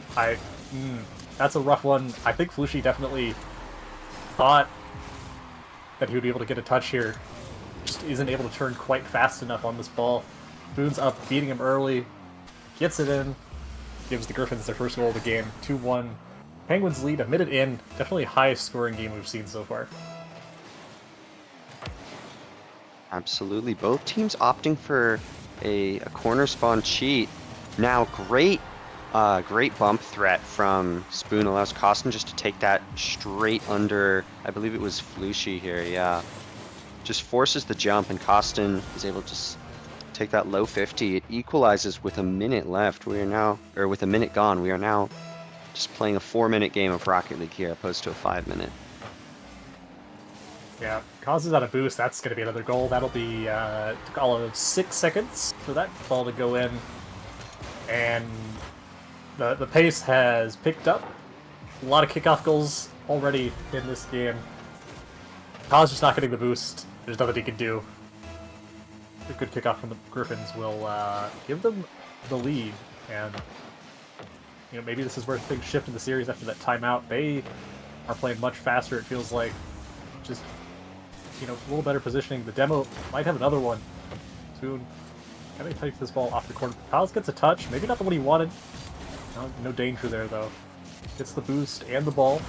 That's a rough one. I think Felucci definitely thought that he would be able to get a touch here. Just isn't able to turn quite fast enough on this ball. Spoon's up, beating him early. Gets it in. Gives the Griffins their first goal of the game. 2-1. Penguins lead a minute in. Definitely highest scoring game we've seen so far. Absolutely. Both teams opting for a corner spawn cheat. Now, great bump threat from Spoon allows Costin just to take that straight under, I believe it was Felucci here, yeah. Just forces the jump, and Costin is able to take that low 50. It equalizes with a minute left. We are now, or with a minute gone, we are now just playing a 4-minute game of Rocket League here, opposed to a 5-minute. Yeah, causes out a boost. That's going to be another goal. That'll be took all of 6 seconds for that ball to go in. And the pace has picked up. A lot of kickoff goals already in this game. Kaz just not getting the boost. There's nothing he can do. A good kickoff from the Griffins will give them the lead. And maybe this is where things shift in the series after that timeout. They are playing much faster, it feels like. Just a little better positioning. The demo might have another one soon. Can they take this ball off the corner? Kyles gets a touch. Maybe not the one he wanted. No danger there, though. Gets the boost and the ball.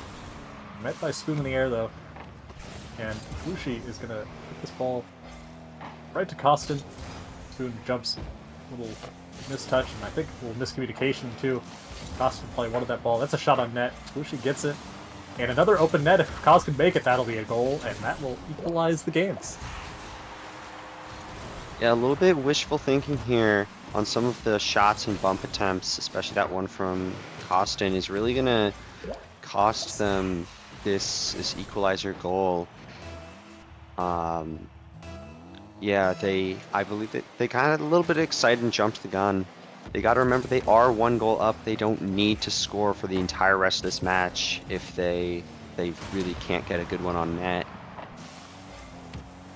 Met by Spoon in the air, though. And Felucci is going to put this ball right to Costin. Spoon jumps. A little mistouch, and I think a little miscommunication, too. Costin probably wanted that ball. That's a shot on net. Felucci gets it. And another open net. If Kaz can make it, that'll be a goal, and that will equalize the games. Yeah, a little bit wishful thinking here on some of the shots and bump attempts, especially that one from Costin, is really going to cost them this equalizer goal. Yeah, I believe that they kind of a little bit excited and jumped the gun. They got to remember they are 1 goal up. They don't need to score for the entire rest of this match if they really can't get a good one on net.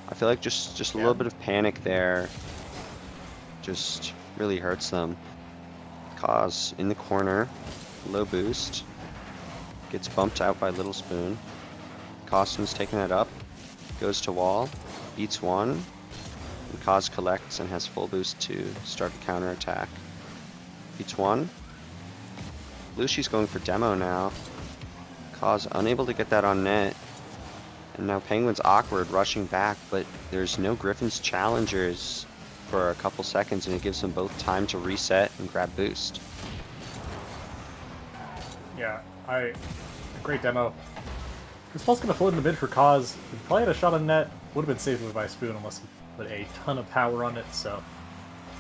I feel like just a little bit of panic there just really hurts them. Cause in the corner, low boost, gets bumped out by Little Spoon. Costin's taking it up, goes to wall, beats one, and Cause collects and has full boost to start a counter attack. Beats one. Lucy's going for demo now. Cause unable to get that on net. And now Penguin's awkward, rushing back, but there's no Griffins challengers for a couple seconds, and it gives them both time to reset and grab boost. Yeah, great demo. This ball's gonna float in the mid for Cause. He probably had a shot on net. Would have been saved by Spoon unless he put a ton of power on it, so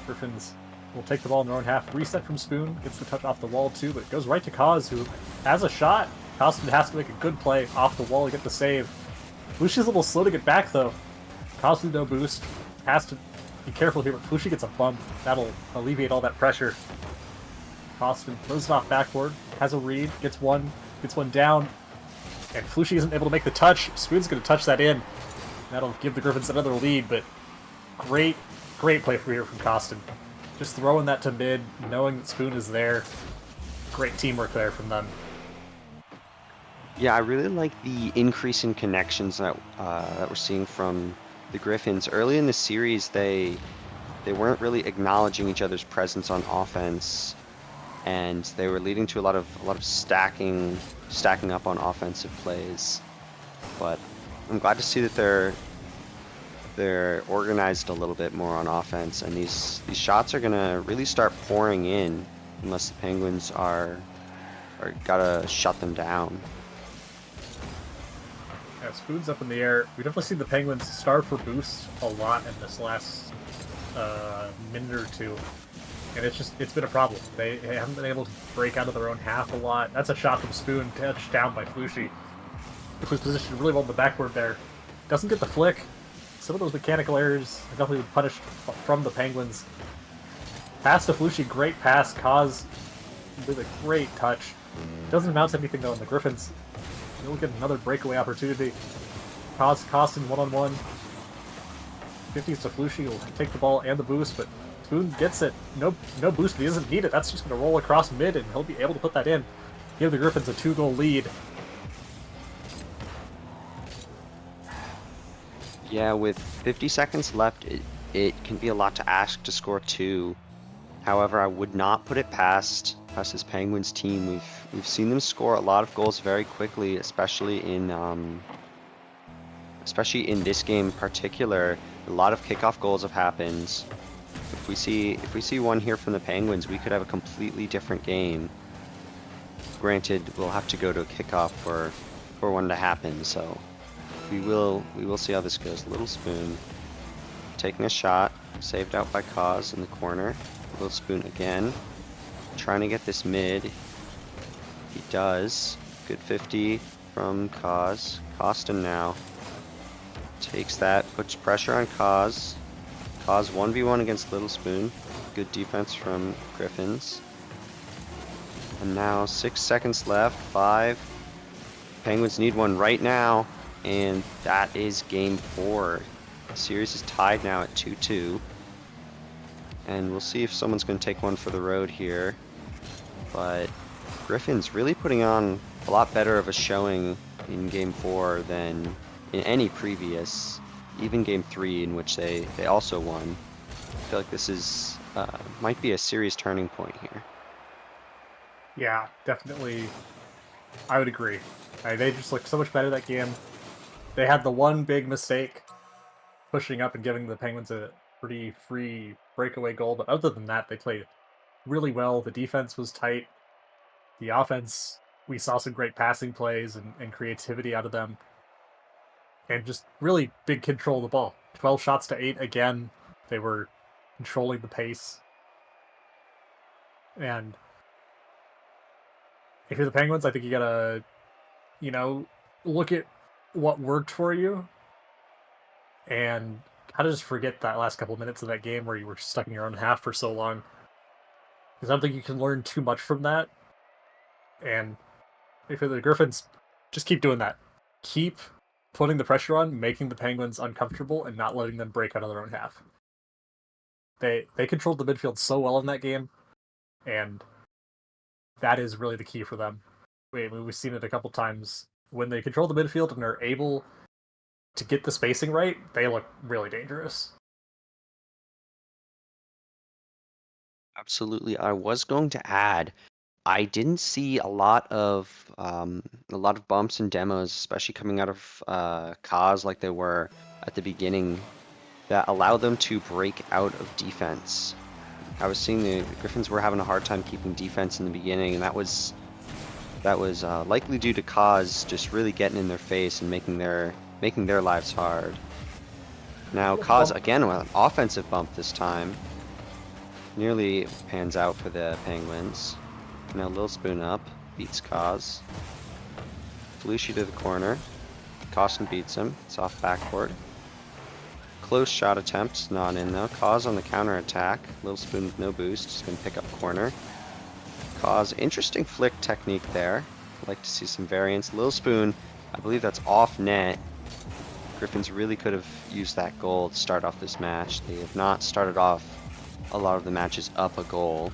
Griffins will take the ball in their own half. Reset from Spoon, gets the touch off the wall too, but it goes right to Cause, who has a shot. Costin has to make a good play off the wall to get the save. Flushi's a little slow to get back though. Cause with no boost. Has to be careful here, but Flushi gets a bump. That'll alleviate all that pressure. Costin throws it off backboard, has a read, gets one down, and Flushi isn't able to make the touch. Spoon's going to touch that in. That'll give the Griffins another lead, but great play from Costin. Just throwing that to mid, knowing that Spoon is there. Great teamwork there from them. Yeah, I really like the increase in connections that we're seeing from the Griffins. Early in the series, they weren't really acknowledging each other's presence on offense, and they were leading to a lot of stacking up on offensive plays. But I'm glad to see that they're organized a little bit more on offense, and these shots are gonna really start pouring in unless the Penguins are gotta shut them down. Yeah, Spoon's up in the air. We definitely see the Penguins starve for boost a lot in this last minute or two. And it's been a problem. They haven't been able to break out of their own half a lot. That's a shot from Spoon, touched down by Flushi, which was positioned really well on the backboard there. Doesn't get the flick. Some of those mechanical errors have definitely been punished from the Penguins. Pass to Flushi, great pass. Cause with a great touch. Doesn't amount to anything though in the Griffins. They'll get another breakaway opportunity. Costin one-on-one. 50s to Flushi, will take the ball and the boost, but Spoon gets it. No boost, but he doesn't need it. That's just going to roll across mid, and he'll be able to put that in. Give the Griffins a 2-goal lead. Yeah, with 50 seconds left, it can be a lot to ask to score 2. However, I would not put it past this Penguins team. We've seen them score a lot of goals very quickly, especially in this game in particular. A lot of kickoff goals have happened. If we see one here from the Penguins, we could have a completely different game. Granted, we'll have to go to a kickoff for one to happen, so we will see how this goes. Little Spoon taking a shot, saved out by Cause in the corner. Little Spoon again, trying to get this mid. He does. Good 50 from Cause. Costin now takes that, puts pressure on Cause. Cause 1v1 against Little Spoon. Good defense from Griffins. And now 6 seconds left. 5. Penguins need one right now, and that is game 4. The series is tied now at 2-2. And we'll see if someone's going to take one for the road here. But Griffins really putting on a lot better of a showing in game 4 than in any previous, even game 3 in which they also won. I feel like this is might be a serious turning point here. Yeah, definitely. I would agree. They just looked so much better that game. They had the one big mistake, pushing up and giving the Penguins a pretty free breakaway goal, but other than that, they played really well. The defense was tight. The offense, we saw some great passing plays and creativity out of them. And just really big control of the ball. 12 shots to 8 again. They were controlling the pace. And if you're the Penguins, I think you gotta, look at what worked for you and kind of just forget that last couple minutes of that game where you were stuck in your own half for so long. Because I don't think you can learn too much from that. And if you're the Griffins, just keep doing that. Keep putting the pressure on, making the Penguins uncomfortable, and not letting them break out of their own half. They controlled the midfield so well in that game, and that is really the key for them. We've seen it a couple times. When they control the midfield and are able to get the spacing right, they look really dangerous. Absolutely. I was going to add, I didn't see a lot of bumps and demos, especially coming out of Kaz like they were at the beginning, that allow them to break out of defense. I was seeing the Griffins were having a hard time keeping defense in the beginning, and that was likely due to Kaz just really getting in their face and making their lives hard. Now Kaz again with an offensive bump this time. Nearly pans out for the Penguins. Now Lil Spoon up, beats Kaz. Felucci to the corner. Costin beats him. It's off backboard. Close shot attempt, not in though. Kaz on the counter attack. Lil Spoon with no boost, just gonna pick up corner. Kaz, interesting flick technique there. I'd like to see some variance. Lil Spoon, I believe that's off net. Griffins really could have used that goal to start off this match. They have not started off a lot of the matches up a goal.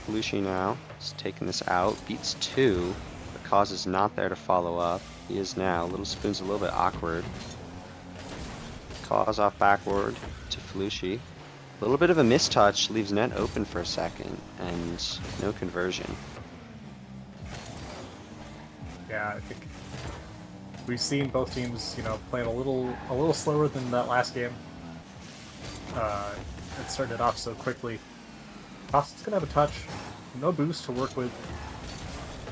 Felucci now is taking this out, beats 2, but Kaz is not there to follow up. He is now. Little Spoon's a little bit awkward. Kaz off backward to Felucci. A little bit of a mistouch, leaves net open for a second, and no conversion. Yeah, I think we've seen both teams, playing a little slower than that last game. It started off so quickly. Costin's gonna have a touch, no boost to work with.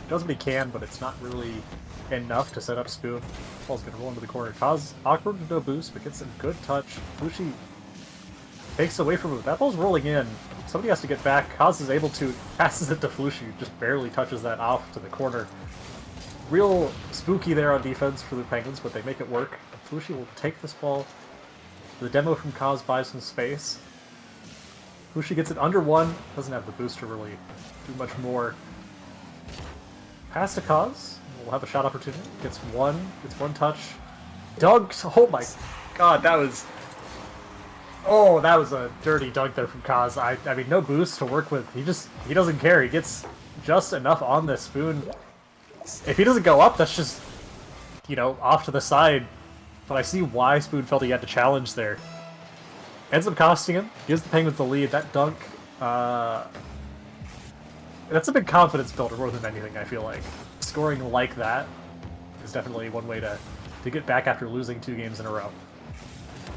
Does what he can, but it's not really enough to set up Spoon. Ball's gonna roll into the corner. Kaz awkward with no boost, but gets a good touch. Felucci takes away from him. That ball's rolling in. Somebody has to get back. Kaz is able to, passes it to Felucci, just barely touches that off to the corner. Real spooky there on defense for the Penguins, but they make it work. Felucci will take this ball. The demo from Kaz buys some space. Felucci gets it under 1. Doesn't have the boost to really do much more. Pass to Kaz. We'll have a shot opportunity. Gets one touch. Dunks. Oh my god, that was a dirty dunk there from Kaz. I mean, no boost to work with. He doesn't care. He gets just enough on this Spoon. If he doesn't go up, that's just, off to the side. But I see why Spoon felt he had to challenge there. Ends up costing him. Gives the Penguins the lead. That dunk, that's a big confidence builder more than anything, I feel like. Scoring like that is definitely one way to get back after losing 2 games in a row.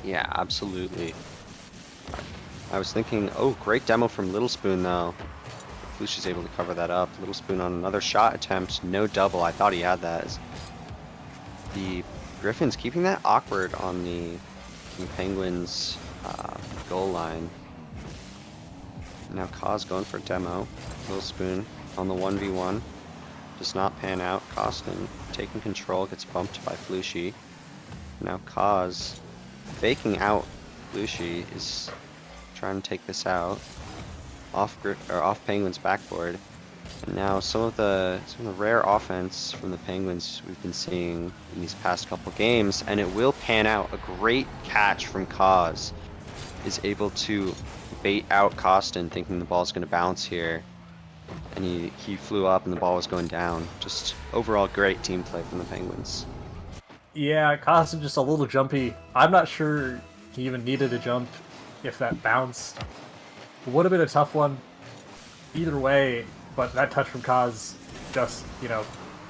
Yeah, absolutely. I was thinking, oh, great demo from Little Spoon though. Felucci's able to cover that up. Little Spoon on another shot attempt, no double. I thought he had that. The Griffins keeping that awkward on the Penguins goal line. Now Kaz going for demo. Little Spoon on the 1v1. Does not pan out. Costin taking control, gets bumped by Felucci. Now Kaz faking out. Felucci is trying to take this out. Off Penguins backboard. And now some of the rare offense from the Penguins we've been seeing in these past couple games, and it will pan out. A great catch from Kaz is able to bait out Costin, thinking the ball's going to bounce here, and he flew up and the ball was going down. Just overall great team play from the Penguins. Yeah, Costin just a little jumpy. I'm not sure he even needed a jump if that bounced. It would have been a tough one either way, but that touch from Kaz, just,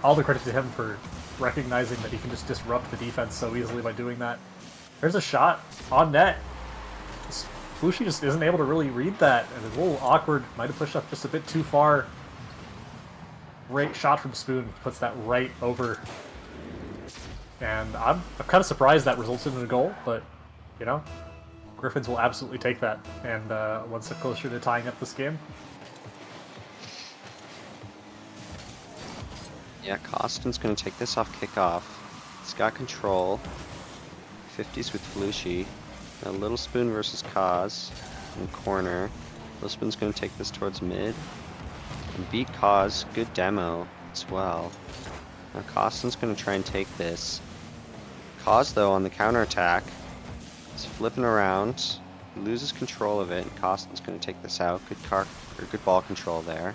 all the credit to him for recognizing that he can just disrupt the defense so easily by doing that. There's a shot on net. Felucci just isn't able to really read that, and it's a little awkward. Might have pushed up just a bit too far. Great shot from Spoon, puts that right over. And I'm kind of surprised that resulted in a goal, but, Griffins will absolutely take that, and one step closer to tying up this game. Yeah, Costin's going to take this off kickoff. He's got control. 50s with Felucci. Now Little Spoon versus Kaz in the corner. Little Spoon's going to take this towards mid and beat Kaz. Good demo as well. Now Costin's going to try and take this. Cause, though, on the counterattack, is flipping around, loses control of it, and Costin's going to take this out. Good ball control there.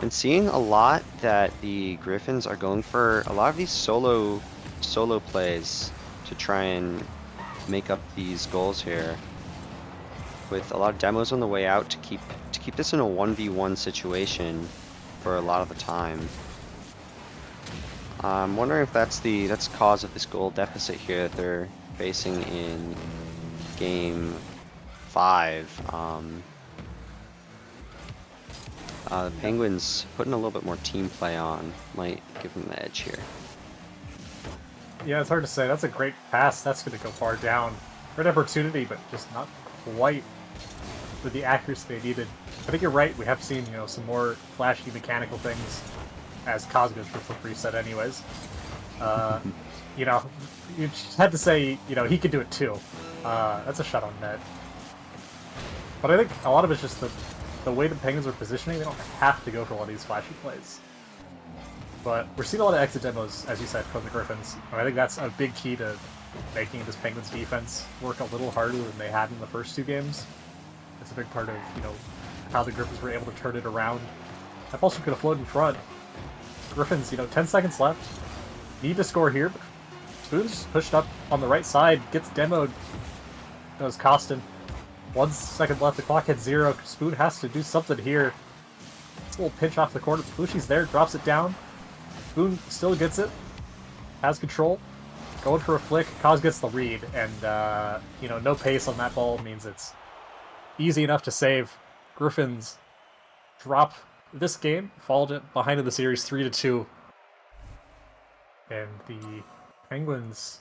Been seeing a lot that the Griffins are going for a lot of these solo plays to try and make up these goals here, with a lot of demos on the way out to keep this in a 1v1 situation for a lot of the time. I'm wondering if that's the cause of this goal deficit here that they're facing in game 5. The Penguins putting a little bit more team play on might give them the edge here. Yeah, it's hard to say. That's a great pass. That's going to go far down. Great opportunity, but just not quite with the accuracy they needed. I think you're right. We have seen, some more flashy mechanical things as Cosmos for flip reset anyways. You just had to say, he could do it too. That's a shot on net. But I think a lot of it's just the way the Penguins are positioning. They don't have to go for a lot of these flashy plays. But we're seeing a lot of exit demos, as you said, from the Griffins. And I think that's a big key to making this Penguins defense work a little harder than they had in the first 2 games. It's a big part of, how the Griffins were able to turn it around. That also could have flowed in front. Griffins, 10 seconds left. Need to score here. Spoon's pushed up on the right side, gets demoed. Does Costin. 1 second left, the clock hits 0. Spoon has to do something here. It's a little pinch off the corner. Belushi's there, drops it down. Spoon still gets it. Has control. Going for a flick. Kaz gets the read, and, no pace on that ball means it's easy enough to save. Griffins drop this game, followed it behind in the series 3-2. And the Penguins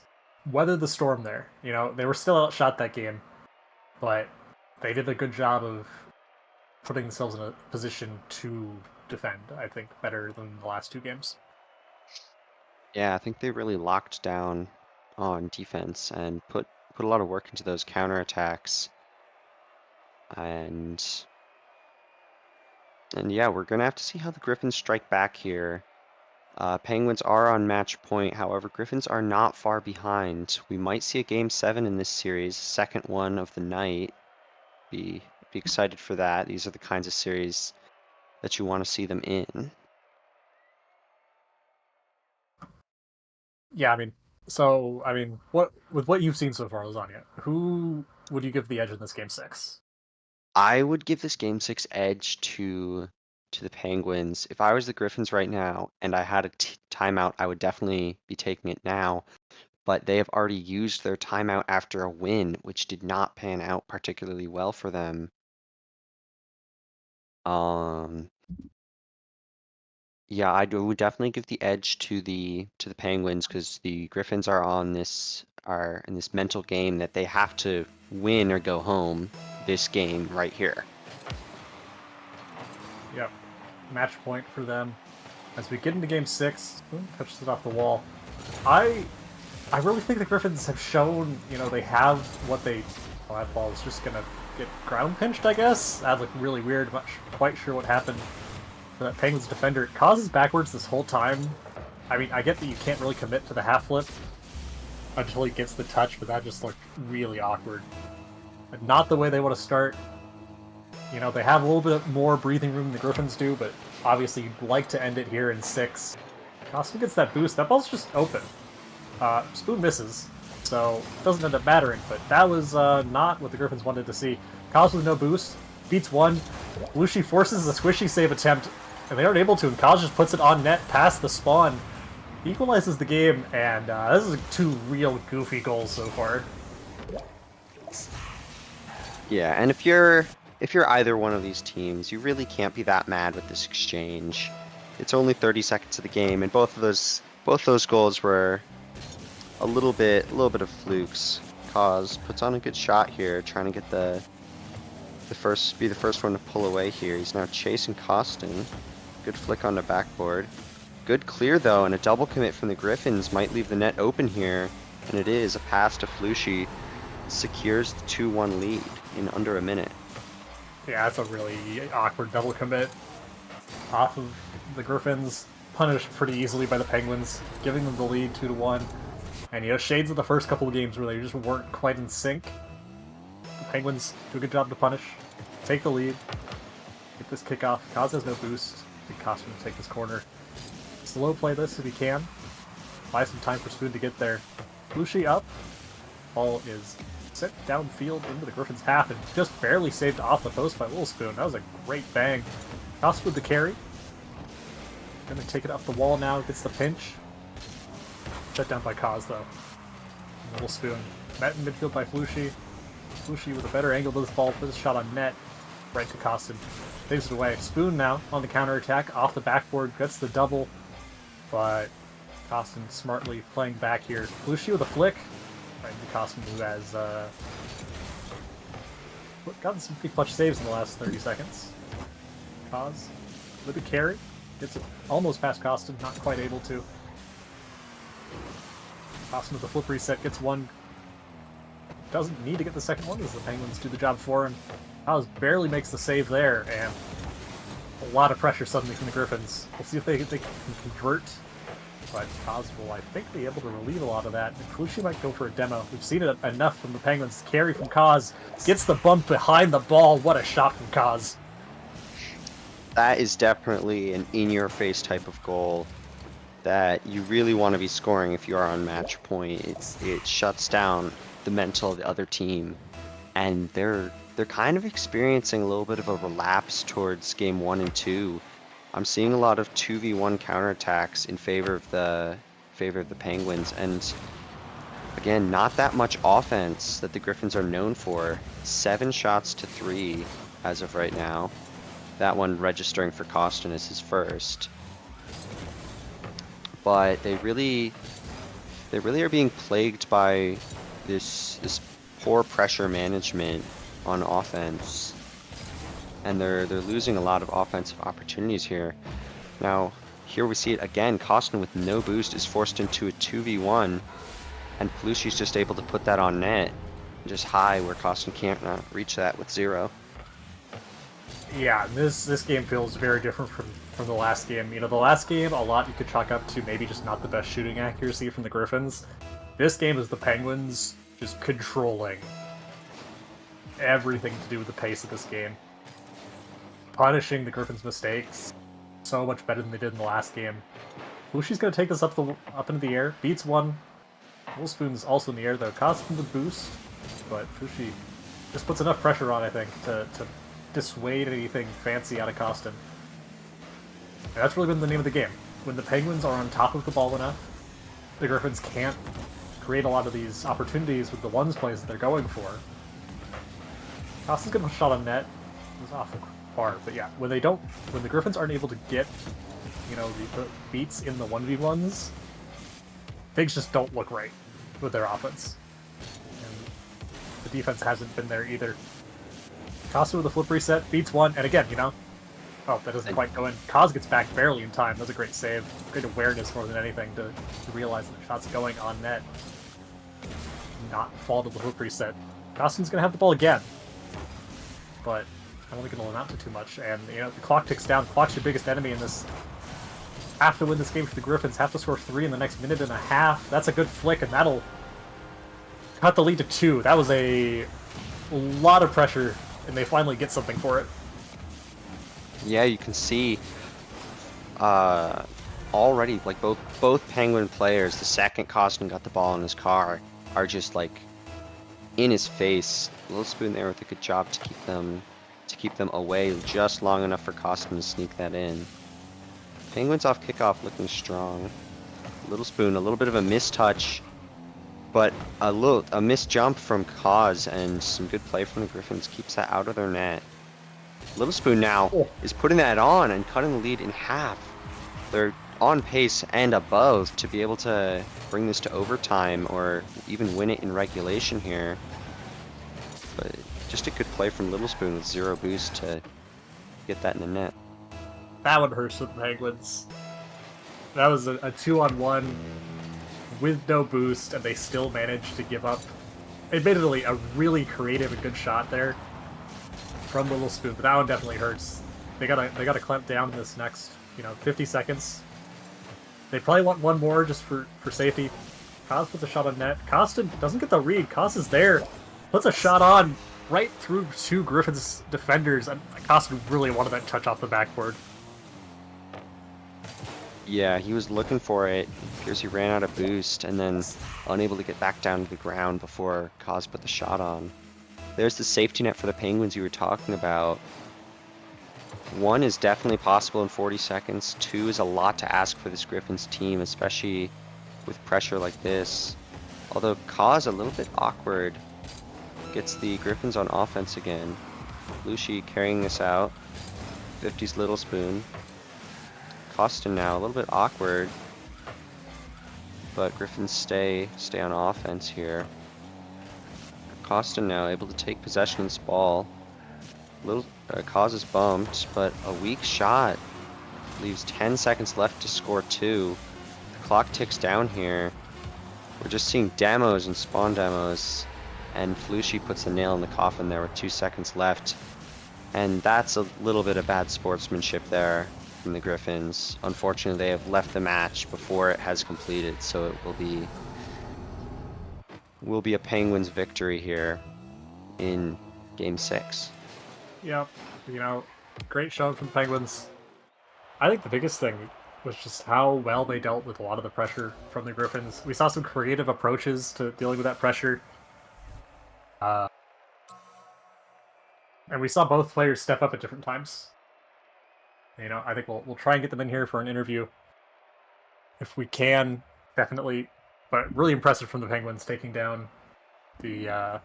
weathered the storm there. They were still outshot that game, but they did a good job of putting themselves in a position to defend, I think, better than the last 2 games. Yeah, I think they really locked down on defense and put a lot of work into those counterattacks. And yeah, we're gonna have to see how the Griffins strike back here. Penguins are on match point, however, Griffins are not far behind. We might see a game 7 in this series, second one of the night. Be excited for that. These are the kinds of series that you want to see them in. Yeah, what you've seen so far, Lasagna, who would you give the edge in this game 6? I would give this game 6 edge to the Penguins. If I was the Griffins right now and I had a timeout, I would definitely be taking it now. But they have already used their timeout after a win, which did not pan out particularly well for them. Yeah, would definitely give the edge to the Penguins because the Griffins are in this mental game that they have to win or go home this game right here. Yep. Match point for them. As we get into game 6, Spoon touches it off the wall. I really think the Griffins have shown, they have what they... Well, that ball is just going to get ground pinched, I guess? That looked really weird. I'm not quite sure what happened for that Penguins defender. It causes backwards this whole time. I get that you can't really commit to the half flip until he gets the touch, but that just looked really awkward. And not the way they want to start. They have a little bit more breathing room than the Griffins do, but obviously you'd like to end it here in 6. Costin gets that boost. That ball's just open. Spoon misses, so it doesn't end up mattering, but that was not what the Griffins wanted to see. Kaz with no boost, beats 1. Belushi forces a squishy save attempt, and they aren't able to, and Kaz just puts it on net past the spawn. Equalizes the game, and this is 2 real goofy goals so far. Yeah, and if you're either one of these teams, you really can't be that mad with this exchange. It's only 30 seconds of the game, and both those goals were a little bit of flukes. Kaz puts on a good shot here, trying to get the first one to pull away here. He's now chasing Costin. Good flick on the backboard. Good clear though, and a double commit from the Griffins might leave the net open here, and it is. A pass to Flushy secures the 2-1 lead in under a minute. Yeah, that's a really awkward double commit off of the Griffins. Punished pretty easily by the Penguins, giving them the lead 2-1. And shades of the first couple of games where they just weren't quite in sync. The Penguins do a good job to punish, take the lead, get this kickoff. Kaz has no boost. I think Costume to take this corner. Slow play this if he can. Buy some time for Spoon to get there. Flushi up. Ball is sent downfield into the Griffins' half and just barely saved off the post by Little Spoon. That was a great bang. Costume with the carry. Gonna take it up the wall now. Gets the pinch. Shut down by Kaz though. Little Spoon. Met in midfield by Flushi. Flushi with a better angle to this ball. Puts a shot on net. Right to Costume. Saves it away. Spoon now on the counterattack. Off the backboard. Gets the double. But Costume smartly playing back here. Flushi with a flick. Right into Costume, who has gotten some pretty clutch saves in the last 30 seconds. Kaz with a carry. Gets it almost past Costume. Not quite able to. Costume with the flip reset. Gets one. Doesn't need to get the second one as the Penguins do the job for him. Kaz barely makes the save there, and a lot of pressure suddenly from the Griffins. We'll see if they can convert, but Kaz will, I think, be able to relieve a lot of that. And Flushi might go for a demo. We've seen it enough from the Penguins. Carry from Kaz. Gets the bump behind the ball. What a shot from Kaz. That is definitely an in-your-face type of goal that you really want to be scoring if you are on match point. It shuts down the mental of the other team, and they're kind of experiencing a little bit of a relapse towards game 1 and 2. I'm seeing a lot of 2v1 counterattacks in favor of the Penguins, and again, not that much offense that the Griffins are known for. 7 shots to 3 as of right now. That one registering for Costin as his first. But they really are being plagued by this poor pressure management on offense, and they're losing a lot of offensive opportunities here. Now, here we see it again. Costin with no boost is forced into a 2v1, and Pelushi's just able to put that on net, just high where Costin can't reach that with 0. Yeah, this game feels very different from the last game. The last game, a lot you could chalk up to maybe just not the best shooting accuracy from the Griffins. This game is the Penguins just controlling everything to do with the pace of this game. Punishing the Griffins' mistakes so much better than they did in the last game. Flushi's going to take this up into the air. Beats one. Little Spoon's also in the air, though. Costume the boost, but Flushi just puts enough pressure on, I think, to dissuade anything fancy out of Costin. And that's really been the name of the game. When the Penguins are on top of the ball enough, the Griffins can't create a lot of these opportunities with the ones plays that they're going for. Costin's gonna shot on net. It was off the bar, but yeah, when the Griffins aren't able to get, the beats in the 1v1s, things just don't look right with their offense. And the defense hasn't been there either. Kaz with a flip reset, beats one, and again, oh, that doesn't quite go in. Kaz gets back barely in time. That's a great save. Great awareness more than anything to realize that the shot's going on net. Not fall to the flip reset. Costin's going to have the ball again, but I don't think it'll amount to too much. And, the clock ticks down. Clock's your biggest enemy in this. Have to win this game for the Griffins. Have to score 3 in the next minute and a half. That's a good flick, and that'll cut the lead to 2. That was a lot of pressure, and they finally get something for it. Yeah, you can see already, like both Penguin players, the second Costin got the ball in his car, are just like in his face. Little Spoon there with a good job to keep them away just long enough for Costin to sneak that in. Penguins off kickoff looking strong. Little Spoon, a little bit of a mistouch, but a missed jump from Kaz and some good play from the Griffins keeps that out of their net. Little Spoon now is putting that on and cutting the lead in half. They're on pace and above to be able to bring this to overtime or even win it in regulation here. But just a good play from Little Spoon with 0 boost to get that in the net. That one hurts for the Penguins. That was a 2-on-1 with no boost, and they still managed to give up. Admittedly, a really creative and good shot there from Little Spoon, but that one definitely hurts. They gotta clamp down this next, 50 seconds. They probably want one more just for safety. Kaz puts a shot on net. Costin doesn't get the read. Kaz is there. Puts a shot on right through two Griffins defenders. And Costin really wanted that touch off the backboard. Yeah, he was looking for it. Appears he ran out of boost and then unable to get back down to the ground before Kaz put the shot on. There's the safety net for the Penguins you were talking about. 1 is definitely possible in 40 seconds. 2 is a lot to ask for this Griffins team, especially with pressure like this. Although Kaz a little bit awkward. Gets the Griffins on offense again. Lucy carrying this out. 50's Little Spoon. Costin now a little bit awkward. But Griffins stay on offense here. Costin now able to take possession of this ball. Kaz is bumped, but a weak shot. Leaves 10 seconds left to score 2. The clock ticks down here. We're just seeing demos and spawn demos. And Flushy puts the nail in the coffin there with 2 seconds left. And that's a little bit of bad sportsmanship there from the Griffins. Unfortunately, they have left the match before it has completed, so it will be a Penguins victory here in Game 6. Yep, great showing from the Penguins. I think the biggest thing was just how well they dealt with a lot of the pressure from the Griffins. We saw some creative approaches to dealing with that pressure. And we saw both players step up at different times. I think we'll try and get them in here for an interview. If we can, definitely. But really impressive from the Penguins taking down this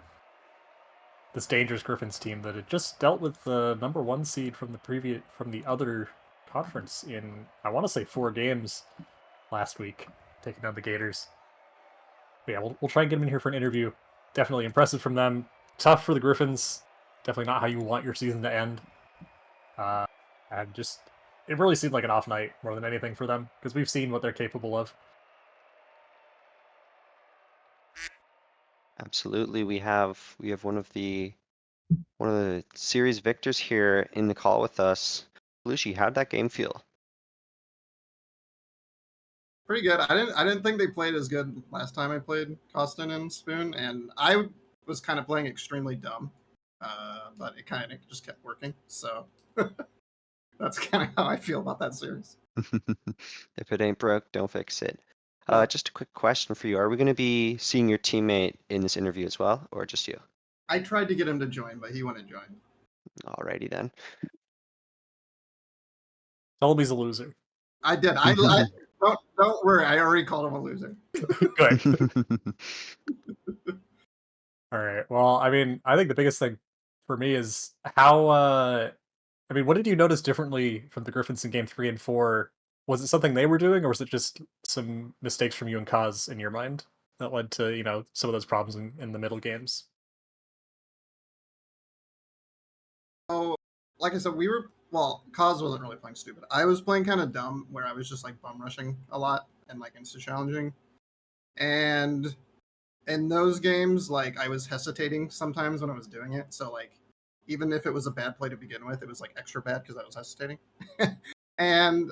dangerous Griffins team that had just dealt with the #1 seed from the other conference in, I want to say, 4 games last week, taking down the Gators. But yeah, we'll try and get them in here for an interview. Definitely impressive from them. Tough for the Griffins. Definitely not how you want your season to end. And just, it really seemed like an off night more than anything for them, because we've seen what they're capable of. Absolutely, we have one of the series victors here in the call with us. Lucy, how'd that game feel? Pretty good. I didn't think they played as good last time I played Costin and Spoon, and I was kind of playing extremely dumb, but it kind of just kept working. So that's kind of how I feel about that series. If it ain't broke, don't fix it. Just a quick question for you. Are we going to be seeing your teammate in this interview as well, or just you? I tried to get him to join, but he wouldn't join. Alrighty then. Told him he's a loser. I did. Don't worry. I already called him a loser. Good. All right. Well, I think the biggest thing for me is how. What did you notice differently from the Griffins in Game 3 and 4? Was it something they were doing, or was it just some mistakes from you and Kaz in your mind that led to some of those problems in the middle games? Oh, like I said, Kaz wasn't really playing stupid. I was playing kind of dumb, where I was just like bum rushing a lot and like insta challenging, and in those games, like I was hesitating sometimes when I was doing it. So like, even if it was a bad play to begin with, it was like extra bad because I was hesitating. And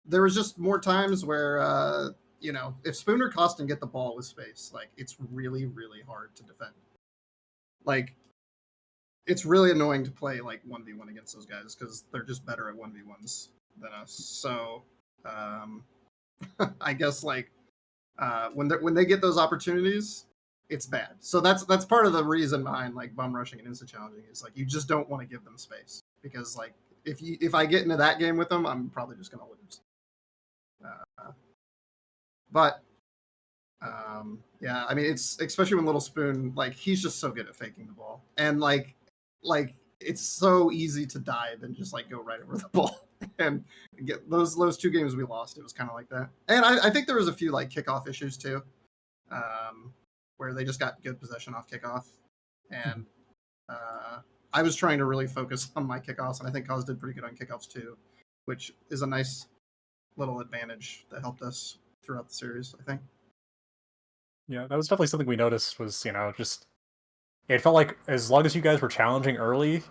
there was just more times where if Spoon or Costin get the ball with space, like it's really, really hard to defend. Like, it's really annoying to play like 1v1 against those guys because they're just better at 1v1s than us. So I guess like when they get those opportunities, it's bad. So that's part of the reason behind like bum rushing and instant challenging is like you just don't want to give them space, because like if I get into that game with them, I'm probably just gonna lose. But yeah, it's especially when Little Spoon, like he's just so good at faking the ball, and like it's so easy to dive and just like go right over the ball. And get those 2 games we lost, it was kind of like that. And I think there was a few like kickoff issues too, where they just got good possession off kickoff, and I was trying to really focus on my kickoffs, and I think Kaz did pretty good on kickoffs too, which is a nice little advantage that helped us throughout the series, I think. Yeah, that was definitely something we noticed was, just it felt like as long as you guys were challenging early,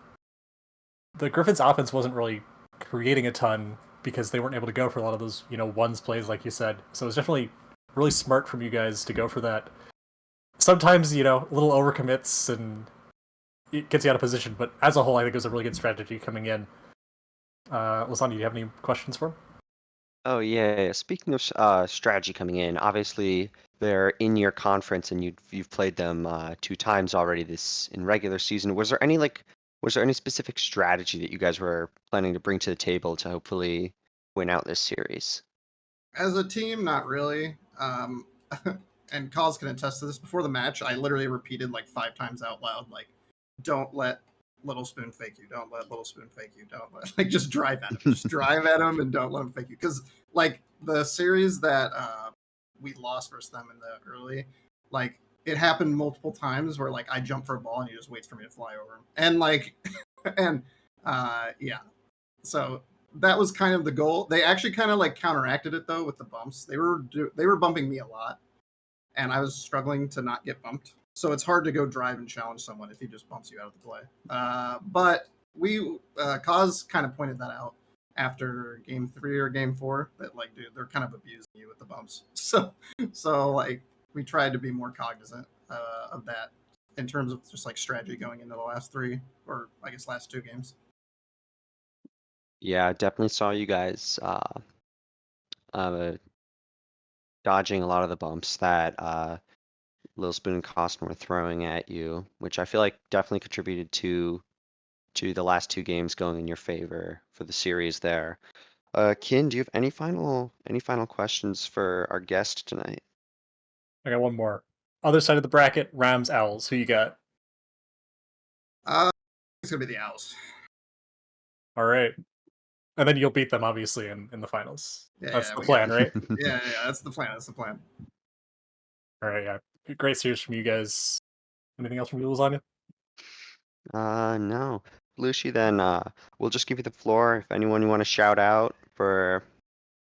the Griffins offense wasn't really creating a ton because they weren't able to go for a lot of those, ones plays, like you said. So it was definitely really smart from you guys to go for that. Sometimes, little overcommits and it gets you out of position, but as a whole, I think it was a really good strategy coming in. Lasagna, do you have any questions for him? Oh yeah. Speaking of strategy coming in, obviously they're in your conference and you've played them 2 times already this in regular season. Was there any specific strategy that you guys were planning to bring to the table to hopefully win out this series? As a team, not really. And Cause can attest to this. Before the match, I literally repeated like 5 times out loud, like, "Don't let Little Spoon fake you. Don't let Little Spoon fake you. Don't let like just drive at him. Just drive at him and don't let him fake you." Because like the series that we lost versus them in the early, like it happened multiple times where like I jump for a ball and he just waits for me to fly over him, and like, and yeah. So that was kind of the goal. They actually kind of like counteracted it though with the bumps. They were bumping me a lot, and I was struggling to not get bumped. So it's hard to go drive and challenge someone if he just bumps you out of the play. But we Cause kind of pointed that out after game 3 or game 4 that like, dude, they're kind of abusing you with the bumps. So like we tried to be more cognizant of that in terms of just like strategy going into the last 3 or I guess last 2 games. Yeah, definitely saw you guys uh, dodging a lot of the bumps that Lil Spoon and Costin were throwing at you, which I feel like definitely contributed to the last 2 games going in your favor for the series there. Kin, do you have any final questions for our guest tonight? I got one more. Other side of the bracket, Rams, Owls. Who you got? It's gonna be the Owls. All right. And then you'll beat them, obviously, in the finals. Yeah, That's yeah, the we got. plan, right? Yeah. That's the plan. That's the plan. All right, yeah. Great series from you guys. Anything else from you, Lasagna? No. Lucy, then we'll just give you the floor. If anyone you want to shout out for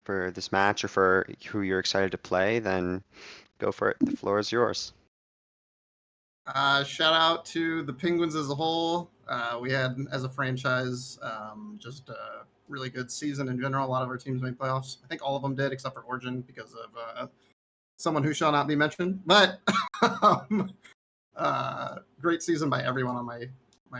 this match or for who you're excited to play, then go for it. The floor is yours. Shout out to the Penguins as a whole. We had, as a franchise, just a really good season in general. A lot of our teams made playoffs. I think all of them did, except for Origin because of someone who shall not be mentioned. But um, great season by everyone on my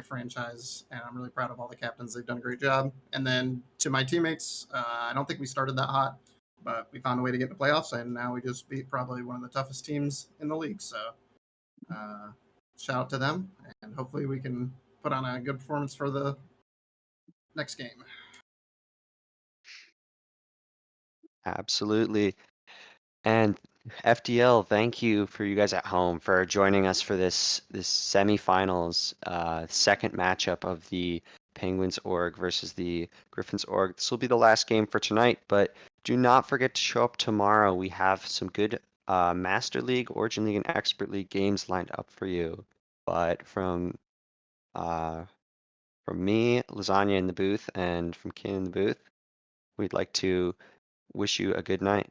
franchise, and I'm really proud of all the captains. They've done a great job. And then to my teammates, I don't think we started that hot, but we found a way to get in the playoffs, and now we just beat probably one of the toughest teams in the league. So shout out to them, and hopefully we can put on a good performance for the next game. Absolutely. And FDL, thank you for you guys at home for joining us for this semifinals, second matchup of the Penguins org versus the Griffins org. This will be the last game for tonight, but do not forget to show up tomorrow. We have some good Master League, Origin League, and Expert League games lined up for you. But uh, from me, Lasagna in the booth, and from Ken in the booth, we'd like to wish you a good night.